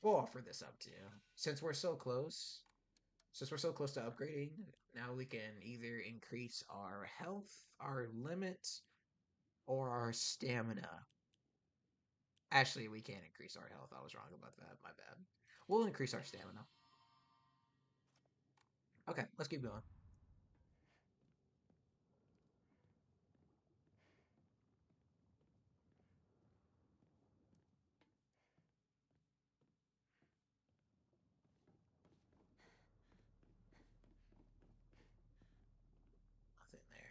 we'll offer this up to you. Since we're so close, since we're so close to upgrading, now we can either increase our health, our limit, or our stamina. Actually, we can't increase our health. I was wrong about that. My bad. We'll increase our stamina. Okay, let's keep going. Nothing there.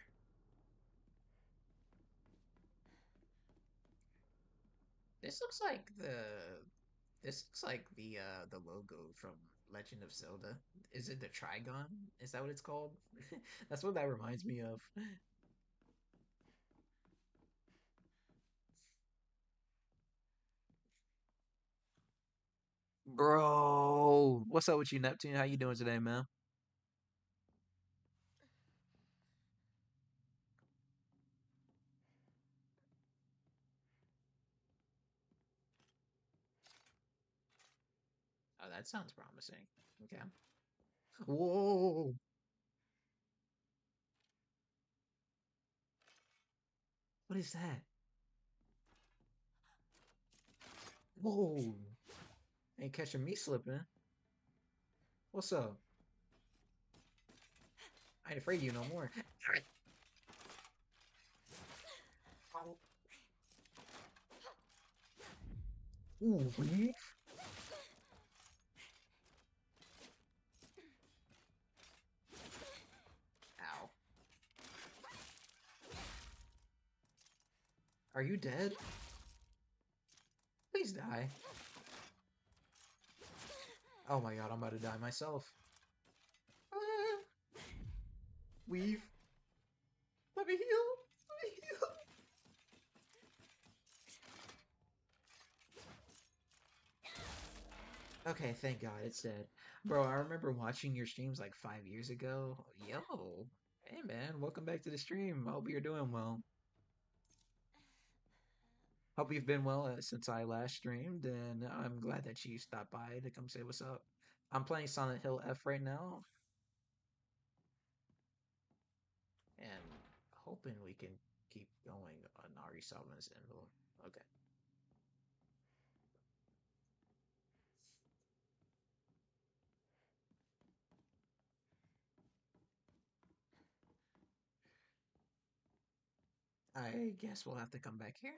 This looks like the logo from Legend of Zelda. Is it the Trigon? Is that what it's called? That's what that reminds me of. Bro, what's up with you, Neptune? How you doing today, man? Oh, that sounds promising. Okay. Whoa. What is that? Whoa. Ain't catching me slipping. What's up? I ain't afraid of you no more. Ooh, really? Ow. Are you dead? Please die. Oh my god, I'm about to die myself. Ah, weave. Let me heal. Let me heal. Okay, thank God it's dead. Bro, I remember watching your streams like 5 years ago. Yo, hey man, welcome back to the stream. I hope you're doing well. Hope you've been well since I last streamed, and I'm glad that you stopped by to come say what's up. I'm playing Silent Hill F right now, and hoping we can keep going on Ari Salvan's envelope. Okay. I guess we'll have to come back here.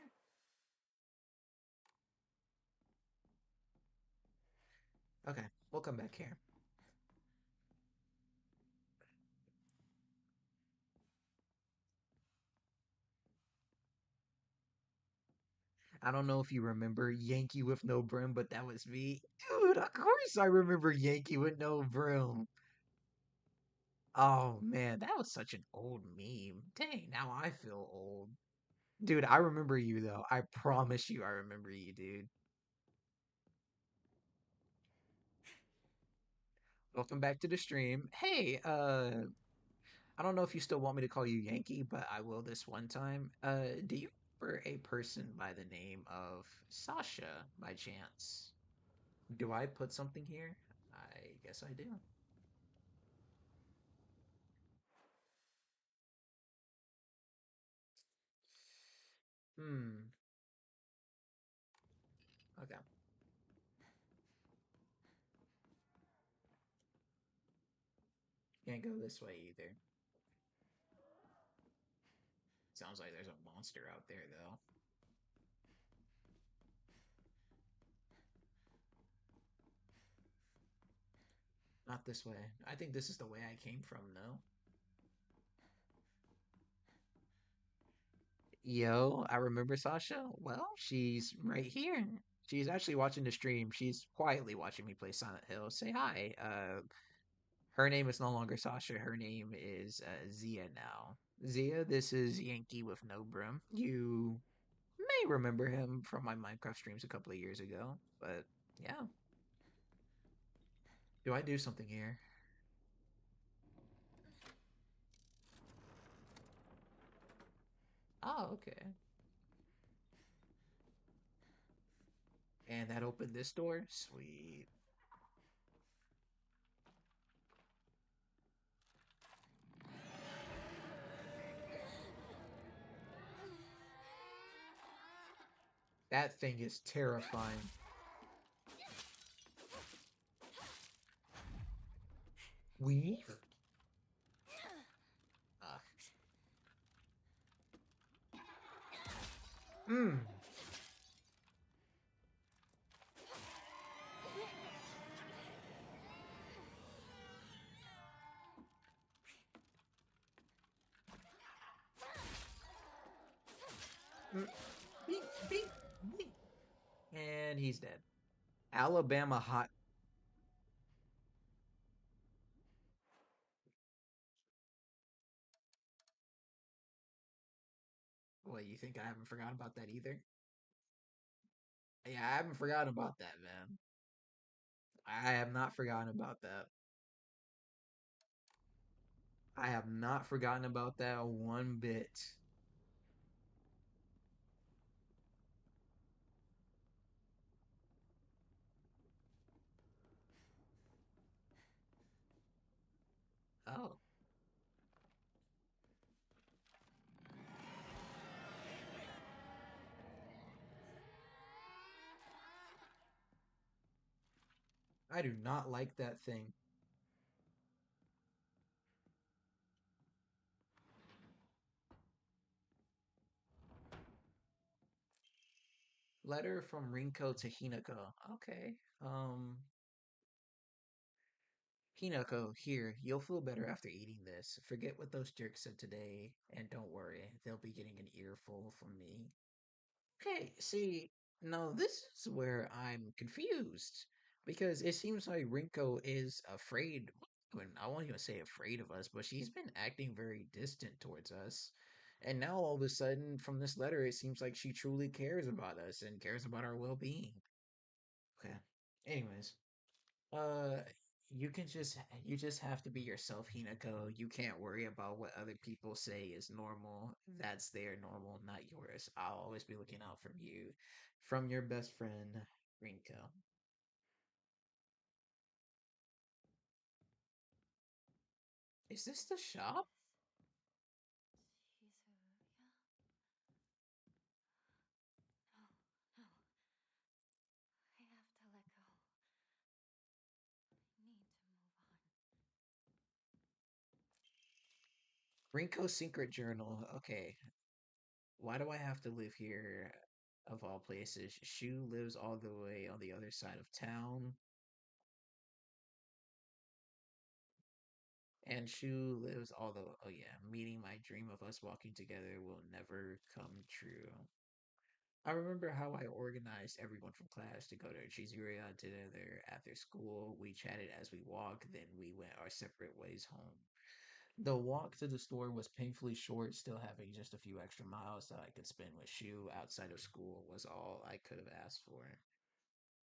Okay, we'll come back here. I don't know if you remember Yankee with no brim, but that was me. Dude, of course I remember Yankee with no brim. Oh man, that was such an old meme. Dang, now I feel old. Dude, I remember you though. I promise you I remember you, dude. Welcome back to the stream. Hey, I don't know if you still want me to call you Yankee, but I will this one time. Do you remember a person by the name of Sasha by chance? Do I put something here? I guess I do. Hmm. Okay. Can't go this way either. Sounds like there's a monster out there though. Not this way. I think this is the way I came from, no? Yo, I remember Sasha. Well, she's right here. She's actually watching the stream. She's quietly watching me play Silent Hill. Say hi. Her name is no longer Sasha. Her name is Zia now. Zia, this is Yankee with no brim. You may remember him from my Minecraft streams a couple of years ago, but yeah. Do I do something here? Oh, okay. And that opened this door? Sweet. That thing is terrifying. Weave? Ugh. Mmm. Mm. Beep, beep, beep. And he's dead. Alabama hot. What, you think I haven't forgotten about that either? Yeah, I haven't forgotten about that, man. I have not forgotten about that. I have not forgotten about that one bit. Oh, I do not like that thing. Letter from Rinko to Hinako. Okay. Hinako, here, you'll feel better after eating this. Forget what those jerks said today, and don't worry, they'll be getting an earful from me. Okay, see, no, this is where I'm confused. Because it seems like Rinko is afraid. When I won't even say afraid of us, but she's been acting very distant towards us. And now all of a sudden, from this letter, it seems like she truly cares about us and cares about our well-being. Okay. Anyways, uh, you just have to be yourself, Hinako. You can't worry about what other people say is normal. That's their normal, not yours. I'll always be looking out from you, from your best friend, Rinko. Is this the shop? Shizuya? No, no. I have to let go. I need to move on. Rinko Secret Journal. Okay, why do I have to live here of all places? Shu lives all the way on the other side of town, and Shu lives all the oh yeah, meeting my dream of us walking together will never come true. I remember how I organized everyone from class to go to Chizuria together after school. We chatted as we walked, then we went our separate ways home. The walk to the store was painfully short, still having just a few extra miles that I could spend with Shu outside of school was all I could have asked for.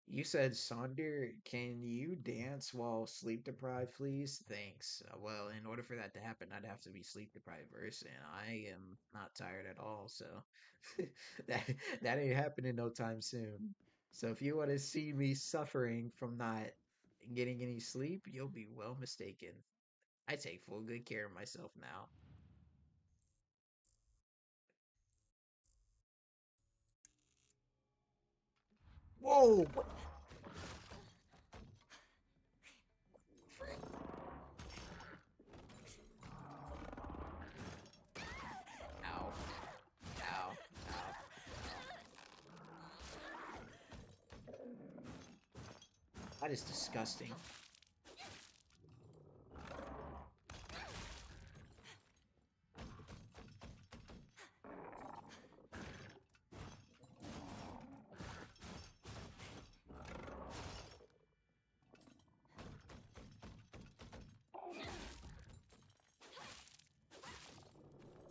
You said, Sonder, can you dance while sleep deprived, please? Thanks. Well, in order for that to happen, I'd have to be sleep deprived first, and I am not tired at all, so that that ain't happening no time soon. So if you want to see me suffering from not getting any sleep, you'll be well mistaken. I take full good care of myself now. Whoa! What? Frick? Ow! Ow! Ow! Ow! That is disgusting.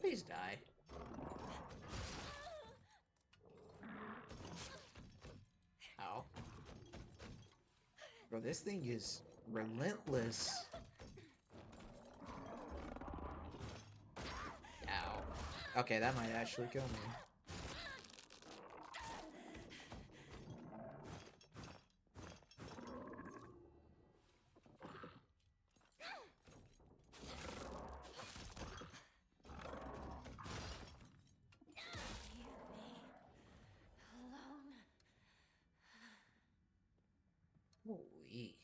Please die. Ow. Bro, this thing is relentless. Ow. Okay, that might actually kill me. Leave me alone. Holy.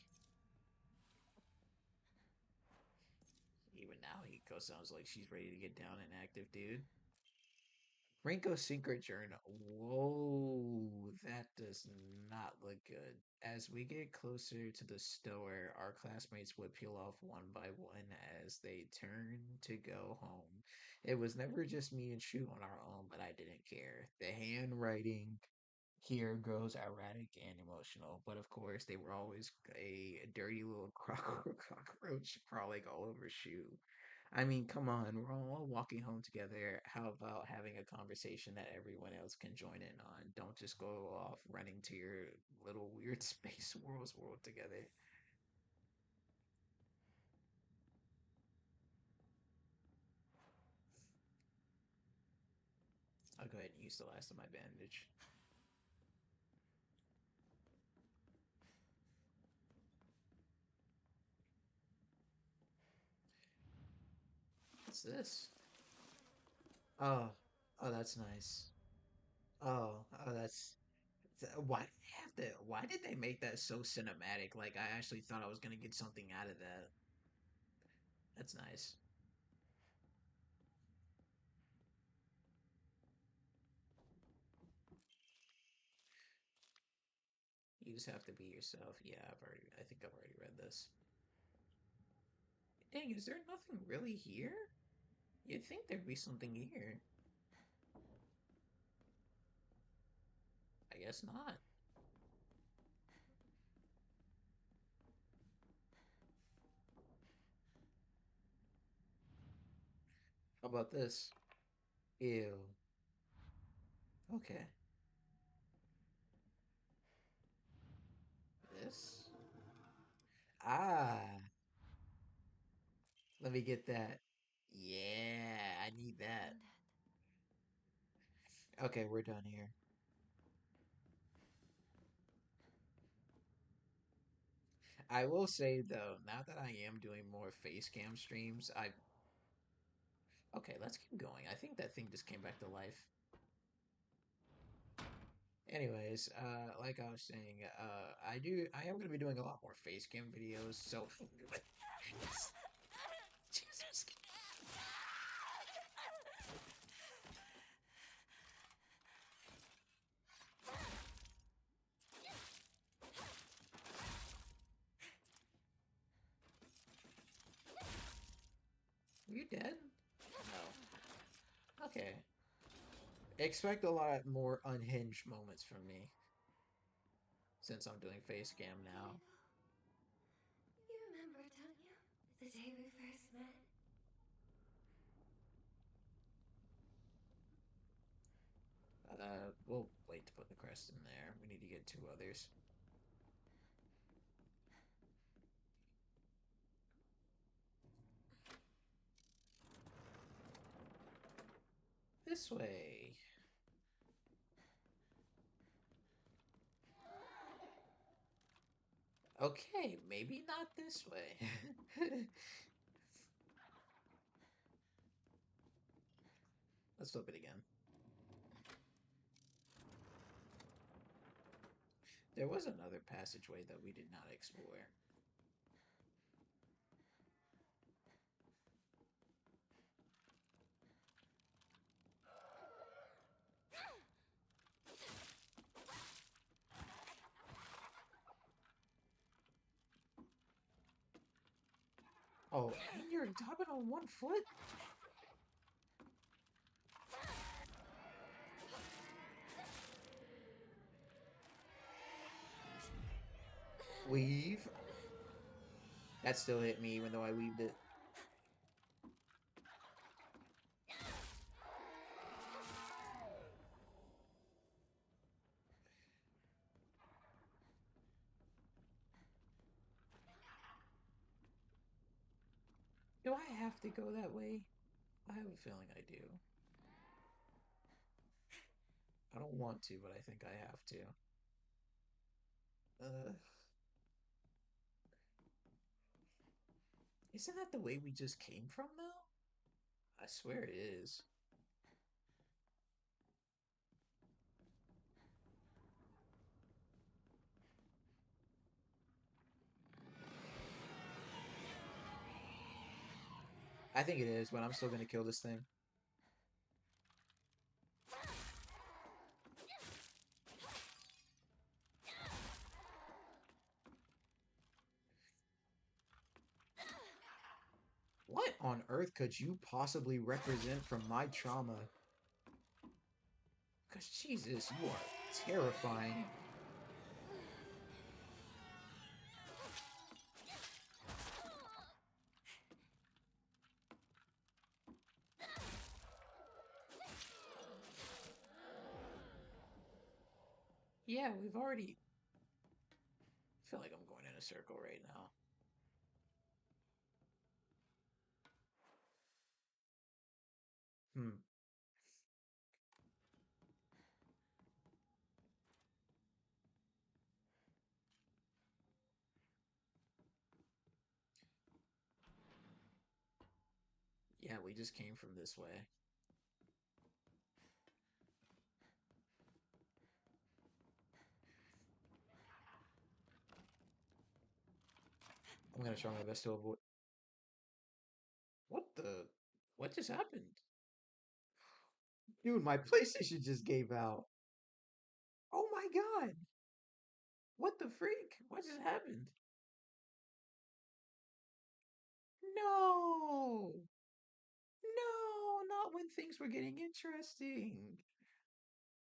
Even now, Hiko sounds like she's ready to get down and active, dude. Rinko's secret journal. Whoa, that does not look good. As we get closer to the store, our classmates would peel off one by one as they turn to go home. It was never just me and Shu on our own, but I didn't care. The handwriting here grows erratic and emotional, but of course, they were always a dirty little cockroach crawling all over Shu. I mean, come on, we're all walking home together. How about having a conversation that everyone else can join in on? Don't just go off running to your little weird space world together. I'll go ahead and use the last of my bandage. What's this? Oh, oh, that's nice. Oh, that's why did they have to? Why did they make that so cinematic? Like I actually thought I was gonna get something out of that. That's nice. You just have to be yourself. Yeah, I think I've already read this. Dang, is there nothing really here? You'd think there'd be something here. I guess not. How about this? Ew. Okay. This? Ah, let me get that. Yeah, I need that. Found it. Okay, we're done here. I will say though, now that I am doing more face cam streams, okay, let's keep going. I think that thing just came back to life. Anyways, like I was saying, I am gonna be doing a lot more face cam videos, so Jesus. Are you dead? No. Okay. Expect a lot more unhinged moments from me since I'm doing face cam now. You remember, don't you? The day we first met? We'll wait to put the crest in there. We need to get two others. This way. Okay, maybe not this way. Let's flip it again. There was another passageway that we did not explore. Oh, and you're hopping on one foot? Weave. That still hit me even though I weaved it. Do I have to go that way? I have a feeling I do. I don't want to, but I think I have to. Uh, isn't that the way we just came from, though? I swear it is. I think it is, but I'm still gonna kill this thing. What on earth could you possibly represent from my trauma? Because, Jesus, you are terrifying. Yeah, we've already... I feel like I'm going in a circle right now. Hmm. Yeah, we just came from this way. I'm gonna try my best to avoid... What the... What just happened? Dude, my PlayStation just gave out. Oh my god! What the freak? What just happened? No! No! Not when things were getting interesting.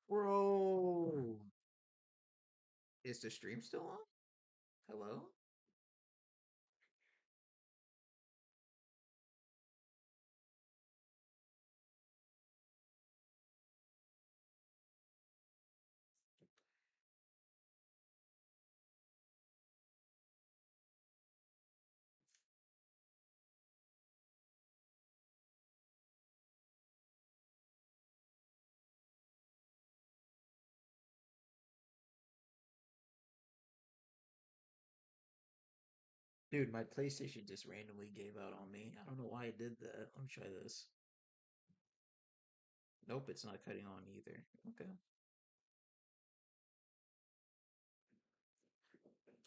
Bro. Is the stream still on? Hello? Dude, my PlayStation just randomly gave out on me. I don't know why it did that. Let me try this. Nope, it's not cutting on either. Okay.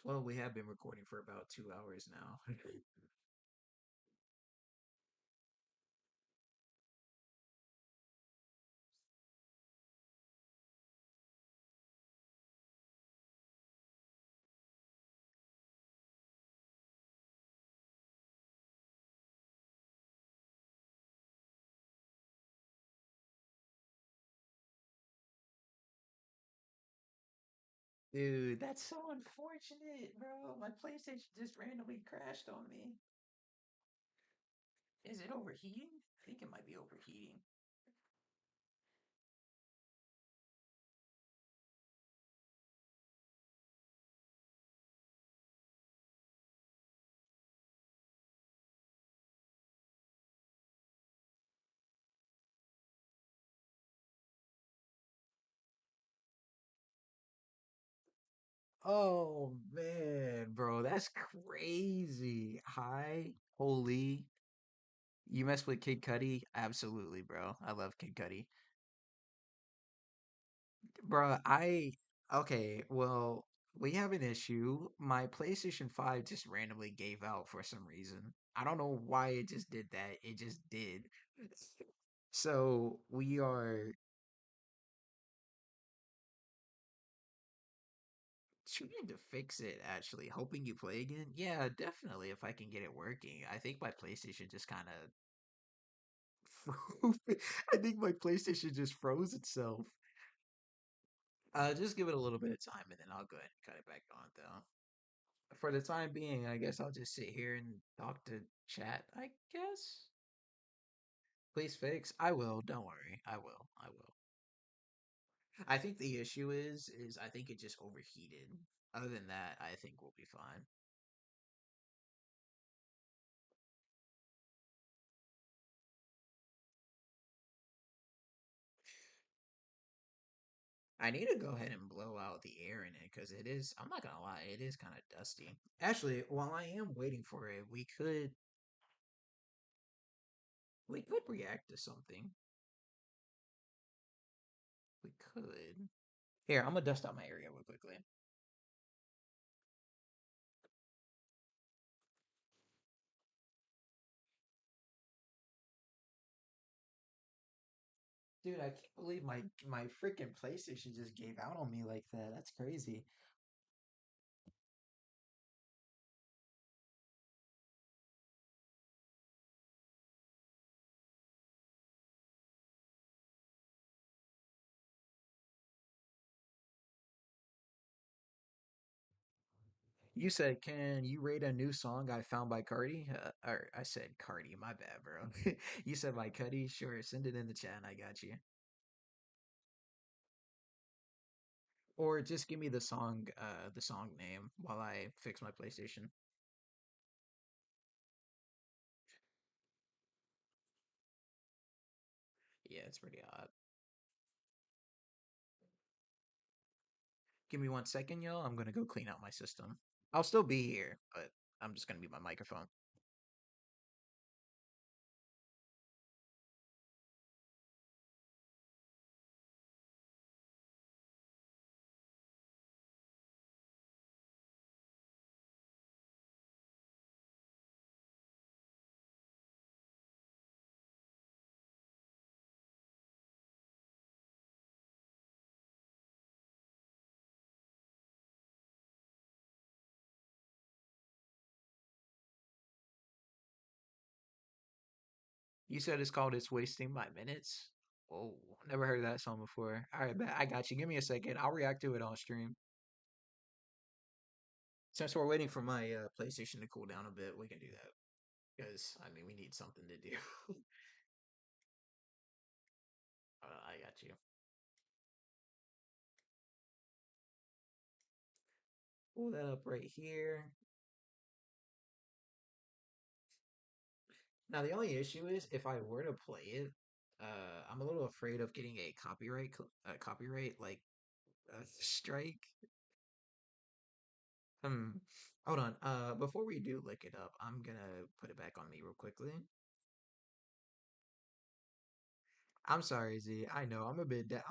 Well, we have been recording for about 2 hours now. Dude, that's so unfortunate, bro. My PlayStation just randomly crashed on me. Is it overheating? I think it might be overheating. Oh man, bro, that's crazy. Hi, holy. You mess with Kid Cudi? Absolutely, bro. I love Kid Cudi. Bro, okay, well, we have an issue. My PlayStation 5 just randomly gave out for some reason. I don't know why it just did that. It just did. So we are trying to fix it, actually. Hoping you play again? Yeah, definitely, if I can get it working. I think my PlayStation just kind of froze. I think my PlayStation just froze itself. Just give it a little bit of time and then I'll go ahead and cut it back on, though. For the time being, I guess I'll just sit here and talk to chat, I guess. Please fix. I will. Don't worry. I will. I will. I think the issue is I think it just overheated. Other than that, I think we'll be fine. I need to go ahead and blow out the air in it because it is, I'm not gonna lie, it is kind of dusty. Actually, while I am waiting for it, we could react to something. We could. Here, I'm gonna dust out my area real quickly. Dude, I can't believe my freaking PlayStation just gave out on me like that. That's crazy. You said, "Can you rate a new song I found by Cardi?" Or I said Cardi, my bad, bro. You said by Cudi? Sure, send it in the chat and I got you. Or just give me the song name while I fix my PlayStation. Yeah, it's pretty odd. Give me 1 second, y'all. I'm gonna go clean out my system. I'll still be here, but I'm just gonna mute my microphone. You said it's called "It's Wasting My Minutes." Oh, never heard of that song before. All right, bet I got you. Give me a second. I'll react to it on stream. Since we're waiting for my PlayStation to cool down a bit, we can do that because I mean we need something to do. I got you. Pull that up right here. Now the only issue is if I were to play it, I'm a little afraid of getting a copyright strike. Hmm. Hold on. Before we do look it up, I'm gonna put it back on me real quickly. I'm sorry, Z. I know I'm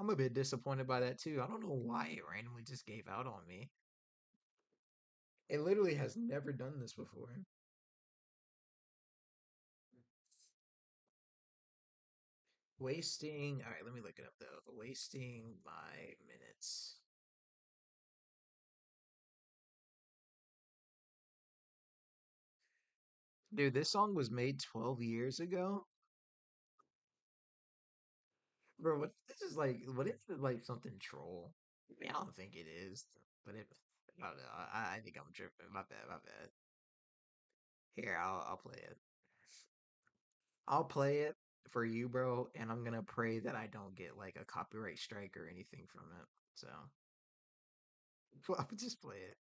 a bit disappointed by that too. I don't know why it randomly just gave out on me. It literally has never done this before. Wasting. All right, let me look it up though. Wasting my minutes. Dude, this song was made 12 years ago. Bro, what this is like what if it's like something troll? I mean, I don't think it is, but I don't know. I think I'm tripping. My bad, my bad. Here, I'll play it. I'll play it for you, bro, and I'm gonna pray that I don't get like a copyright strike or anything from it. So I'll just play it.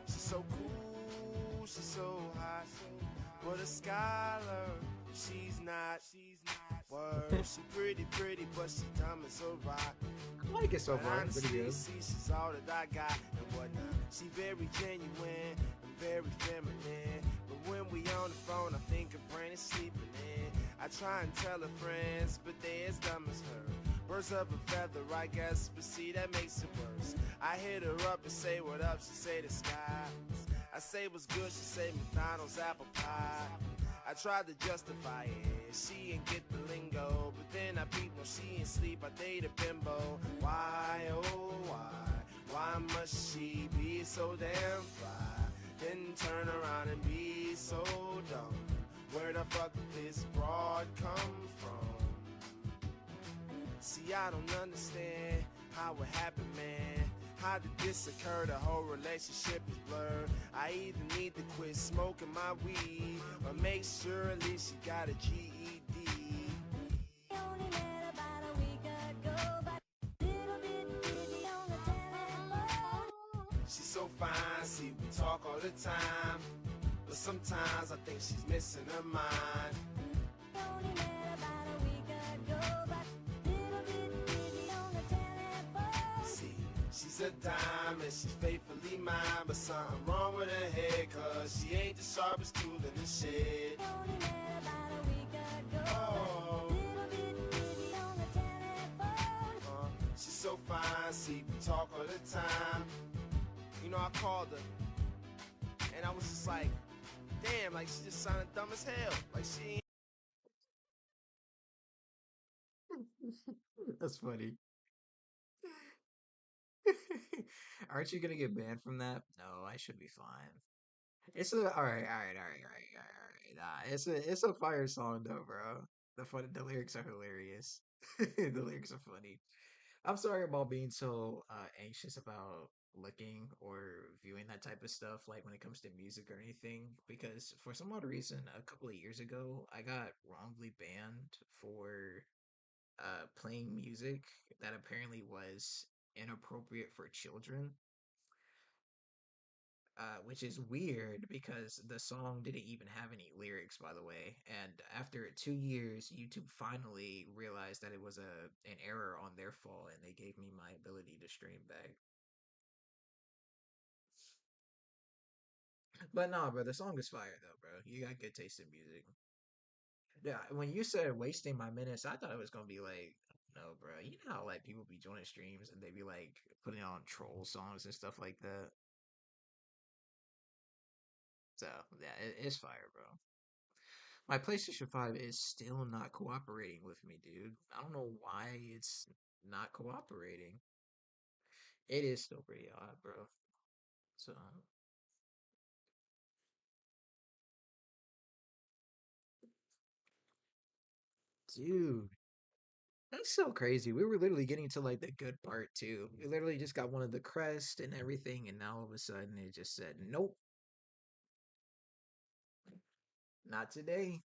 She's so cool, she's so hot. But a scholar, she's not. Word, she pretty, but she dumb as a rock. I like it so But far. Pretty honestly, good. see, she's all that I got and whatnot. She very genuine and very feminine. But when we on the phone, I think her brain is sleeping in. I try and tell her friends, but they as dumb as her. Birds of a feather, I guess, but see, that makes it worse. I hit her up and say what up, she say the sky. I say what's good, she say McDonald's apple pie. I tried to justify it, she ain't get the lingo. But then I peep when she ain't sleep, I date a bimbo. Why, oh why must she be so damn fly? Then turn around and be so dumb. Where the fuck did this broad come from? See, I don't understand how it happened, man. How did this occur? The whole relationship is blurred. I either need to quit smoking my weed or make sure at least she got a GED. Only met about a week ago, but little bit busy on the telephone. She's so fine, see, we talk all the time. But sometimes I think she's missing her mind. Only met about a week ago, but little bit busy on the telephone. See, she's a dime and she's faithfully mine. But something wrong with her head, cause she ain't the sharpest tool in the shed. Only met about a week ago, Oh. but little bit busy on the telephone. She's so fine, see, we talk all the time. You know, I called her, and I was just like, damn, like she just sounded dumb as hell. Like she ain't. That's funny. Aren't you gonna get banned from that? No, I should be fine. It's a all right. Nah, it's a fire song though, bro. The lyrics are hilarious. The lyrics are funny. I'm sorry about being so anxious about looking or viewing that type of stuff, like when it comes to music or anything, because for some odd reason, a couple of years ago, I got wrongly banned for playing music that apparently was inappropriate for children. Which is weird because the song didn't even have any lyrics, by the way. And after 2 years, YouTube finally realized that it was an error on their fault, and they gave me my ability to stream back. But nah, bro, the song is fire though, bro. You got good taste in music. Yeah, when you said wasting my minutes, I thought it was gonna be like No, bro. You know how like people be joining streams and they be like putting on troll songs and stuff like that. So yeah, it's fire, bro. My PlayStation 5 is still not cooperating with me, dude. I don't know why it's not cooperating. It is still pretty odd, bro. So, dude, that's so crazy. We were literally getting to like the good part too. We literally just got one of the crest and everything, and now all of a sudden it just said, nope, not today.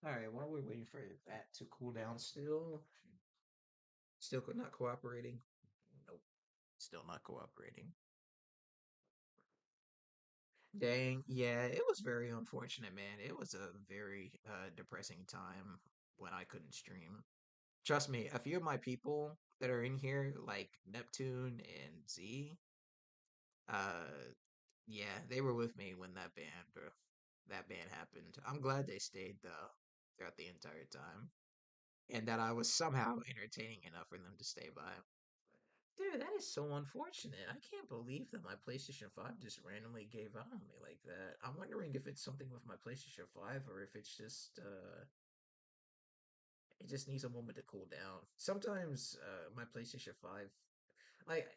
All right, while we're waiting for that to cool down, still not cooperating. Nope, still not cooperating. Dang, yeah, it was very unfortunate, man. It was a very depressing time when I couldn't stream. Trust me, a few of my people that are in here, like Neptune and Z, uh, yeah, they were with me when that ban happened. I'm glad they stayed though throughout the entire time, and that I was somehow entertaining enough for them to stay by. Dude, that is so unfortunate. I can't believe that my PlayStation 5 just randomly gave out on me like that. I'm wondering if it's something with my PlayStation 5 or if it's just it just needs a moment to cool down. Sometimes my PlayStation 5 like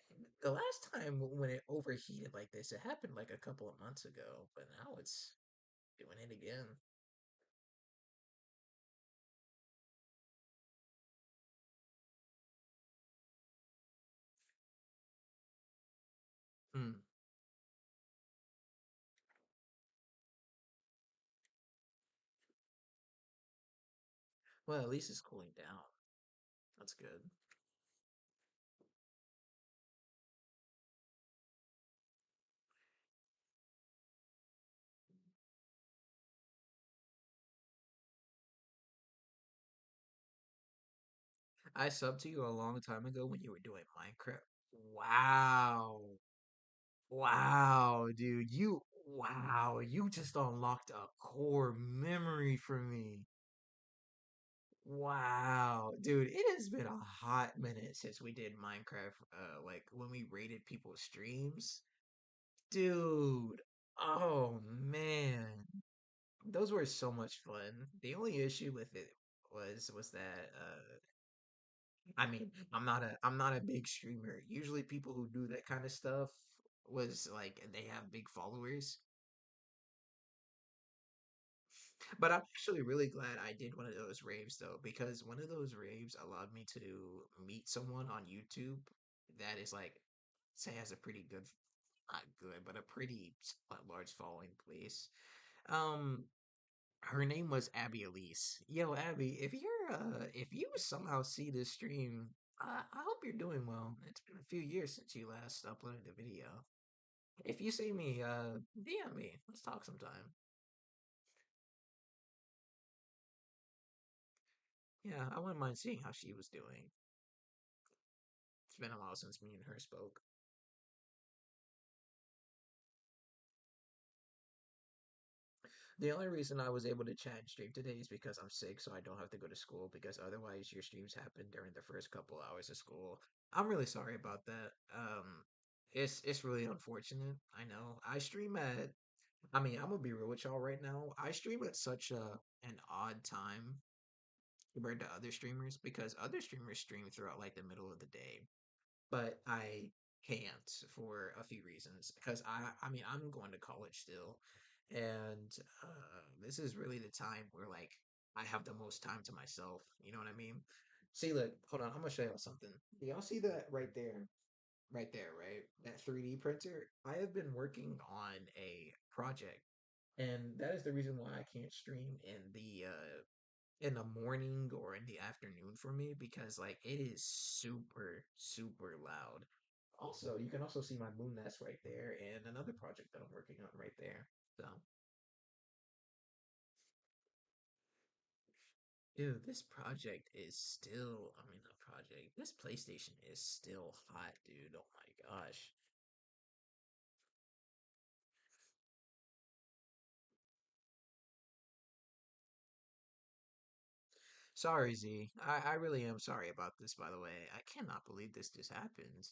the last time when it overheated like this, it happened like a couple of months ago, but now it's doing it again. Hmm. Well, at least it's cooling down. That's good. I subbed to you a long time ago when you were doing Minecraft. Wow. Wow, dude. Wow, you just unlocked a core memory for me. Wow, dude, it has been a hot minute since we did Minecraft, like when we rated people's streams. Dude, oh man, those were so much fun. The only issue with it was that I mean, I'm not a big streamer. Usually people who do that kind of stuff was like they have big followers. But I'm actually really glad I did one of those raves though, because one of those raves allowed me to meet someone on YouTube that is like, say, has a pretty good, not good, but a pretty large following, please. Um, her name was Abby Elise. Yo, Abby, if you somehow see this stream, I hope you're doing well. It's been a few years since you last uploaded a video. If you see me, DM me. Let's talk sometime. Yeah, I wouldn't mind seeing how she was doing. It's been a while since me and her spoke. The only reason I was able to chat and stream today is because I'm sick, so I don't have to go to school. Because otherwise, your streams happen during the first couple hours of school. I'm really sorry about that. It's really unfortunate. I know. I stream at. I mean, I'm gonna be real with y'all right now. I stream at such a an odd time compared to other streamers because other streamers stream throughout like the middle of the day, but I can't for a few reasons because I mean I'm going to college still, and this is really the time where like I have the most time to myself. You know what I mean? See, look, hold on, I'm gonna show y'all something. Do y'all see that right there? Right there, right? That 3D printer. I have been working on a project, and that is the reason why I can't stream in the morning or in the afternoon for me because like it is super super loud. Also, you can also see my moon nest right there and another project that I'm working on right there. So, ew, this project is still, I mean, the project, this PlayStation is still hot, dude. Oh my gosh. Sorry, Z. I really am sorry about this, by the way. I cannot believe this just happened.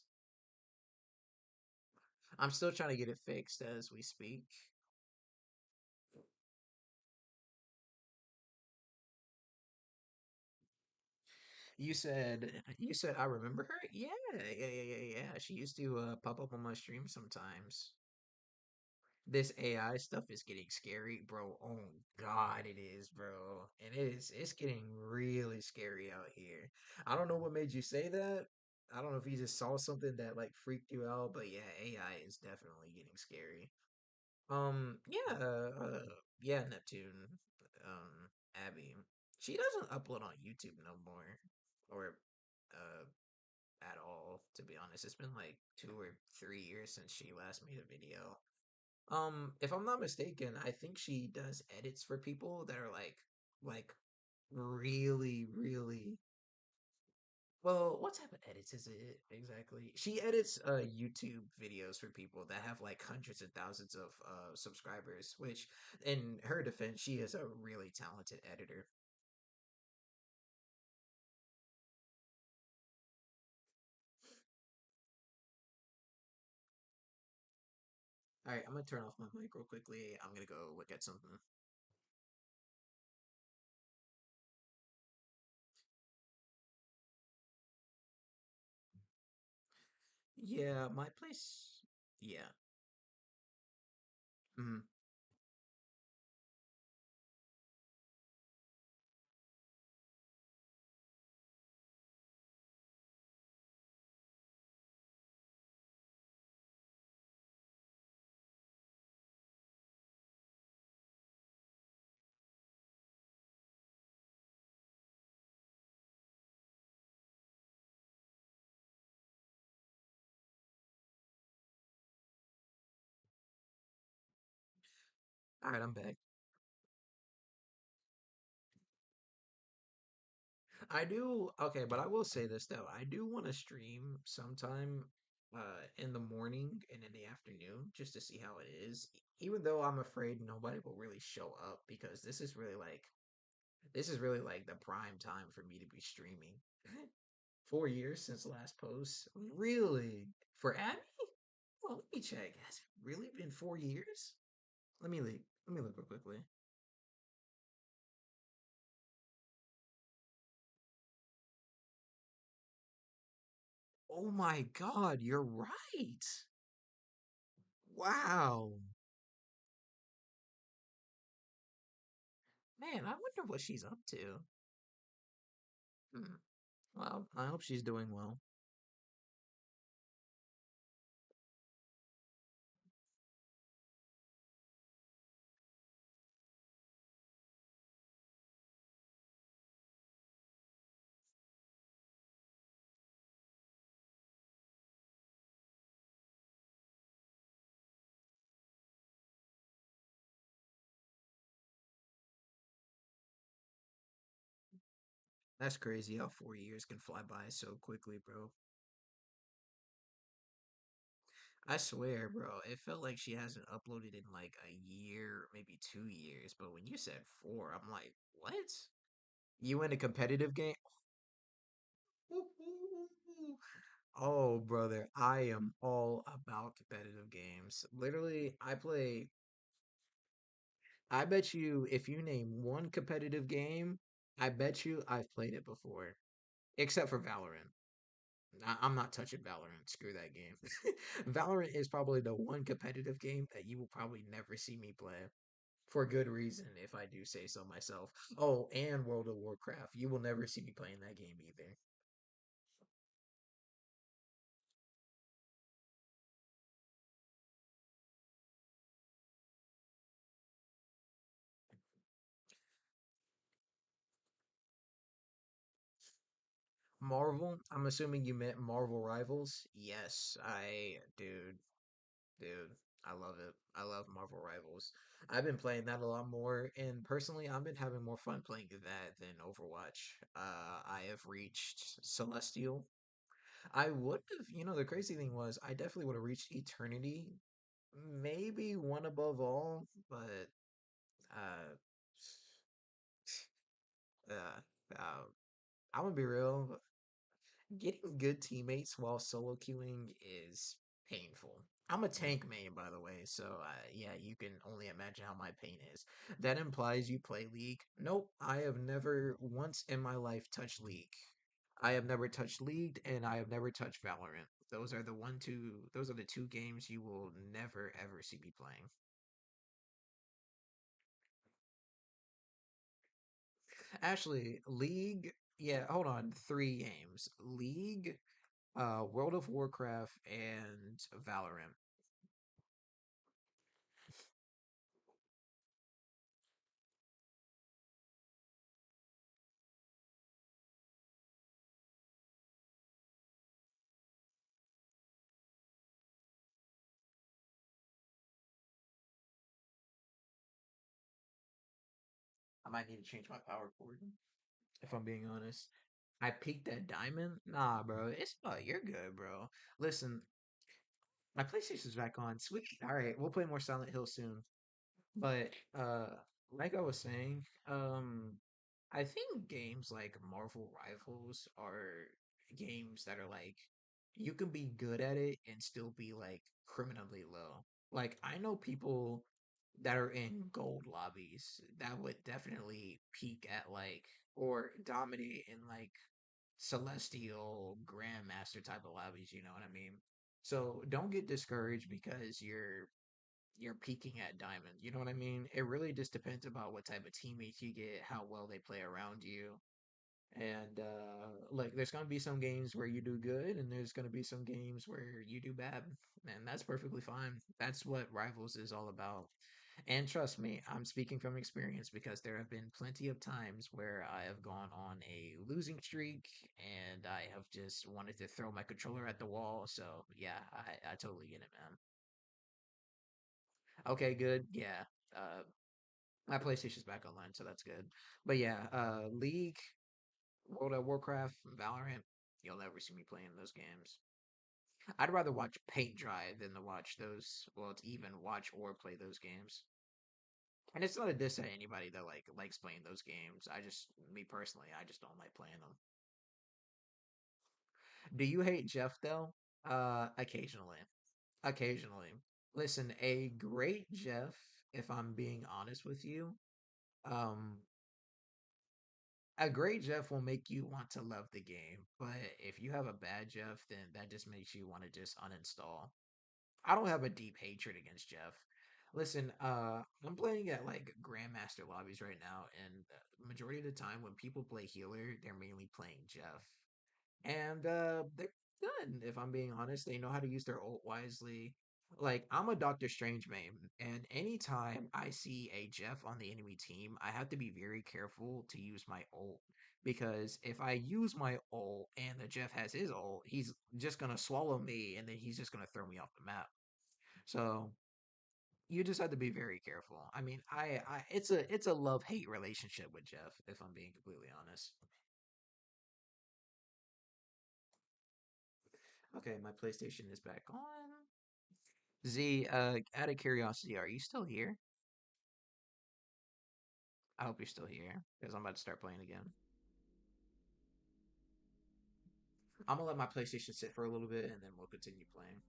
I'm still trying to get it fixed as we speak. You said I remember her? Yeah, yeah. She used to pop up on my stream sometimes. This AI stuff is getting scary, bro. Oh God, it is, bro. And it's getting really scary out here. I don't know what made you say that. I don't know if you just saw something that like freaked you out, but yeah, AI is definitely getting scary. Yeah, yeah, Neptune, Abby. She doesn't upload on YouTube no more, or uh, at all. To be honest, it's been like 2 or 3 years since she last made a video. If I'm not mistaken, I think she does edits for people that are like really, really well, what type of edits is it exactly? She edits YouTube videos for people that have like hundreds and thousands of subscribers, which in her defense, she is a really talented editor. All right, I'm gonna turn off my mic real quickly. I'm gonna go look at something. Yeah, my place. Yeah. Mhm. All right, I'm back. I do okay, but I will say this though. I do want to stream sometime in the morning and in the afternoon just to see how it is. Even though I'm afraid nobody will really show up because this is really like the prime time for me to be streaming. 4 years since last post. Really? For Abby? Well, let me check. Has it really been 4 years? Let me look real quickly. Oh my God, you're right. Wow. Man, I wonder what she's up to. Hmm. Well, I hope she's doing well. That's crazy how 4 years can fly by so quickly, bro. I swear, bro, it felt like she hasn't uploaded in like a year, maybe 2 years. But when you said four, I'm like, what? You in a competitive game? Oh, brother, I am all about competitive games. Literally, I bet you if you name one competitive game, I bet you I've played it before, except for Valorant. I'm not touching Valorant. Screw that game. Valorant is probably the one competitive game that you will probably never see me play. For good reason, if I do say so myself. Oh, and World of Warcraft. You will never see me playing that game either. Marvel. I'm assuming you meant Marvel Rivals. Yes, dude, I love it. I love Marvel Rivals. I've been playing that a lot more, and personally, I've been having more fun playing that than Overwatch. I have reached Celestial. I would have, the crazy thing was, I definitely would have reached Eternity, maybe one above all, but uh, uh, uh I'm gonna be real. Getting good teammates while solo queuing is painful. I'm a tank main, by the way, so yeah, you can only imagine how my pain is. That implies you play League. Nope, I have never once in my life touched League. I have never touched League, and I have never touched Valorant. Those are the two games you will never ever see me playing. Actually, League, yeah, hold on, three games. League, World of Warcraft, and Valorant. I might need to change my power cord, if I'm being honest. I peaked at diamond? Nah, bro. You're good, bro. Listen, my PlayStation's back on. Sweet. All right, we'll play more Silent Hill soon. But like I was saying, I think games like Marvel Rivals are games that are like you can be good at it and still be like criminally low. Like I know people that are in gold lobbies that would definitely peak at like or dominate in like celestial grandmaster type of lobbies, you know what I mean? So don't get discouraged because you're peaking at diamond. You know what I mean? It really just depends about what type of teammates you get, how well they play around you. And like there's gonna be some games where you do good and there's gonna be some games where you do bad. And that's perfectly fine. That's what Rivals is all about. And trust me, I'm speaking from experience because there have been plenty of times where I have gone on a losing streak and I have just wanted to throw my controller at the wall. So yeah, I totally get it, man. Okay, good. Yeah. Uh, my PlayStation's back online, so that's good. But yeah, League, World of Warcraft, Valorant, you'll never see me playing those games. I'd rather watch paint dry than to watch those, well, to even watch or play those games. And it's not a diss at anybody that like likes playing those games. Me personally, I just don't like playing them. Do you hate Jeff though? Occasionally. Occasionally. Listen, a great Jeff, if I'm being honest with you, um, a great Jeff will make you want to love the game, but if you have a bad Jeff, then that just makes you want to just uninstall. I don't have a deep hatred against Jeff. Listen, I'm playing at like Grandmaster lobbies right now, and majority of the time when people play healer, they're mainly playing Jeff. And they're good, if I'm being honest. They know how to use their ult wisely. Like, I'm a Doctor Strange main, and anytime I see a Jeff on the enemy team, I have to be very careful to use my ult. Because if I use my ult and the Jeff has his ult, he's just gonna swallow me and then he's just gonna throw me off the map. So you just have to be very careful. I mean, it's a love-hate relationship with Jeff, if I'm being completely honest. Okay, my PlayStation is back on. Z, out of curiosity, are you still here? I hope you're still here because I'm about to start playing again. I'm gonna let my PlayStation sit for a little bit and then we'll continue playing.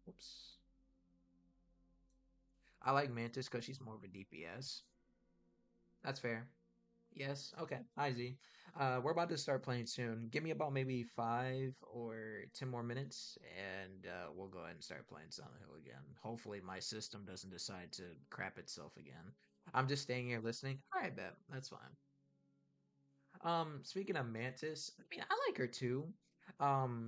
Whoops. I like Mantis because she's more of a DPS. That's fair. Yes. Okay. Hi, Z. We're about to start playing soon. Give me about maybe 5 or 10 more minutes, and we'll go ahead and start playing Silent Hill again. Hopefully, my system doesn't decide to crap itself again. I'm just staying here listening. All right, bet. That's fine. Speaking of Mantis, I mean, I like her too.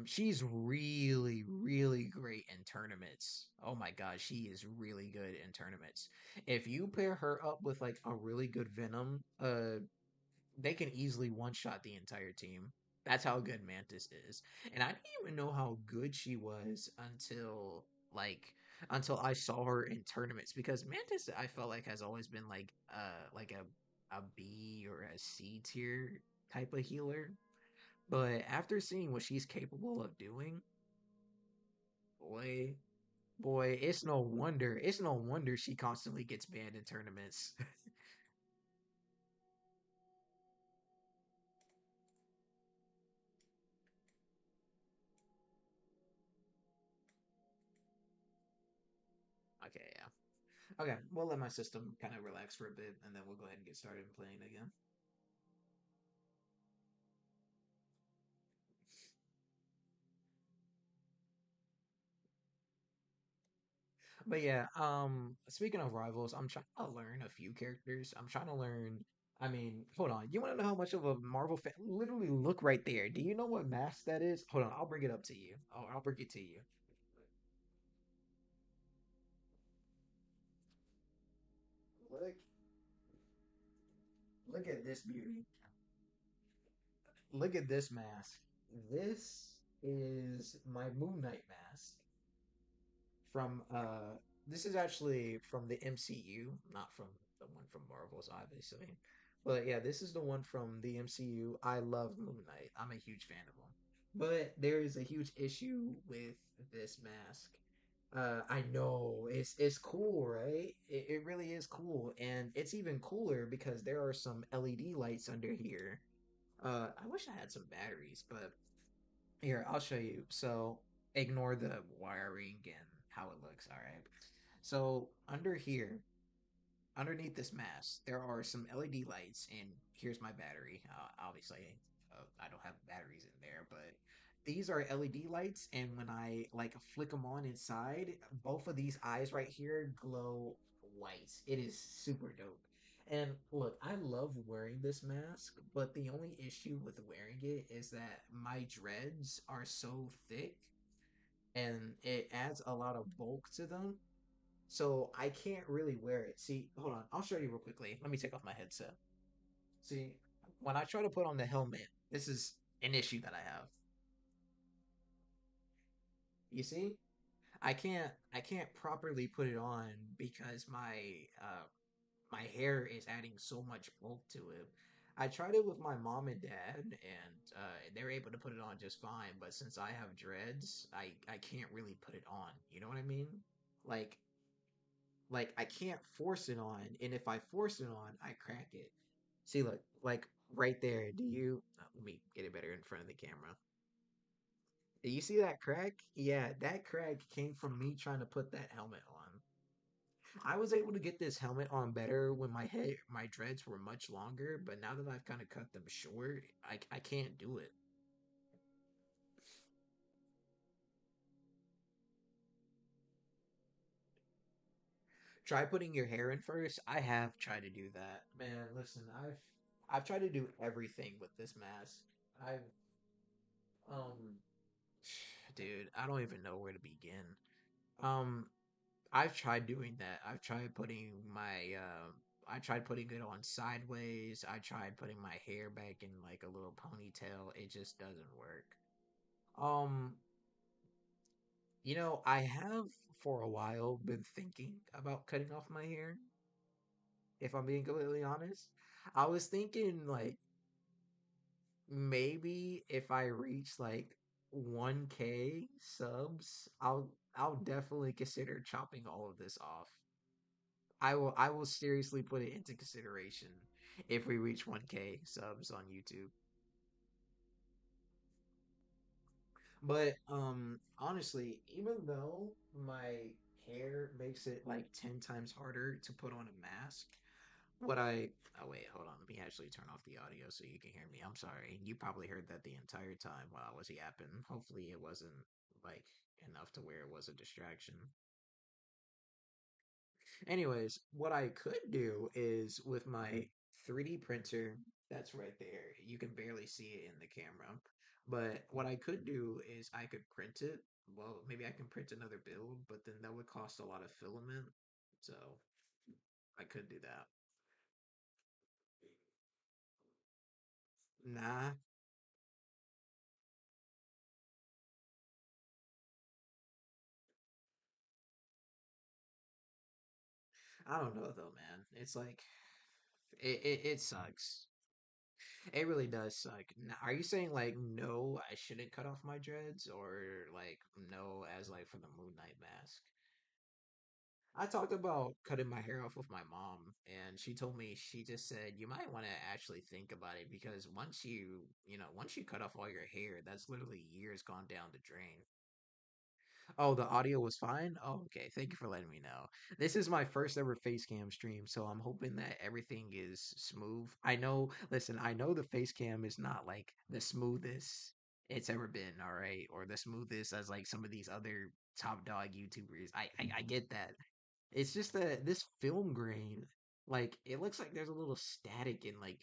She's really, really great in tournaments. Oh my god, she is really good in tournaments. If you pair her up with like a really good Venom, they can easily one shot the entire team. That's how good Mantis is. And I didn't even know how good she was until I saw her in tournaments because Mantis I felt like has always been like a B or a C tier type of healer. But after seeing what she's capable of doing, boy, boy, it's no wonder she constantly gets banned in tournaments. Okay, yeah. Okay, we'll let my system kind of relax for a bit, and then we'll go ahead and get started playing again. But yeah, speaking of rivals, I'm trying to learn a few characters. I'm trying to learn. I mean, hold on. You want to know how much of a Marvel fan? Literally, look right there. Do you know what mask that is? Hold on, I'll bring it up to you. I'll bring it to you. Look, look at this beauty. Look at this mask. This is my Moon Knight mask from this is actually from the MCU, not from the one from Marvel's obviously. But yeah, this is the one from the MCU. I love Moon Knight. I'm a huge fan of him. But there is a huge issue with this mask. I know it's cool, right? It really is cool, and it's even cooler because there are some LED lights under here. I wish I had some batteries, but here, I'll show you. So ignore the wiring and how it looks. All right. So under here, underneath this mask, there are some LED lights, and here's my battery. Obviously, I don't have batteries in there, but these are LED lights, and when I like flick them on inside, both of these eyes right here glow white. It is super dope. And look, I love wearing this mask, but the only issue with wearing it is that my dreads are so thick and it adds a lot of bulk to them, so I can't really wear it. See, hold on. I'll show you real quickly. Let me take off my headset. See, when I try to put on the helmet, this is an issue that I have. You see? I can't properly put it on because my hair is adding so much bulk to it. I tried it with my mom and dad, and they're able to put it on just fine. But since I have dreads, I can't really put it on. You know what I mean? Like I can't force it on, and if I force it on, I crack it. See, look, like right there. Do you? Let me get it better in front of the camera. Do you see that crack? Yeah, that crack came from me trying to put that helmet on. I was able to get this helmet on better when my dreads were much longer, but now that I've kind of cut them short, I can't do it. Try putting your hair in first. I have tried to do that. Man, listen, I've tried to do everything with this mask. I've um dude, I don't even know where to begin. Um, I've tried doing that. I tried putting it on sideways. I tried putting my hair back in like a little ponytail. It just doesn't work. Um, I have for a while been thinking about cutting off my hair, if I'm being completely honest. I was thinking like maybe if I reach like 1K subs, I'll definitely consider chopping all of this off. I will seriously put it into consideration if we reach 1K subs on YouTube. But honestly, even though my hair makes it like 10 times harder to put on a mask, what I oh wait, hold on, let me actually turn off the audio so you can hear me. I'm sorry. You probably heard that the entire time while I was yapping. Hopefully it wasn't like enough to where it was a distraction. Anyways, what I could do is with my 3D printer, that's right there. You can barely see it in the camera. But what I could do is I could print it. Well, maybe I can print another build, but then that would cost a lot of filament. So I could do that. Nah, I don't know though, man. It's like it sucks. It really does suck. Are you saying like no, I shouldn't cut off my dreads, or like no, as like for the Moon Knight mask? I talked about cutting my hair off with my mom, and she told me she just said you might want to actually think about it because once you cut off all your hair, that's literally years gone down the drain. Oh, the audio was fine? Oh, okay. Thank you for letting me know. This is my first ever face cam stream, so I'm hoping that everything is smooth. I know, listen, I know the face cam is not like the smoothest it's ever been, all right? Or the smoothest as like some of these other top dog YouTubers. I get that. It's just that this film grain, like, it looks like there's a little static in like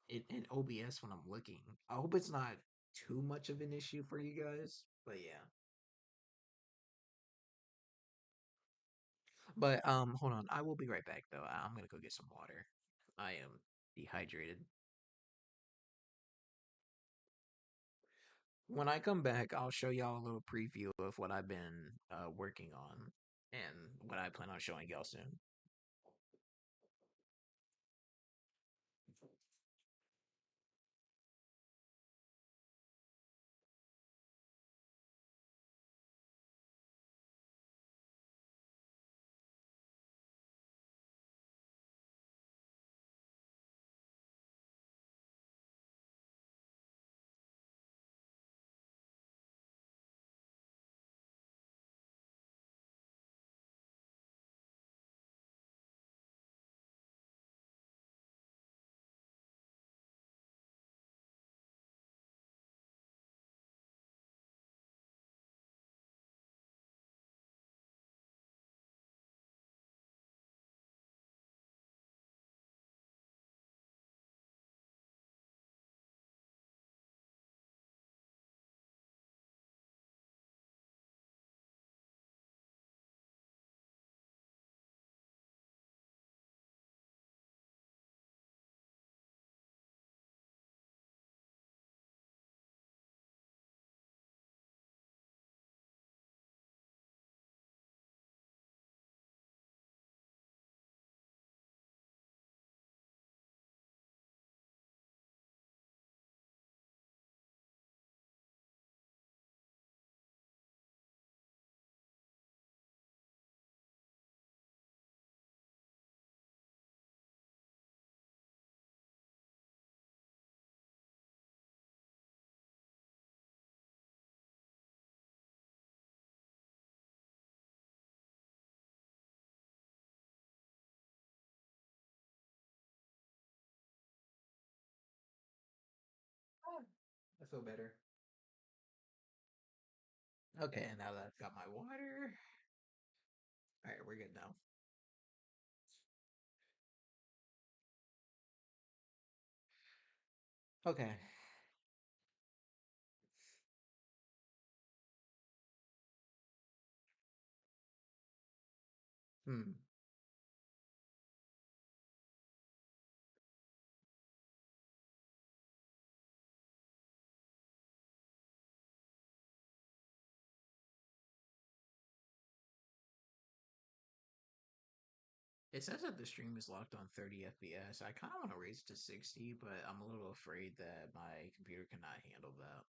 in OBS when I'm looking. I hope it's not too much of an issue for you guys, but yeah. But hold on. I will be right back though. I'm gonna go get some water. I am dehydrated. When I come back, I'll show y'all a little preview of what I've been working on and what I plan on showing y'all soon. I feel better. Okay, now that I've got my water, all right, we're good now. Okay. Hmm. It says that the stream is locked on 30 FPS. I kind of want to raise it to 60, but I'm a little afraid that my computer cannot handle that.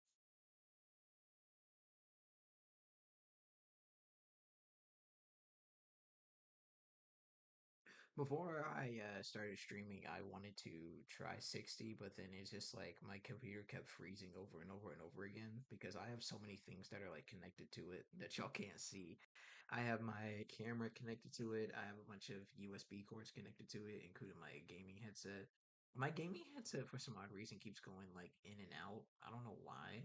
Before I started streaming, I wanted to try 60, but then it's just like my computer kept freezing over and over and over again because I have so many things that are like connected to it that y'all can't see. I have my camera connected to it. I have a bunch of USB cords connected to it, including my gaming headset. My gaming headset, for some odd reason, keeps going like in and out. I don't know why.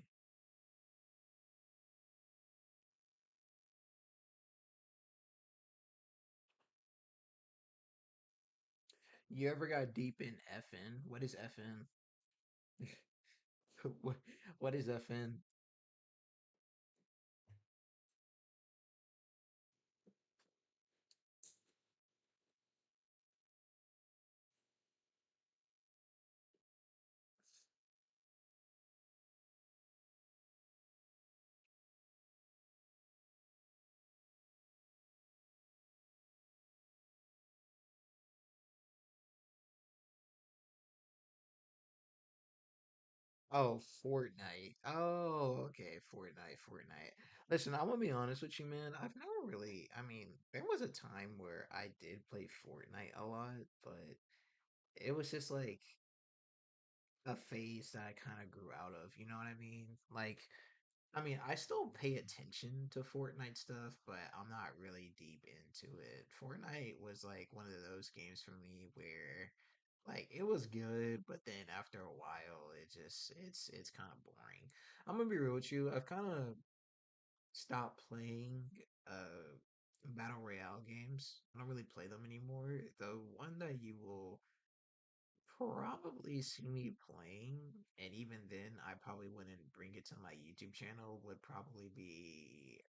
You ever got deep in FN? What is FN? What what is FN? Oh, Fortnite. Oh, okay, Fortnite. Listen, I'm gonna be honest with you, man. I've never really, I mean, there was a time where I did play Fortnite a lot, but it was just like a phase that I kind of grew out of, you know what I mean? Like, I mean, I still pay attention to Fortnite stuff, but I'm not really deep into it. Fortnite was like one of those games for me where like it was good, but then after a while it's kind of boring. I'm gonna be real with you. I've kind of stopped playing battle royale games. I don't really play them anymore. The one that you will probably see me playing, and even then, I probably wouldn't bring it to my YouTube channel, would probably be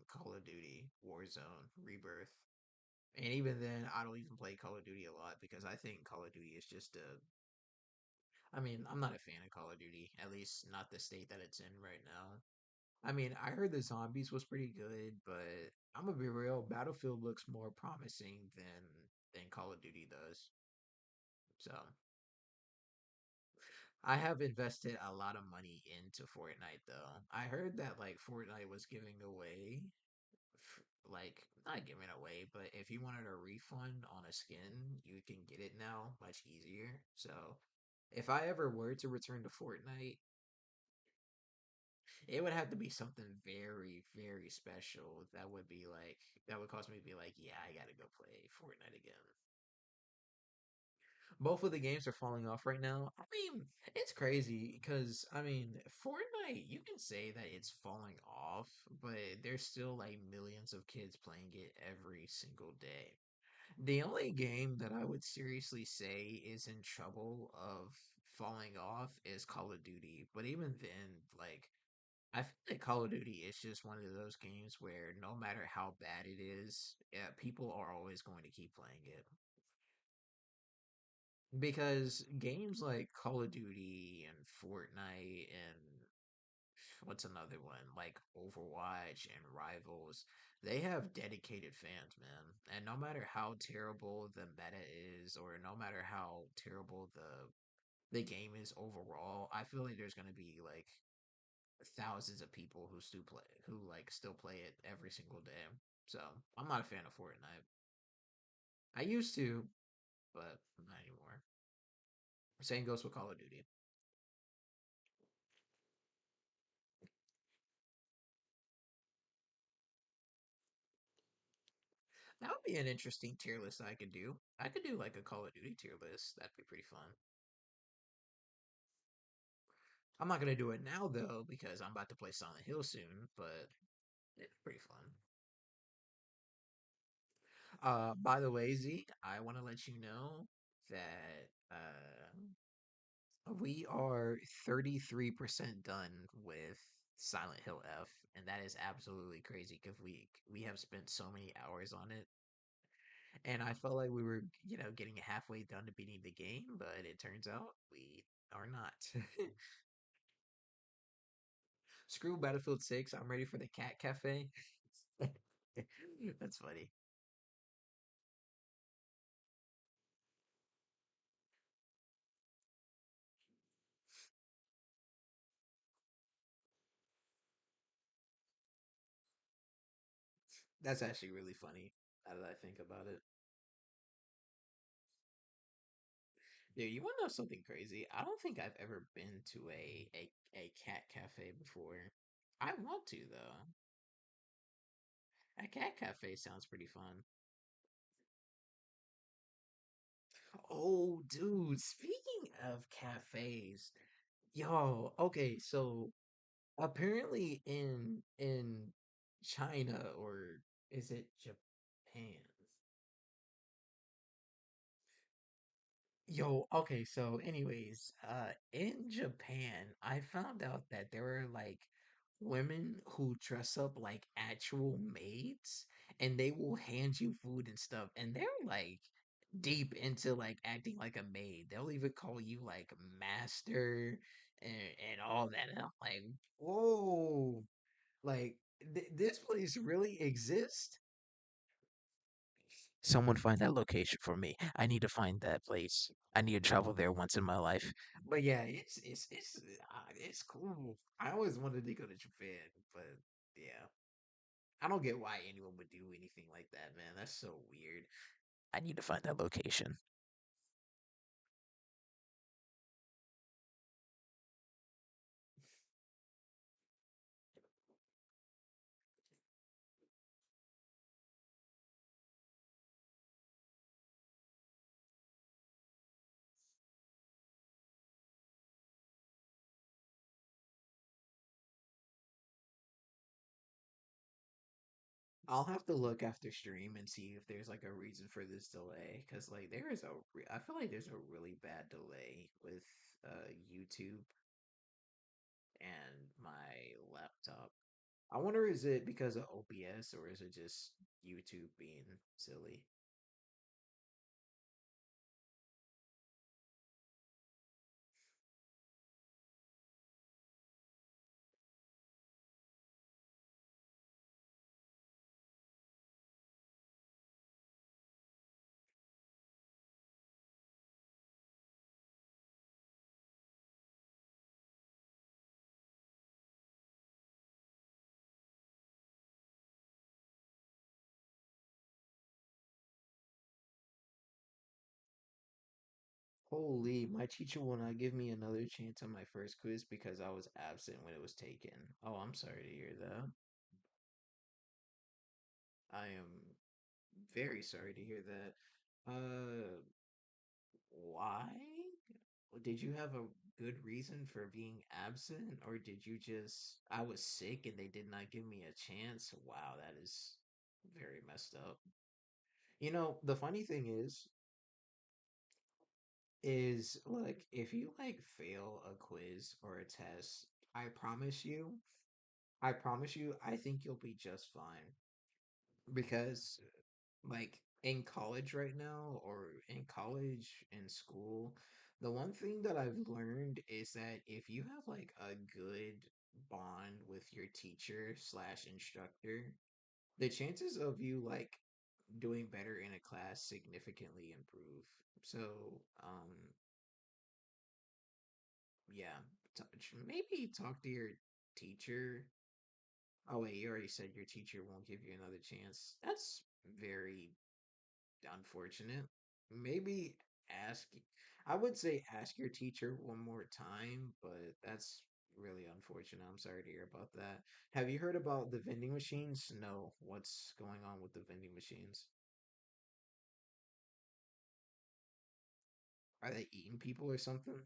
Call of Duty Warzone Rebirth. And even then, I don't even play Call of Duty a lot because I think Call of Duty is just a. I mean, I'm not a fan of Call of Duty, at least not the state that it's in right now. I mean, I heard the zombies was pretty good, but I'm gonna be real, Battlefield looks more promising than Call of Duty does. So I have invested a lot of money into Fortnite though. I heard that like Fortnite was giving away like not giving away, but if you wanted a refund on a skin, you can get it now much easier. So if I ever were to return to Fortnite, it would have to be something very, very special that would be like that would cause me to be like, yeah, I gotta go play Fortnite again. Both of the games are falling off right now. I mean, it's crazy because I mean, Fortnite, you can say that it's falling off, but there's still like millions of kids playing it every single day. The only game that I would seriously say is in trouble of falling off is Call of Duty. But even then, like I feel like Call of Duty is just one of those games where no matter how bad it is, yeah, people are always going to keep playing it. Because games like Call of Duty and Fortnite and what's another one like Overwatch and Rivals, they have dedicated fans, man. And no matter how terrible the meta is, or no matter how terrible the game is overall, I feel like there's gonna be like thousands of people who like still play it every single day. So I'm not a fan of Fortnite. I used to, but not anymore. Same goes with Call of Duty. That would be an interesting tier list I could do. I could do like a Call of Duty tier list. That'd be pretty fun. I'm not gonna do it now though because I'm about to play Silent Hill soon, but it's pretty fun. By the way, Z, I want to let you know that we are 33% done with Silent Hill F, and that is absolutely crazy because we have spent so many hours on it. And I felt like we were, getting halfway done to beating the game, but it turns out we are not. Screw Battlefield 6. I'm ready for the Cat Cafe. That's funny. That's actually really funny now that I think about it. Dude, you want to know something crazy? I don't think I've ever been to a cat cafe before. I want to though. A cat cafe sounds pretty fun. Oh, dude, speaking of cafes, yo, okay, so apparently in China or is it Japan? Yo, okay, so anyways, in Japan, I found out that there are like women who dress up like actual maids and they will hand you food and stuff, and they're like deep into like acting like a maid. They'll even call you like master and all that. And I'm like, whoa, like this place really exists? Someone find that location for me. I need to find that place. I need to travel there once in my life. But yeah, it's cool. I always wanted to go to Japan, but yeah, I don't get why anyone would do anything like that, man. That's so weird. I need to find that location. I'll have to look after stream and see if there's like a reason for this delay, because like I feel like there's a really bad delay with YouTube and my laptop. I wonder, is it because of OBS or is it just YouTube being silly? Holy, my teacher will not give me another chance on my first quiz because I was absent when it was taken. Oh, I'm sorry to hear that. I am very sorry to hear that. Why? Did you have a good reason for being absent, or did you just, I was sick and they did not give me a chance? Wow, that is very messed up. The funny thing is like if you like fail a quiz or a test, I promise you, I promise you, I think you'll be just fine because like in college right now or in college in school, the one thing that I've learned is that if you have like a good bond with your teacher slash instructor, the chances of you like doing better in a class significantly improve. So, yeah, maybe talk to your teacher. Oh wait, you already said your teacher won't give you another chance. That's very unfortunate. Maybe ask, I would say ask your teacher one more time, but that's really unfortunate. I'm sorry to hear about that. Have you heard about the vending machines? No. What's going on with the vending machines? Are they eating people or something?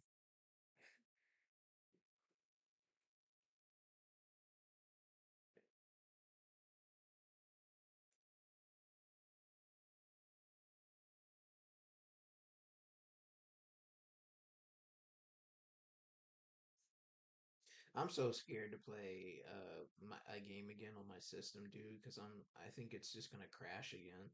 I'm so scared to play a game again on my system, dude, because I think it's just gonna crash again.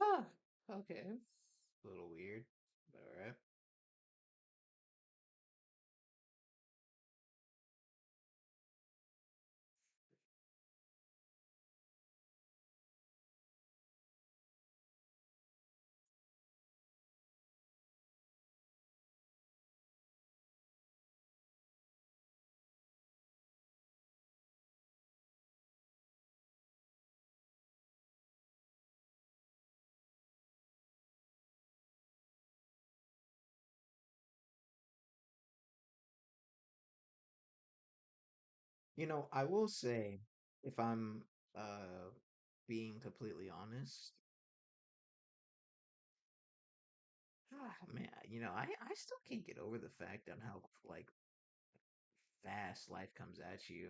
Ah, okay. A little weird, but alright. I will say, if I'm uh being completely honest, man, I still can't get over the fact on how like fast life comes at you.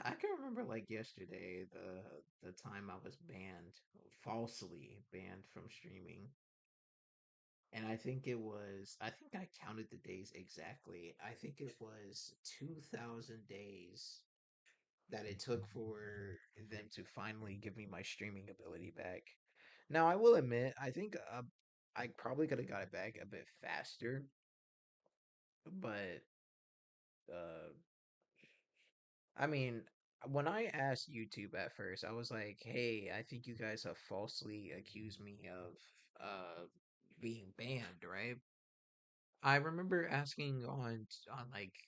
I can remember like yesterday the time I was banned, falsely banned from streaming. And I think I counted the days exactly. I think it was 2000 days that it took for them to finally give me my streaming ability back. Now, I will admit, I think I probably could have got it back a bit faster, but uh, I mean, when I asked YouTube at first, I was like, "Hey, I think you guys have falsely accused me of being banned, right?" I remember asking on like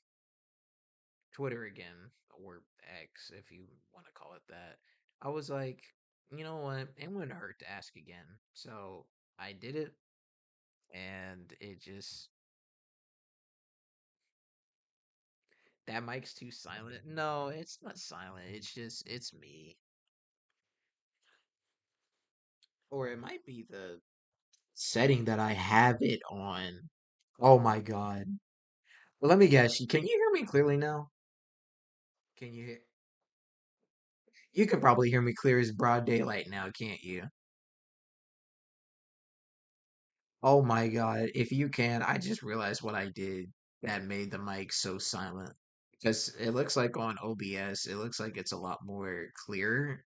Twitter again, or X if you want to call it that. I was like, you know what? It wouldn't hurt to ask again. So I did it, and it just that mic's too silent. No, it's not silent. It's me, or it might be the setting that I have it on. Oh my god. Well, let me guess. Can you hear me clearly now? Can you hear? You can probably hear me clear as broad daylight now, can't you? Oh my God. If you can, I just realized what I did that made the mic so silent. Because it looks like on OBS, it looks like it's a lot more clear.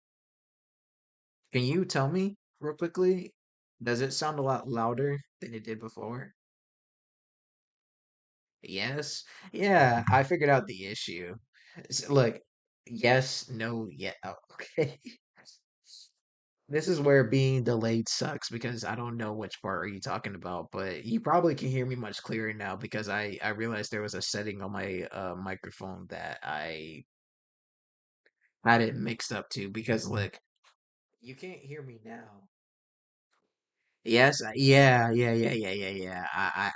Can you tell me real quickly? Does it sound a lot louder than it did before? Yes. Yeah, I figured out the issue. Look, yes, no, yeah. Oh, okay. This is where being delayed sucks because I don't know which part are you talking about, but you probably can hear me much clearer now because I realized there was a setting on my microphone that I had it mixed up to because look, you can't hear me now. Yes, yeah.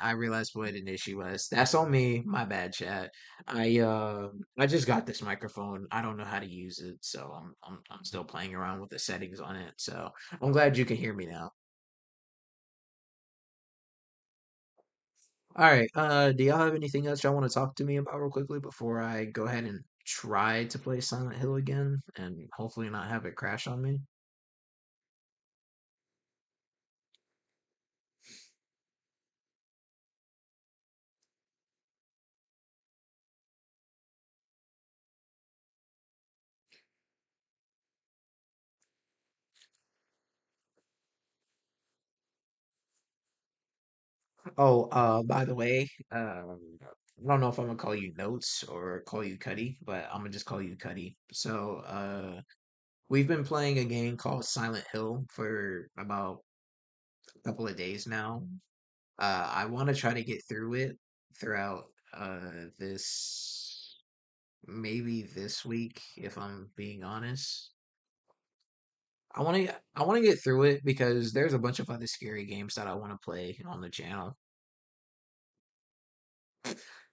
I realized what an issue was. That's on me. My bad, chat. I just got this microphone. I don't know how to use it, so I'm still playing around with the settings on it. So I'm glad you can hear me now. All right. Do y'all have anything else y'all want to talk to me about real quickly before I go ahead and try to play Silent Hill again and hopefully not have it crash on me? Oh, by the way, I don't know if I'm gonna call you Notes or call you Cuddy, but I'm gonna just call you Cuddy. So, we've been playing a game called Silent Hill for about a couple of days now. I want to try to get through it throughout this maybe this week, if I'm being honest. I want to get through it because there's a bunch of other scary games that I want to play on the channel.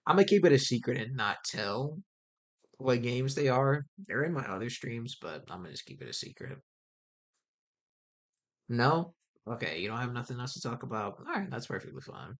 I'm gonna keep it a secret and not tell what games they are. They're in my other streams, but I'm gonna just keep it a secret. No? Okay, you don't have nothing else to talk about. All right, that's perfectly fine.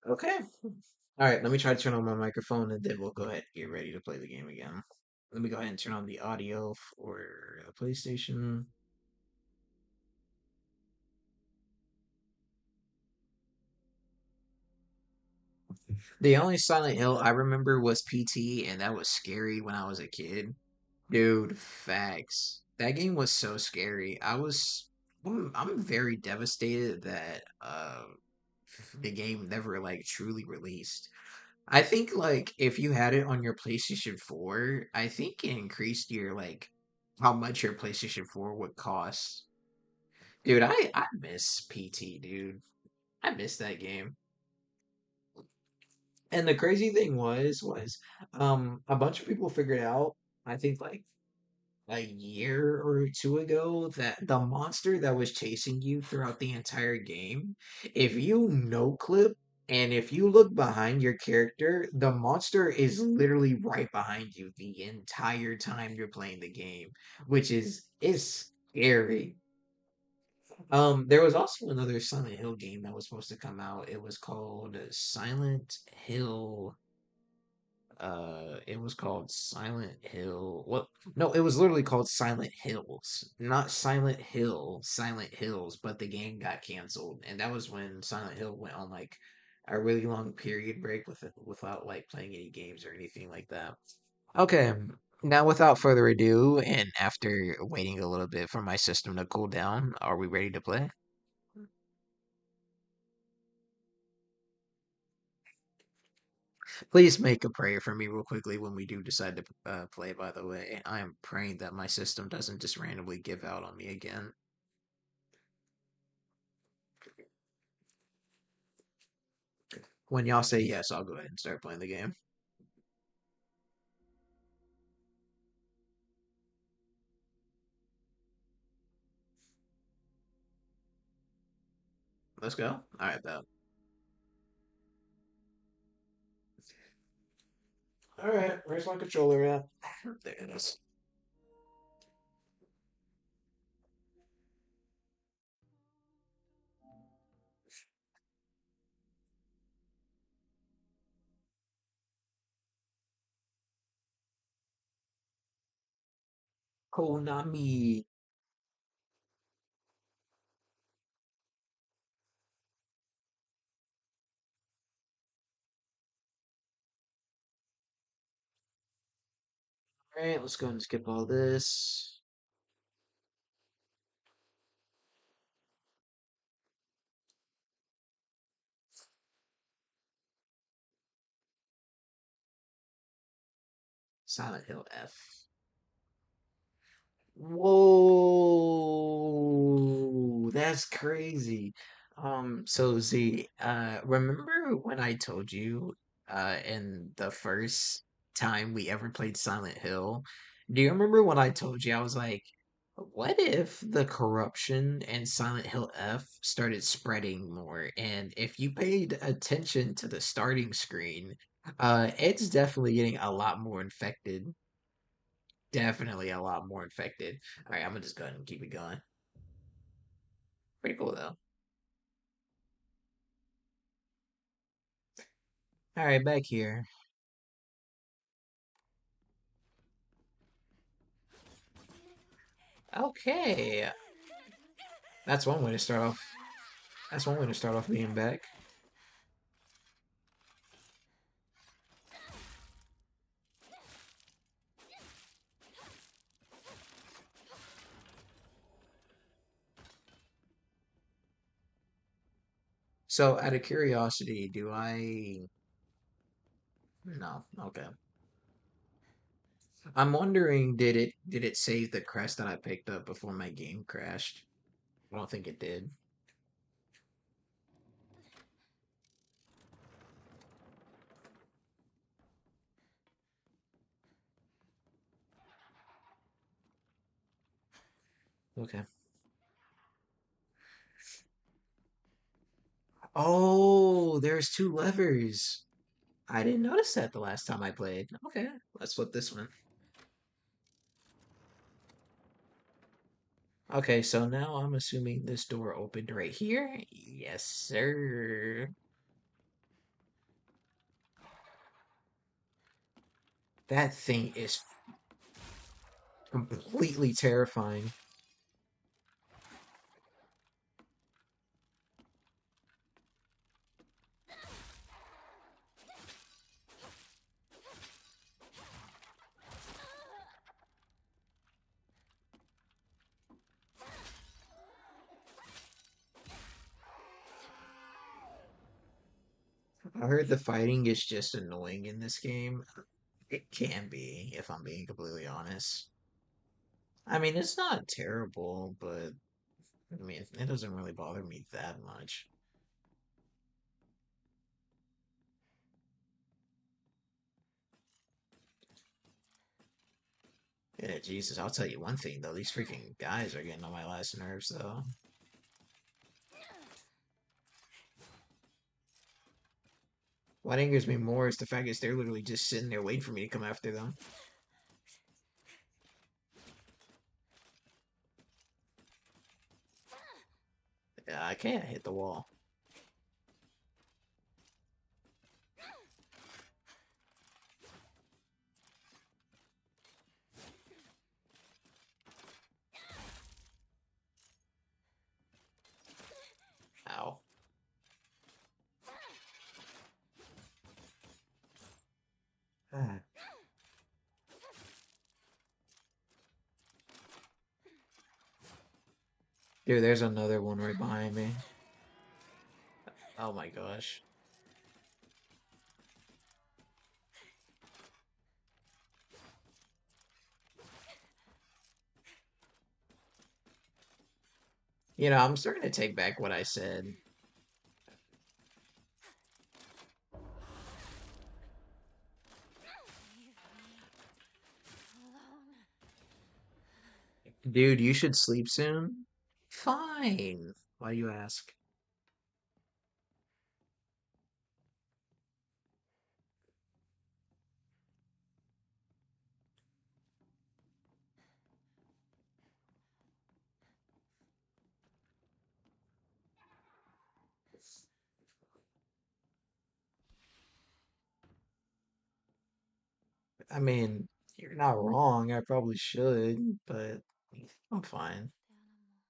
Okay. All right, let me try to turn on my microphone and then we'll go ahead and get ready to play the game again. Let me go ahead and turn on the audio for the PlayStation. The only Silent Hill I remember was PT, and that was scary when I was a kid. Dude, facts. That game was so scary. I'm very devastated that the game never like truly released. I think like if you had it on your PlayStation 4, I think it increased your like how much your PlayStation 4 would cost. Dude, I miss PT, dude. I miss that game. And the crazy thing was a bunch of people figured out, I think like a year or two ago, that the monster that was chasing you throughout the entire game, if you no clip and if you look behind your character, the monster is literally right behind you the entire time you're playing the game, which is scary. There was also another Silent Hill game that was supposed to come out. It was called Silent Hill. It was called Silent Hill. What? No, it was literally called Silent Hills, not Silent Hill, Silent Hills. But the game got canceled, and that was when Silent Hill went on like a really long period break without like playing any games or anything like that. Okay, now without further ado, and after waiting a little bit for my system to cool down, are we ready to play? Please make a prayer for me real quickly when we do decide to play, by the way. I am praying that my system doesn't just randomly give out on me again. When y'all say yes, I'll go ahead and start playing the game. Let's go. All right, bet. All right, where's my controller at? There it is. Konami. All right, let's go and skip all this. Silent Hill F. Whoa, that's crazy. So Z, remember when I told you, in the first time we ever played Silent Hill? Do you remember when I told you I was like, what if the corruption in Silent Hill F started spreading more? And if you paid attention to the starting screen, it's definitely getting a lot more infected. Definitely a lot more infected. All right, I'm gonna just go ahead and keep it going. Pretty cool though. All right, back here. Okay, that's one way to start off. That's one way to start off being back. So, out of curiosity, do I? No. Okay. I'm wondering, did it save the crest that I picked up before my game crashed? I don't think it did. Okay. Oh, there's two levers. I didn't notice that the last time I played. Okay, let's flip this one. Okay, so now I'm assuming this door opened right here. Yes, sir. That thing is completely terrifying. I heard the fighting is just annoying in this game. It can be, if I'm being completely honest. I mean, it's not terrible, but I mean, it doesn't really bother me that much. Yeah, Jesus, I'll tell you one thing though, these freaking guys are getting on my last nerves though. What angers me more is the fact is they're literally just sitting there waiting for me to come after them. Yeah, I can't hit the wall. Ow. Ah. Dude, there's another one right behind me. Oh my gosh. You know, I'm starting to take back what I said. Leave me alone. Dude, you should sleep soon. Fine. Why you ask? I mean, you're not wrong. I probably should, but I'm fine. Animals,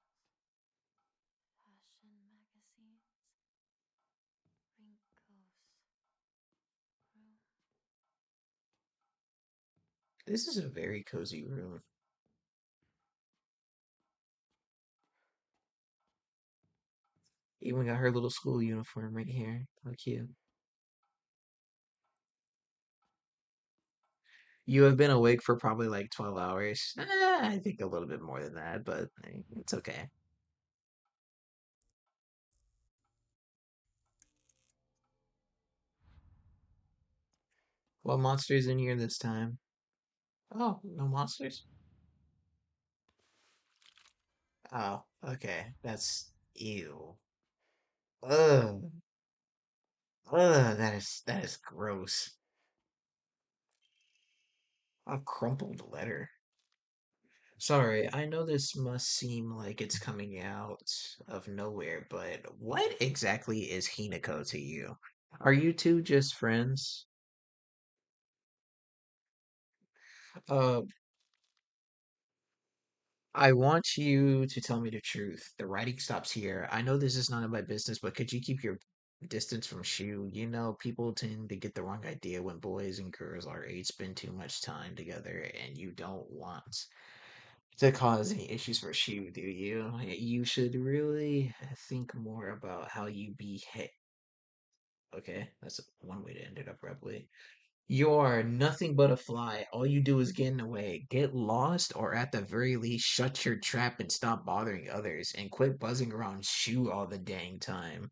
fashion magazines, Rinko's room. This is a very cozy room. Even got her little school uniform right here. How cute. You have been awake for probably like 12 hours. I think a little bit more than that, but it's okay. What monster's in here this time? Oh, no monsters? Oh, okay. That's ew. Ugh. Ugh, that is gross. A crumpled letter. Sorry, I know this must seem like it's coming out of nowhere, but what exactly is Hinako to you? Are you two just friends? Uh, I want you to tell me the truth. The writing stops here. I know this is none of my business, but could you keep your distance from Shu? You know, people tend to get the wrong idea when boys and girls our age spend too much time together, and you don't want to cause any issues for Shu, do you? You should really think more about how you behave. Okay, that's one way to end it abruptly. You are nothing but a fly. All you do is get in the way. Get lost, or at the very least, shut your trap and stop bothering others, and quit buzzing around Shu all the dang time.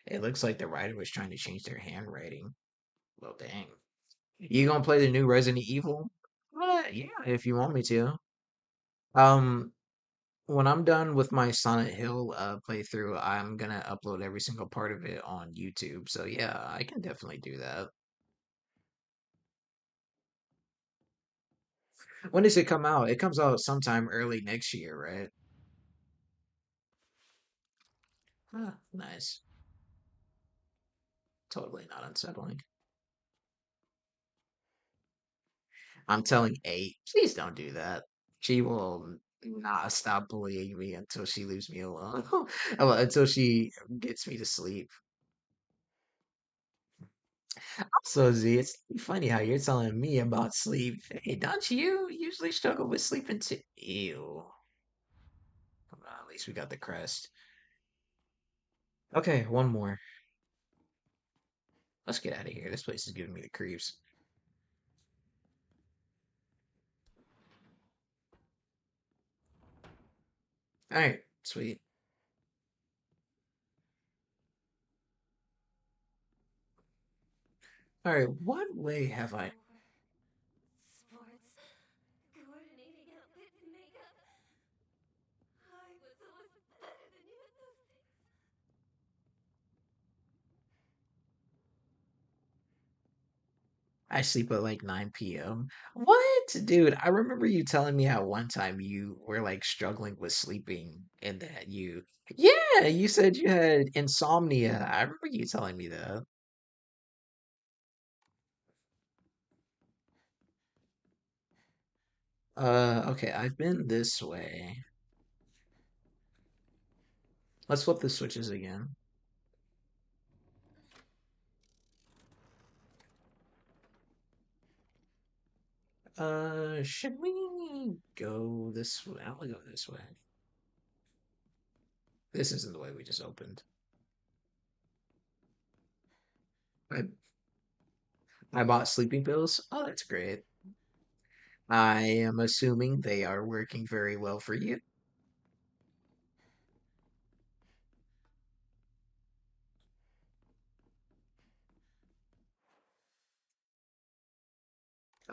It looks like the writer was trying to change their handwriting. Well, dang. You gonna play the new Resident Evil? Yeah, if you want me to. Um, when I'm done with my Silent Hill playthrough, I'm gonna upload every single part of it on YouTube. So yeah, I can definitely do that. When does it come out? It comes out sometime early next year, right? Ah, nice. Totally not unsettling. I'm telling A, please don't do that. She will not stop bullying me until she leaves me alone. Well, until she gets me to sleep. So Z, it's funny how you're telling me about sleep. Hey, don't you usually struggle with sleeping too? Ew. Come on, at least we got the crest. Okay, one more. Let's get out of here. This place is giving me the creeps. All right, sweet. All right, what way have I? Sports, coordinating outfits, makeup. I was so much better than you at those things. I sleep at like 9 p.m. What? Dude, I remember you telling me at one time you were like struggling with sleeping and that you, yeah, you said you had insomnia. I remember you telling me that. Okay, I've been this way. Let's flip the switches again. Should we go this way? I'll go this way. This isn't the way we just opened. I I bought sleeping pills. Oh, that's great. I am assuming they are working very well for you.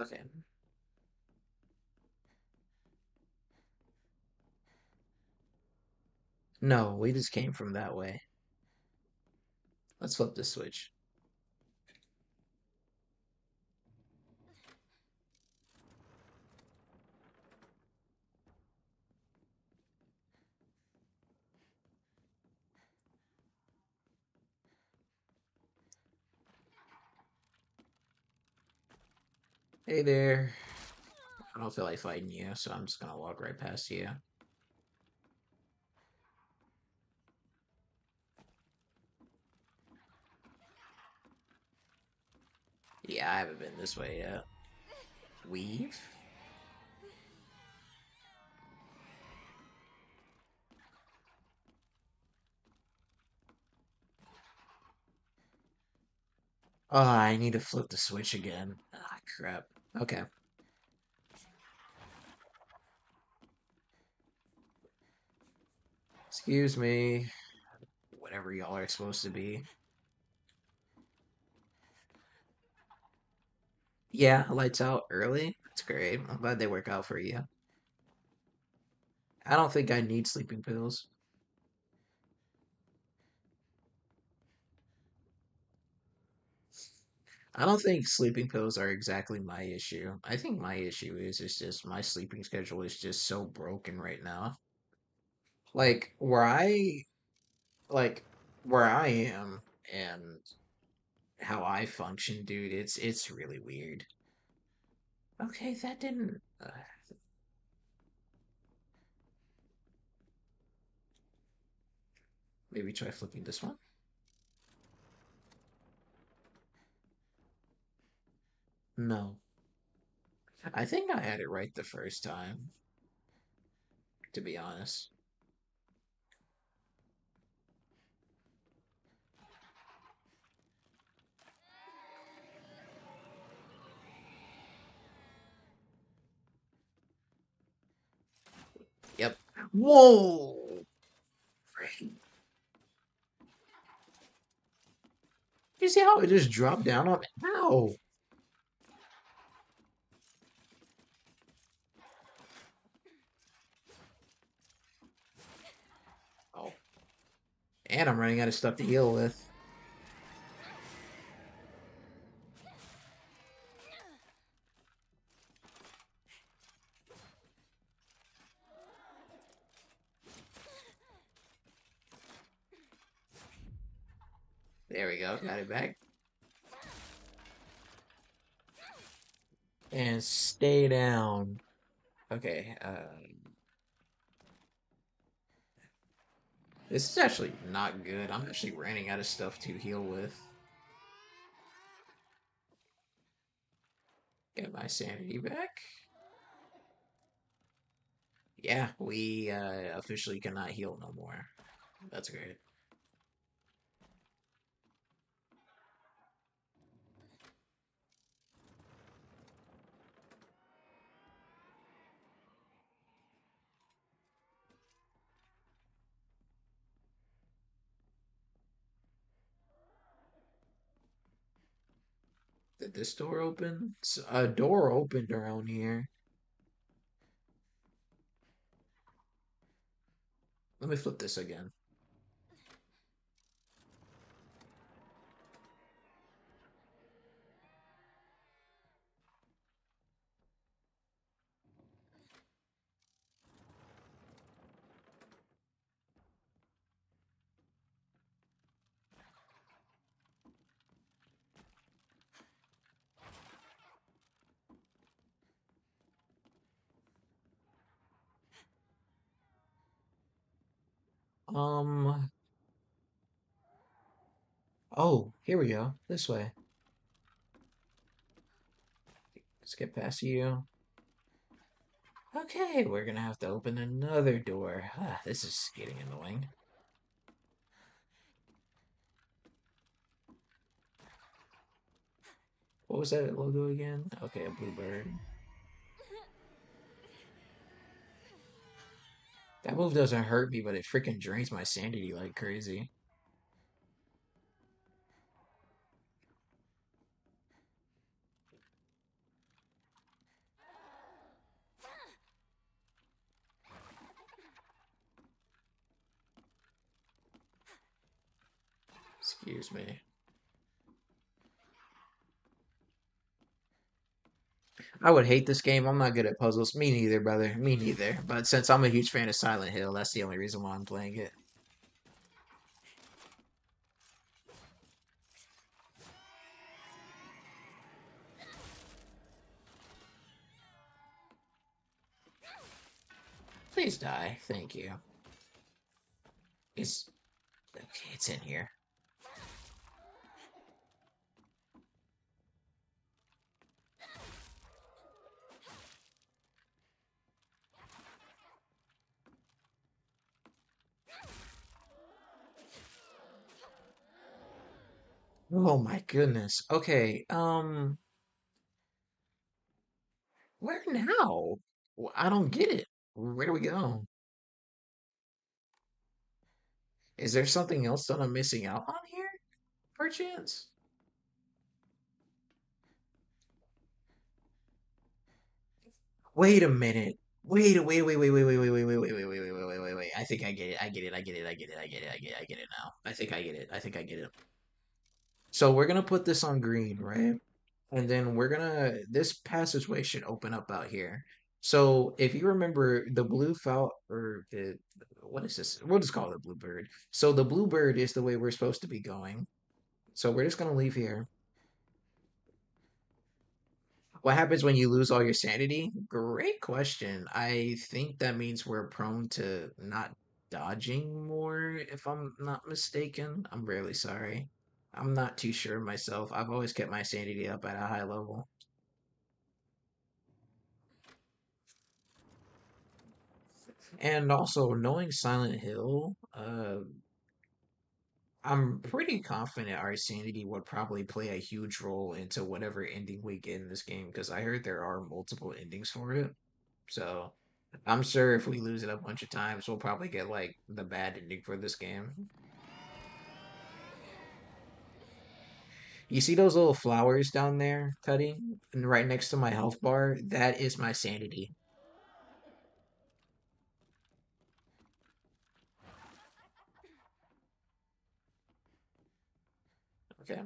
Okay. No, we just came from that way. Let's flip the switch. Hey there. I don't feel like fighting you, so I'm just gonna walk right past you. Yeah, I haven't been this way yet. Weave? Oh, I need to flip the switch again. Ah, crap. Okay. Excuse me. Whatever y'all are supposed to be. Yeah, lights out early. That's great. I'm glad they work out for you. I don't think I need sleeping pills. I don't think sleeping pills are exactly my issue. I think my issue is just my sleeping schedule is just so broken right now. Like like where I am and how I function, dude, it's really weird. Okay, that didn't maybe try flipping this one. No. I think I had it right the first time, to be honest. Yep. Whoa! You see how it just dropped down on me? Ow! Oh, and I'm running out of stuff to heal with. There we go, got it back. And stay down. Okay, this is actually not good. I'm actually running out of stuff to heal with. Get my sanity back. Yeah, we officially cannot heal no more. That's great. Did this door open? A door opened around here. Let me flip this again. Um, oh, here we go. This way. Let's get past you. Okay, we're gonna have to open another door. Ah, this is getting annoying. What was that logo again? Okay, a blue bird. That move doesn't hurt me, but it freaking drains my sanity like crazy. Excuse me. I would hate this game. I'm not good at puzzles. Me neither, brother. Me neither. But since I'm a huge fan of Silent Hill, that's the only reason why I'm playing it. Please die. Thank you. It's okay, it's in here. Oh my goodness. Okay, where now? I don't get it. Where do we go? Is there something else that I'm missing out on here? Perchance? Wait a minute. Wait. I think I get it. I get it. I get it. I get it. I get it. I get it now. I think I get it. I think I get it. So we're gonna put this on green, right? And then we're gonna this passageway should open up out here. So if you remember the blue felt or the what is this? We'll just call it bluebird. So the bluebird is the way we're supposed to be going. So we're just gonna leave here. What happens when you lose all your sanity? Great question. I think that means we're prone to not dodging more, if I'm not mistaken. I'm really sorry. I'm not too sure myself. I've always kept my sanity up at a high level. And also, knowing Silent Hill, I'm pretty confident our sanity would probably play a huge role into whatever ending we get in this game, because I heard there are multiple endings for it. So I'm sure if we lose it a bunch of times, we'll probably get like the bad ending for this game. You see those little flowers down there, Cuddy? And right next to my health bar? That is my sanity. Okay.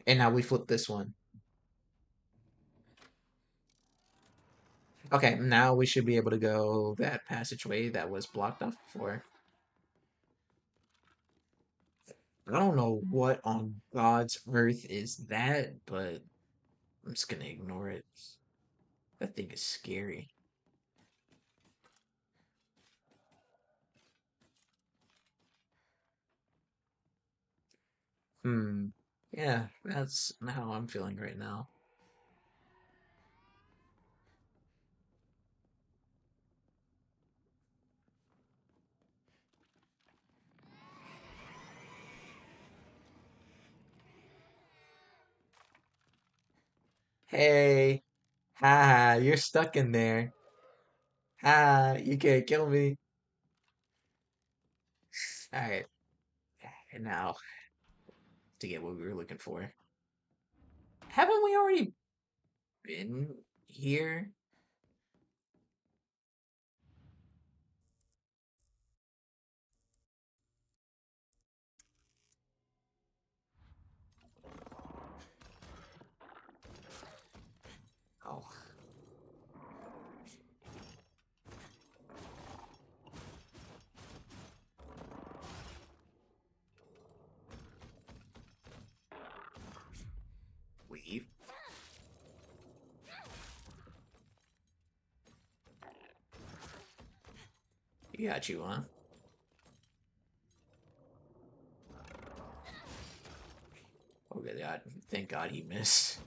And now we flip this one. Okay, now we should be able to go that passageway that was blocked off before. I don't know what on God's earth is that, but I'm just gonna ignore it. That thing is scary. Hmm. Yeah, that's how I'm feeling right now. Hey, ha, you're stuck in there. Ha, you can't kill me. All right. And now to get what we were looking for. Haven't we already been here? Oh. Leave. You got you, huh? Oh God, thank God he missed.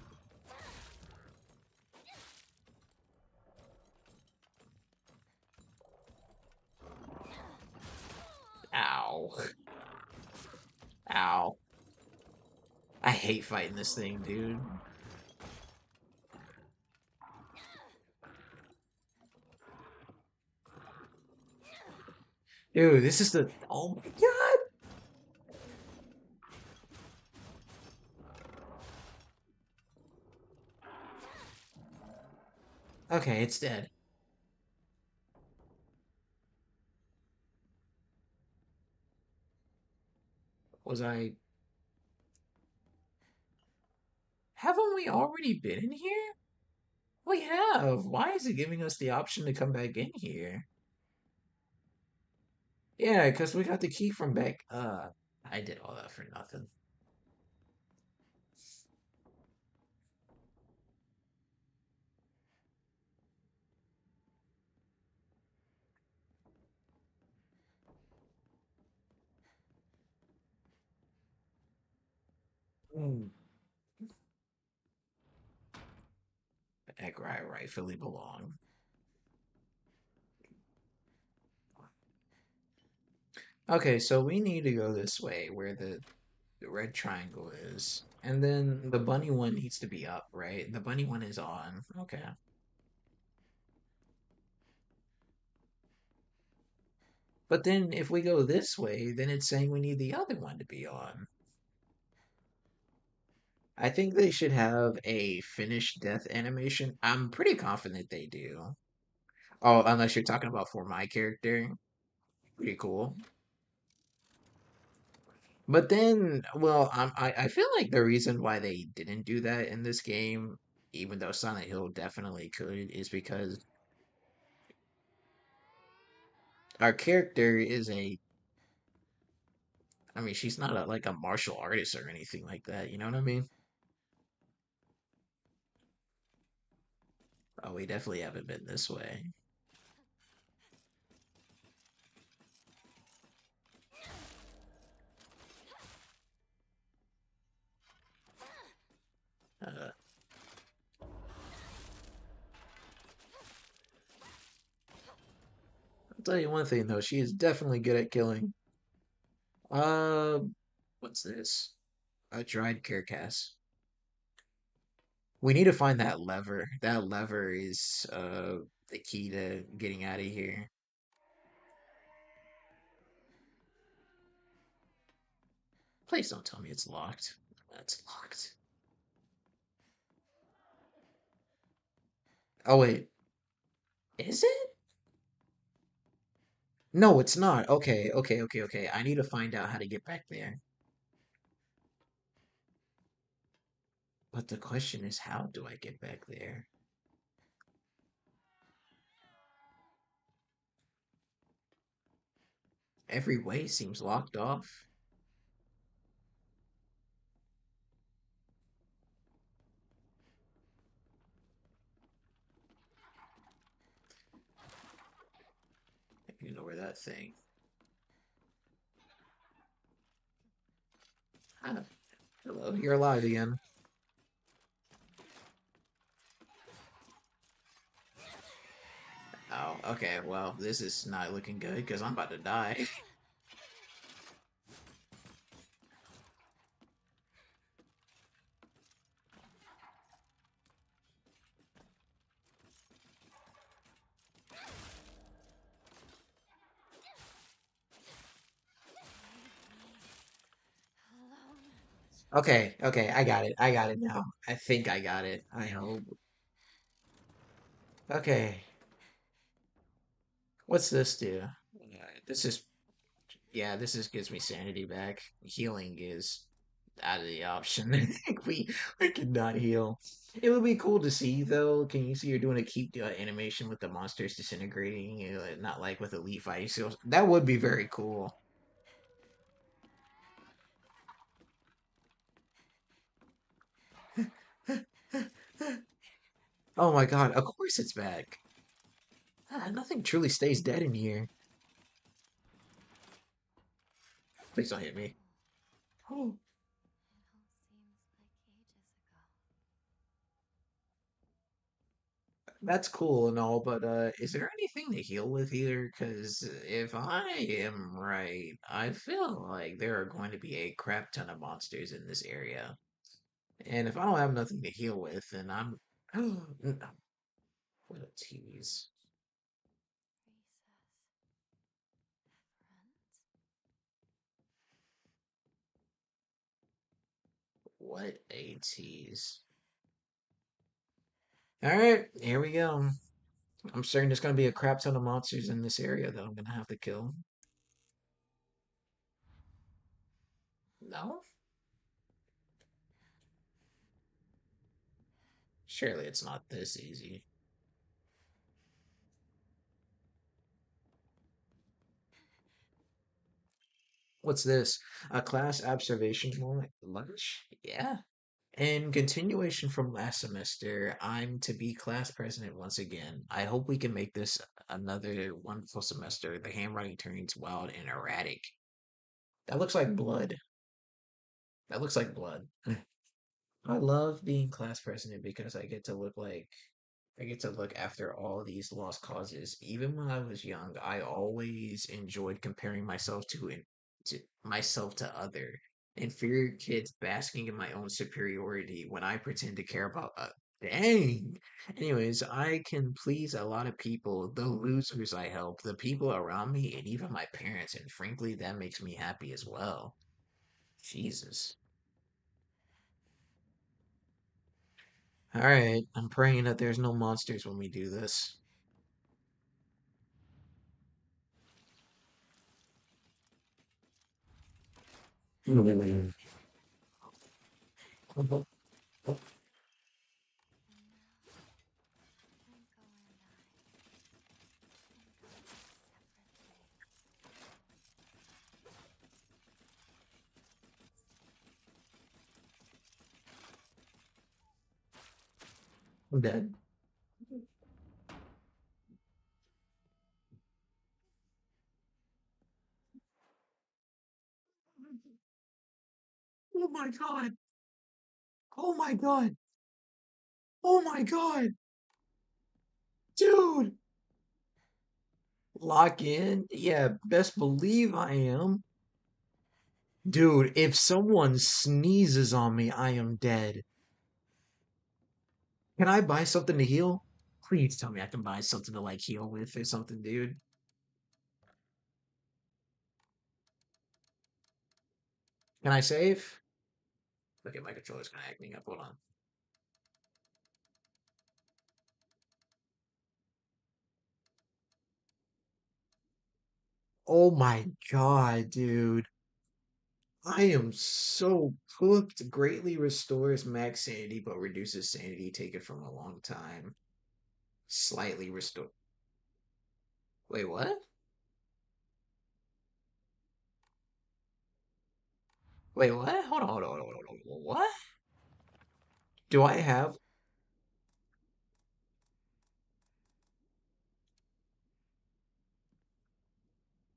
Ow. Ow. I hate fighting this thing, dude. Dude, this is the... Oh my God! Okay, it's dead. Was I... Haven't we already been in here? We have. Why is it giving us the option to come back in here? Yeah, because we got the key from back... I did all that for nothing. Mm. Back where I rightfully belong. Okay, so we need to go this way, where the red triangle is. And then the bunny one needs to be up, right? The bunny one is on. Okay. But then if we go this way, then it's saying we need the other one to be on. I think they should have a finished death animation. I'm pretty confident they do. Oh, unless you're talking about for my character. Pretty cool. But then, well, I feel like the reason why they didn't do that in this game, even though Silent Hill definitely could, is because our character is a, I mean, she's not a, like a martial artist or anything like that. You know what I mean? Oh, we definitely haven't been this way. Uh, I'll tell you one thing though, she is definitely good at killing. Uh, what's this? A dried carcass. We need to find that lever. That lever is the key to getting out of here. Please don't tell me it's locked. That's locked. Oh wait, is it? No, it's not. Okay, okay. I need to find out how to get back there. But the question is, how do I get back there? Every way seems locked off. You know where that thing. Ah, hello, you're alive again. Oh, okay, well, this is not looking good because I'm about to die. Okay, okay, I got it. I got it now. I think I got it. I hope. Okay, what's this do? This is yeah, this is gives me sanity back. Healing is out of the option. I think we could not heal. It would be cool to see though. Can you see you're doing a keep animation with the monsters disintegrating, not like with elite fighting skills? That would be very cool. Oh my god! Of course it's back. Nothing truly stays dead in here. Please don't hit me. Oh, It all seems like ages ago. that's cool and all, but is there anything to heal with here? Because if I am right, I feel like there are going to be a crap ton of monsters in this area. And if I don't have nothing to heal with, then I'm what a tease. What a tease. Alright, here we go. I'm certain there's gonna be a crap ton of monsters in this area that I'm gonna have to kill. No? Surely it's not this easy. What's this? A class observation moment? Lunch? Yeah. In continuation from last semester, I'm to be class president once again. I hope we can make this another wonderful semester. The handwriting turns wild and erratic. That looks like blood. That looks like blood. I love being class president because I get to look after all these lost causes. Even when I was young, I always enjoyed comparing myself to other inferior kids, basking in my own superiority when I pretend to care about. Dang. Anyways, I can please a lot of people, the losers I help, the people around me, and even my parents, and frankly, that makes me happy as well. Jesus. All right, I'm praying that there's no monsters when we do this. Twinkle and I can go our separate ways. I'm dead. Oh my god. Oh my god. Oh my god. Dude. Lock in? Yeah, best believe I am. Dude, if someone sneezes on me, I am dead. Can I buy something to heal? Please tell me I can buy something to like heal with or something, dude. Can I save? Okay, my controller's kind of acting up. Hold on. Oh my god, dude. I am so cooked. Greatly restores max sanity, but reduces sanity taken from a long time. Slightly restore. Wait, what? Wait, what? Hold on. What? Do I have?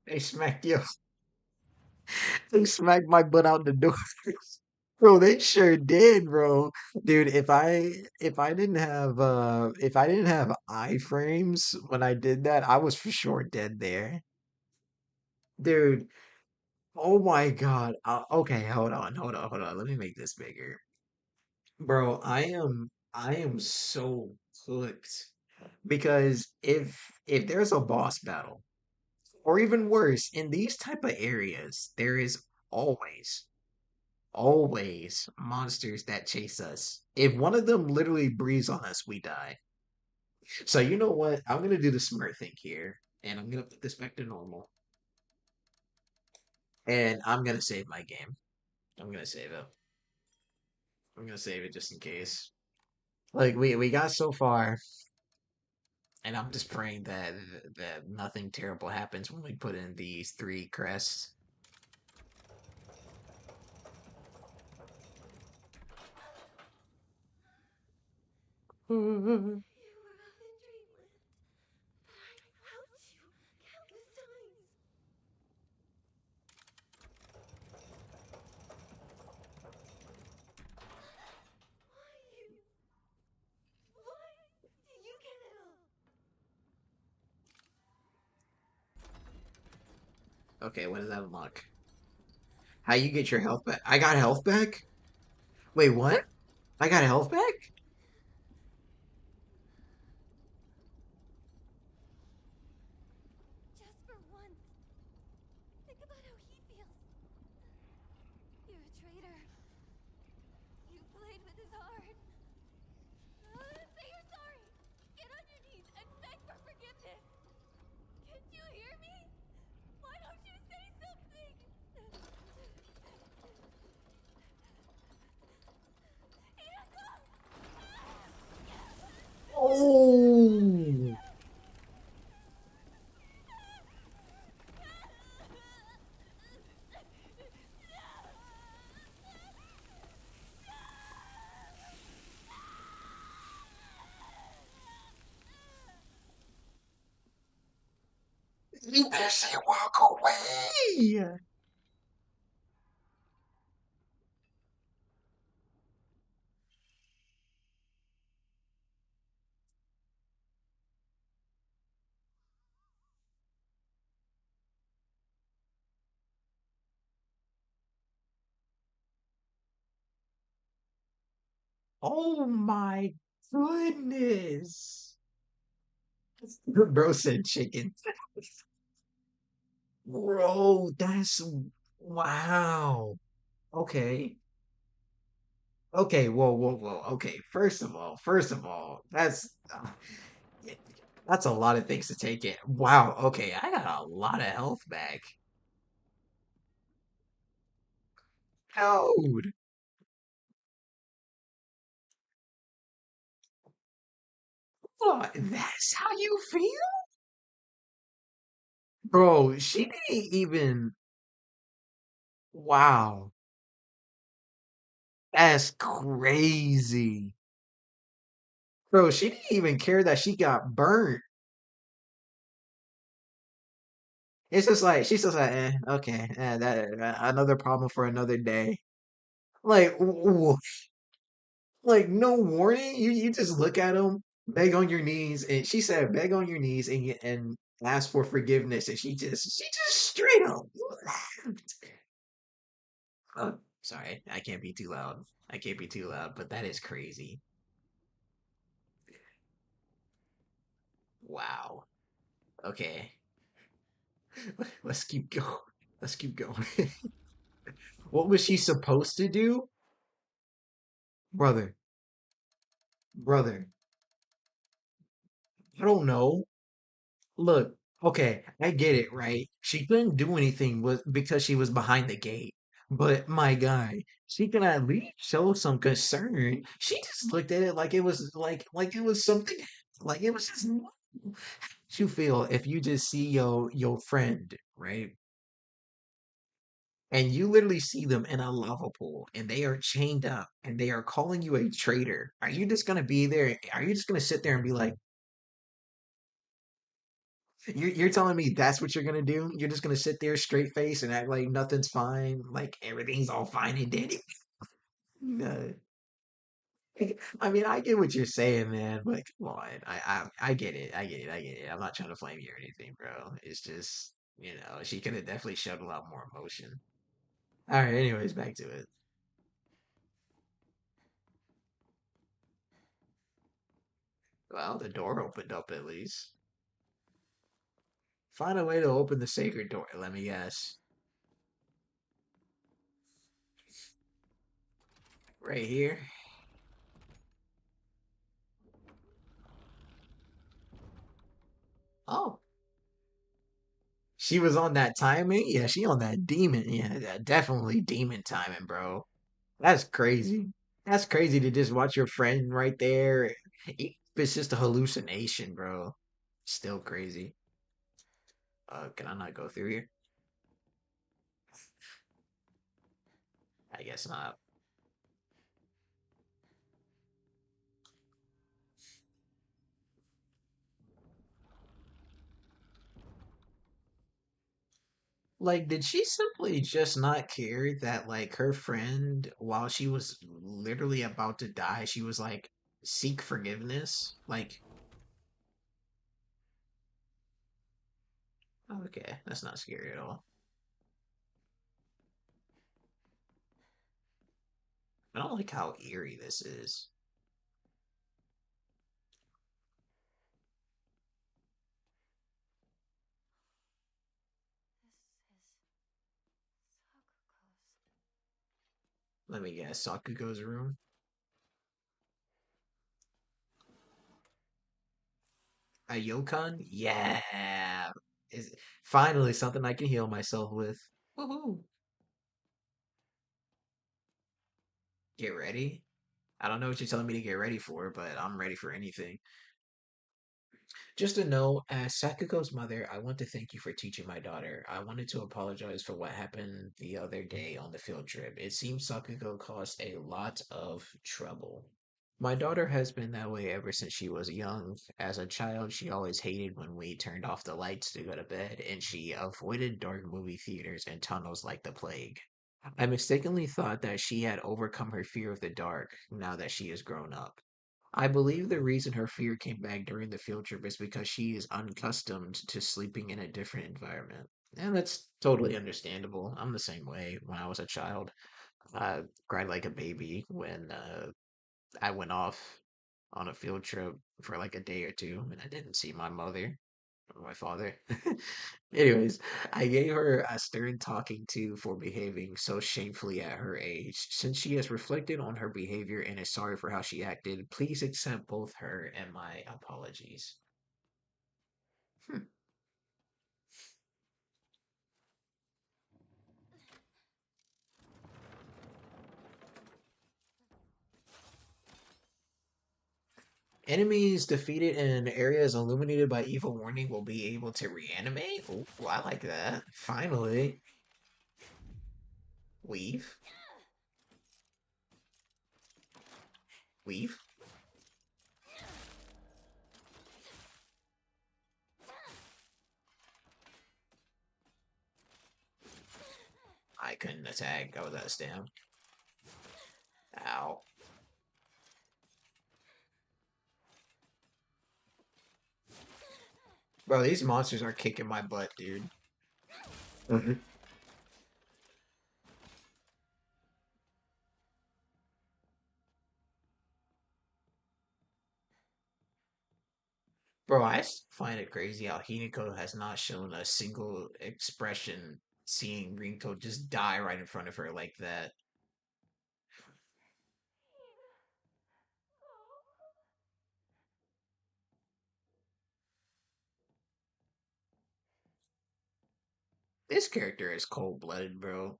They smacked you. They smacked my butt out the door. Bro, they sure did, bro. Dude, if I didn't have iframes when I did that, I was for sure dead there. Dude, oh my God. Okay, hold on. Let me make this bigger. Bro, I am so cooked because if there's a boss battle, or even worse, in these type of areas, there is always, always monsters that chase us. If one of them literally breathes on us, we die. So you know what? I'm gonna do the smart thing here, and I'm gonna put this back to normal, and I'm gonna save my game. I'm gonna save it. I'm gonna save it just in case. Like we got so far, and I'm just praying that nothing terrible happens when we put in these three crests. You were out in dreamland, but I helped you countless times. Why you? Why did you get it all? Okay, what does that unlock? How you get your health back? I got health back? Wait, what? I got health back? Just for once, think about how he feels. You're a traitor. You played with his heart. Say you're sorry. Get on your knees and beg for forgiveness. Can't you hear me? Why don't you say something? Hidako! Oh! You better say walk away! Oh my goodness! Bro said chicken. Bro, that's wow. Okay. Okay, whoa, whoa, whoa. Okay, first of all, that's a lot of things to take in. Wow, okay, I got a lot of health back. Dude, what? That's how you feel? Bro, she didn't even. Wow, that's crazy. Bro, she didn't even care that she got burnt. It's just like she's just like, okay, that another problem for another day. Like, like no warning. You just look at him, beg on your knees, and she said, beg on your knees and ask for forgiveness, and she just straight up laughed. Oh, sorry, I can't be too loud. I can't be too loud, but that is crazy. Wow. Okay, let's keep going. Let's keep going. What was she supposed to do, brother? Brother, I don't know. Look, okay, I get it, right? She couldn't do anything with because she was behind the gate. But my guy, she can at least show some concern. She just looked at it like it was like it was something like it was just normal. How'd you feel if you just see your friend, right? And you literally see them in a lava pool and they are chained up and they are calling you a traitor. Are you just gonna be there? Are you just gonna sit there and be like, you're telling me that's what you're gonna do? You're just gonna sit there straight face and act like nothing's fine, like everything's all fine and dandy? No. I mean, I get what you're saying, man, but come on. I get it. I get it. I get it. I'm not trying to flame you or anything, bro. It's just, she could have definitely showed a lot more emotion. All right, anyways, back to it. Well, the door opened up at least. Find a way to open the sacred door, let me guess. Right here. Oh, she was on that timing? Yeah, she on that demon. Yeah, definitely demon timing, bro. That's crazy. That's crazy to just watch your friend right there. Even if it's just a hallucination, bro. Still crazy. Can I not go through here? I guess not. Like, did she simply just not care that, like, her friend, while she was literally about to die, she was like, seek forgiveness? Like, okay, that's not scary at all. I don't like how eerie this is. Let me guess, Sakugo's room? A Yokon? Yeah. Is finally something I can heal myself with. Woohoo. Get ready? I don't know what you're telling me to get ready for, but I'm ready for anything. Just a note, as Sakuko's mother, I want to thank you for teaching my daughter. I wanted to apologize for what happened the other day on the field trip. It seems Sakuko caused a lot of trouble. My daughter has been that way ever since she was young. As a child, she always hated when we turned off the lights to go to bed, and she avoided dark movie theaters and tunnels like the plague. I mistakenly thought that she had overcome her fear of the dark now that she is grown up. I believe the reason her fear came back during the field trip is because she is unaccustomed to sleeping in a different environment. And that's totally understandable. I'm the same way when I was a child. I cried like a baby when I went off on a field trip for like a day or two and I didn't see my mother or my father. Anyways, I gave her a stern talking to for behaving so shamefully at her age. Since she has reflected on her behavior and is sorry for how she acted, please accept both her and my apologies. Hmm. Enemies defeated in areas illuminated by evil warning will be able to reanimate. Ooh, I like that. Finally, weave, weave. I couldn't attack. I was out of stamina. Ow. Bro, these monsters are kicking my butt, dude. Mhm. Bro, find it crazy how Hinako has not shown a single expression seeing Rinko just die right in front of her like that. This character is cold-blooded, bro.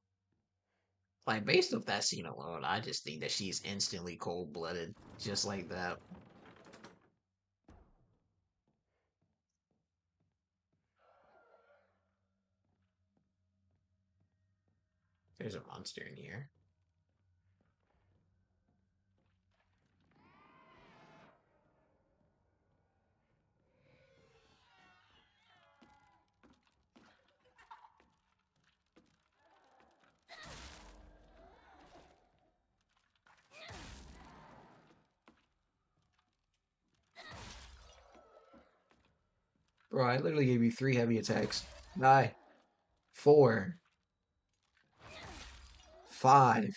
Like, based off that scene alone, I just think that she's instantly cold-blooded, just like that. There's a monster in here. Bro, I literally gave you 3 heavy attacks. Die. 4. 5.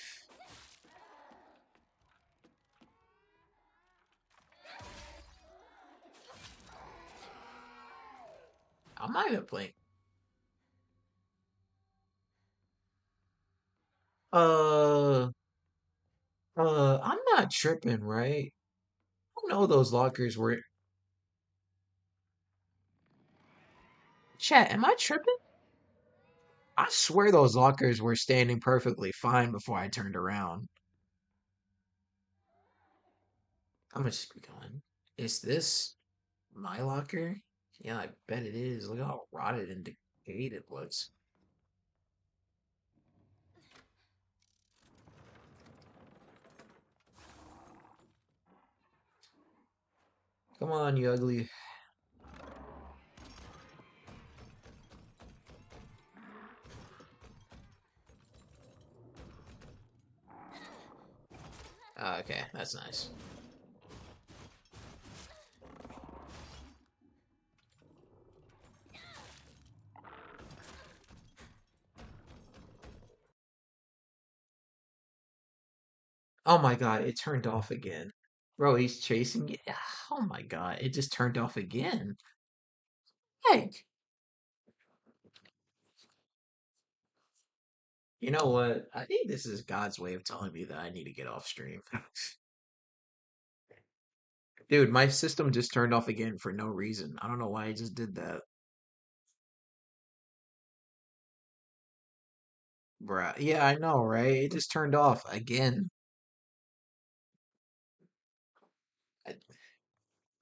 I'm not even playing. Uh, I'm not tripping, right? I know those lockers were. Chat, am I tripping? I swear those lockers were standing perfectly fine before I turned around. I'm gonna just keep going. Is this my locker? Yeah, I bet it is. Look how rotted and decayed it looks. Come on, you ugly. Okay, that's nice. Oh my god, it turned off again. Bro, he's chasing you. Oh my god, it just turned off again. Heck, you know what? I think this is God's way of telling me that I need to get off stream. Dude, my system just turned off again for no reason. I don't know why I just did that. Bruh. Yeah, I know, right? It just turned off again. I-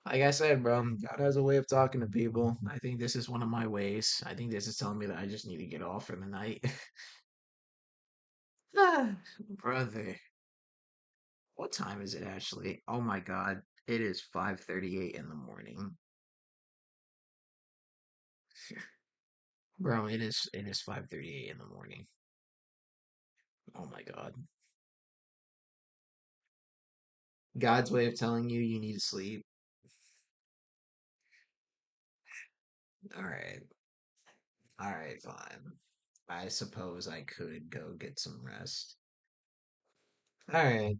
Like I said, bro, God has a way of talking to people. I think this is one of my ways. I think this is telling me that I just need to get off for the night. Ah, brother, what time is it actually? Oh my God, it is 5:38 in the morning. Bro, it is 5:38 in the morning. Oh my God. God's way of telling you you need to sleep. All right. All right, fine. I suppose I could go get some rest. All right.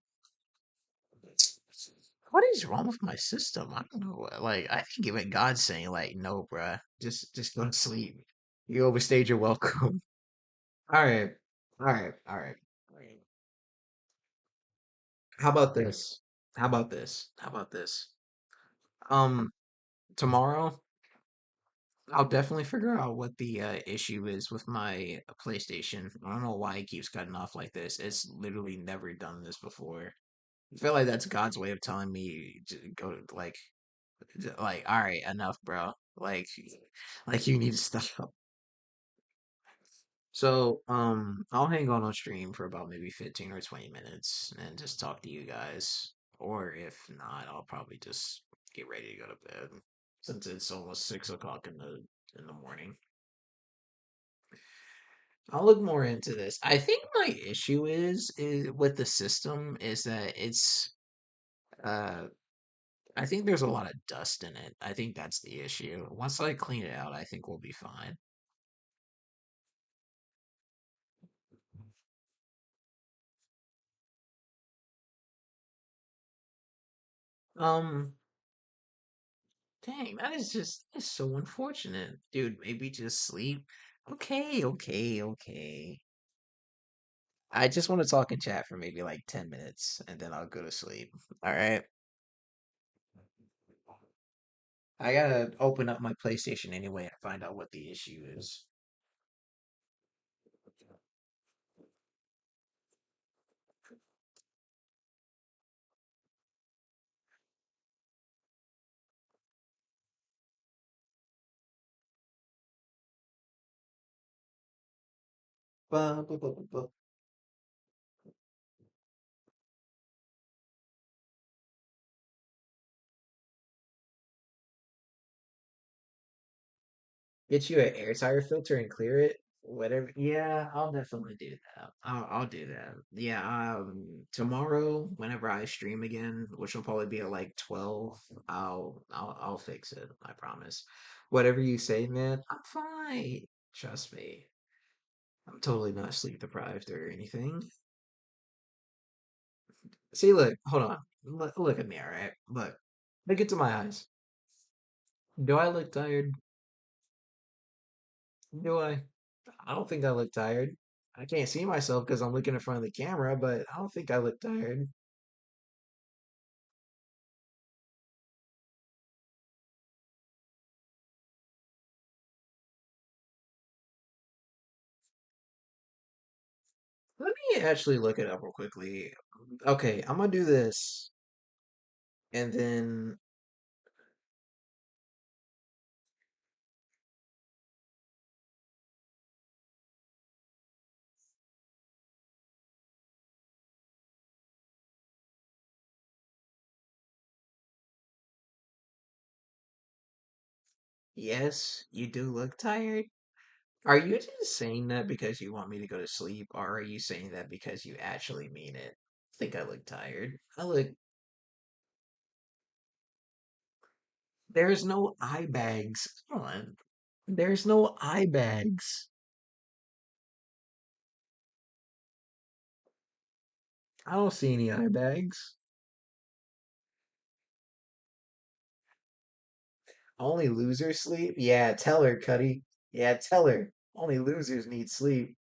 What is wrong with my system? I don't know. Like, I think even God's saying, like, no, bruh, just go to sleep. You overstayed your welcome. All right. All right. All right. All right. How about this? How about this? How about this? Um, Tomorrow, I'll definitely figure out what the issue is with my PlayStation. I don't know why it keeps cutting off like this. It's literally never done this before. I feel like that's God's way of telling me to go, like, all right, enough, bro. Like you need to stop. So, I'll hang on stream for about maybe 15 or 20 minutes and just talk to you guys. Or if not, I'll probably just get ready to go to bed since it's almost 6 o'clock in the morning. I'll look more into this. I think my issue is with the system is that it's uh I think there's a lot of dust in it. I think that's the issue. Once I clean it out, I think we'll be fine. Um, Dang, that's so unfortunate. Dude, maybe just sleep. Okay, okay, okay. I just want to talk in chat for maybe like 10 minutes and then I'll go to sleep. All right. I gotta open up my PlayStation anyway and find out what the issue is. Ba, ba, ba, ba, ba. Get you an air tire filter and clear it. Whatever. Yeah, I'll definitely do that. I'll do that. Yeah, tomorrow, whenever I stream again, which will probably be at like 12, I'll fix it. I promise. Whatever you say, man, I'm fine. Trust me. I'm totally not sleep deprived or anything. See, look, hold on. Look at me, all right? Look into my eyes. Do I look tired? Do I? I don't think I look tired. I can't see myself because I'm looking in front of the camera, but I don't think I look tired. Let me actually look it up real quickly. Okay, I'm gonna do this, and then yes, you do look tired. Are you just saying that because you want me to go to sleep, or are you saying that because you actually mean it? I think I look tired. I look. There's no eye bags. Come on. There's no eye bags. I don't see any eye bags. Only losers sleep? Yeah, tell her, Cuddy. Yeah, tell her. Only losers need sleep.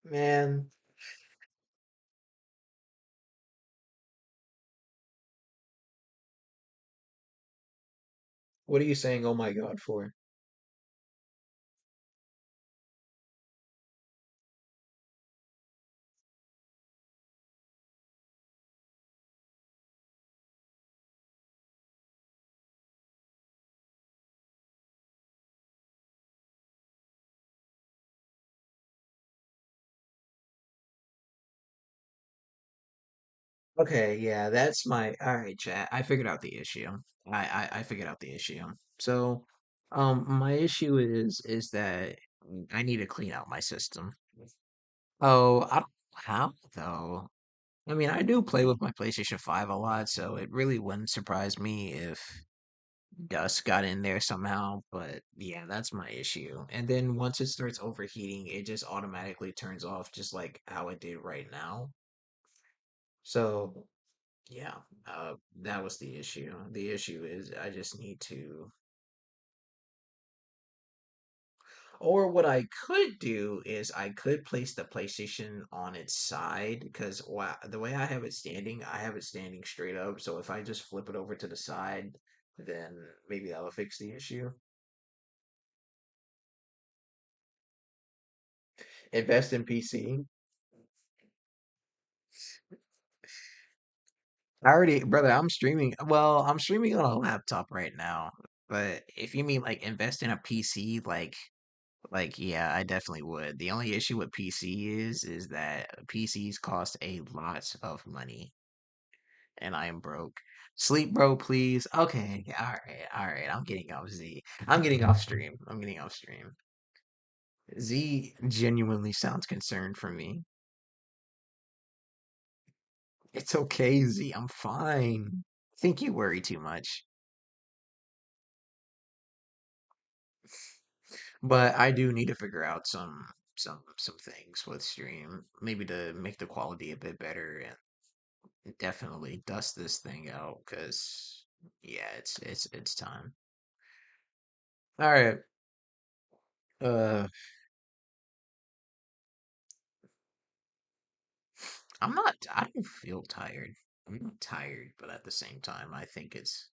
Man, what are you saying, oh my God, for? Okay, yeah, that's my all right, chat. I figured out the issue. I figured out the issue. So, my issue is that I need to clean out my system. Oh, I don't know how though. I mean, I do play with my PlayStation 5 a lot, so it really wouldn't surprise me if dust got in there somehow. But yeah, that's my issue. And then once it starts overheating, it just automatically turns off, just like how it did right now. So yeah, that was the issue. The issue is I just need to, or what I could do is I could place the PlayStation on its side because the way I have it standing straight up. So if I just flip it over to the side, then maybe that'll fix the issue. Invest in PC. I already, brother, I'm streaming. Well, I'm streaming on a laptop right now. But if you mean like invest in a PC, like, yeah, I definitely would. The only issue with PC is that PCs cost a lot of money, and I am broke. Sleep, bro, please. Okay, all right. I'm getting off Z. I'm getting off stream. I'm getting off stream. Z genuinely sounds concerned for me. It's okay, Z. I'm fine. Think you worry too much. But I do need to figure out some things with stream, maybe to make the quality a bit better and definitely dust this thing out because yeah, it's time. All right. Uh, I'm not. I don't feel tired. I'm not tired, but at the same time, I think it's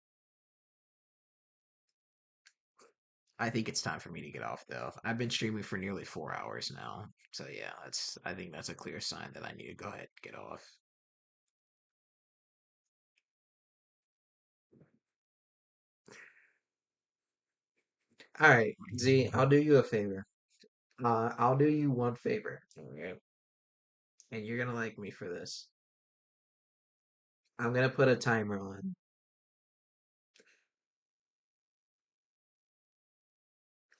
time for me to get off though. I've been streaming for nearly 4 hours now, so yeah, that's. I think that's a clear sign that I need to go ahead and get off. All right, Z, I'll do you a favor. I'll do you one favor, okay? And you're gonna like me for this. I'm gonna put a timer on.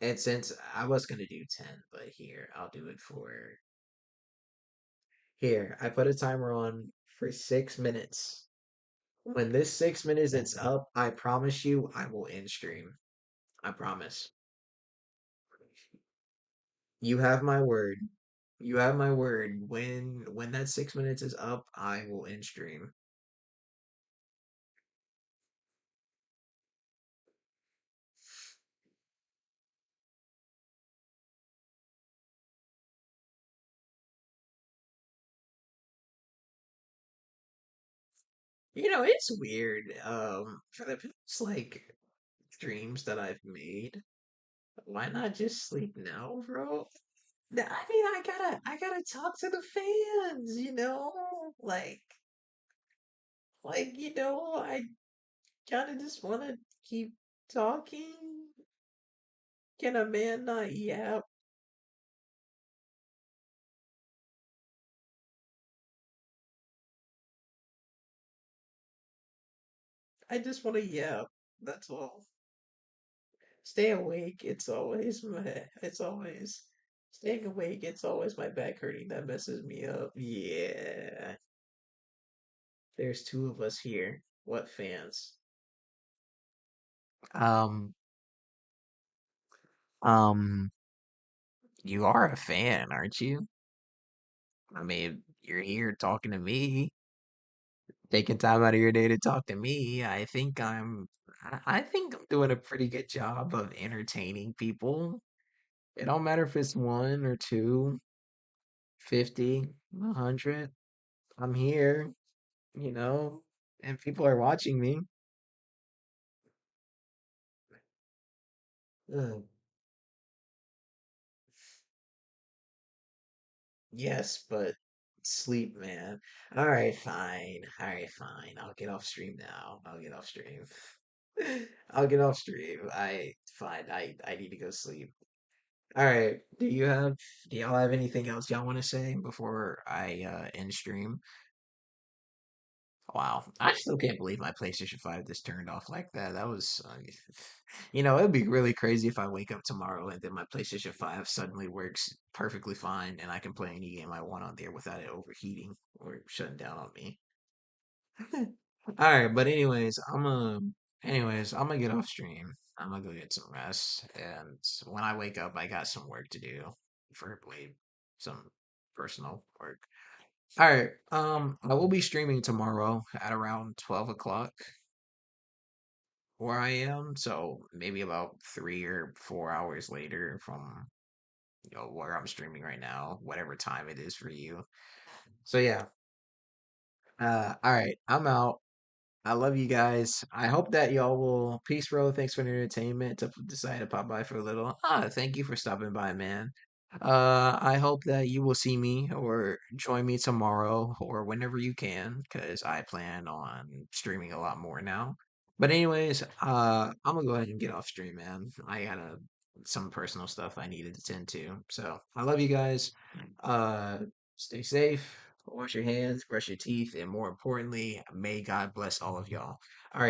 And since I was gonna do 10, but here, I'll do it for here. I put a timer on for 6 minutes. When this 6 minutes is up, I promise you I will end stream. I promise. You have my word. You have my word. When that 6 minutes is up, I will end stream. It's weird. For the past like dreams that I've made, why not just sleep now, bro? I mean, I gotta talk to the fans, I kind of just want to keep talking. Can a man not yap? I just want to yap. That's all. Stay awake. It's always staying awake. It's always my back hurting that messes me up. Yeah. There's two of us here. What fans? Um, um, you are a fan, aren't you? I mean, you're here talking to me, taking time out of your day to talk to me. I think I'm doing a pretty good job of entertaining people. It don't matter if it's one or two, 50, 100. I'm here, you know, and people are watching me. Ugh. Yes, but sleep, man. All right, fine. All right, fine. I'll get off stream now. I'll get off stream. I'll get off stream. Fine. I need to go sleep. All right. Do y'all have anything else y'all want to say before I end stream? Wow, I still can't believe my PlayStation 5 just turned off like that. That was, it'd be really crazy if I wake up tomorrow and then my PlayStation 5 suddenly works perfectly fine and I can play any game I want on there without it overheating or shutting down on me. All right, but anyways, I'm gonna get off stream. I'm gonna go get some rest, and when I wake up, I got some work to do, preferably some personal work. All right. I will be streaming tomorrow at around 12 o'clock where I am. So maybe about 3 or 4 hours later from where I'm streaming right now, whatever time it is for you. So yeah. All right. I'm out. I love you guys. I hope that y'all will peace, bro. Thanks for the entertainment to decide to pop by for a little. Thank you for stopping by, man. I hope that you will see me or join me tomorrow or whenever you can, because I plan on streaming a lot more now. But anyways, I'm gonna go ahead and get off stream, man. I got some personal stuff I needed to tend to. So I love you guys. Uh, Stay safe, wash your hands, brush your teeth, and more importantly, may God bless all of y'all. All right.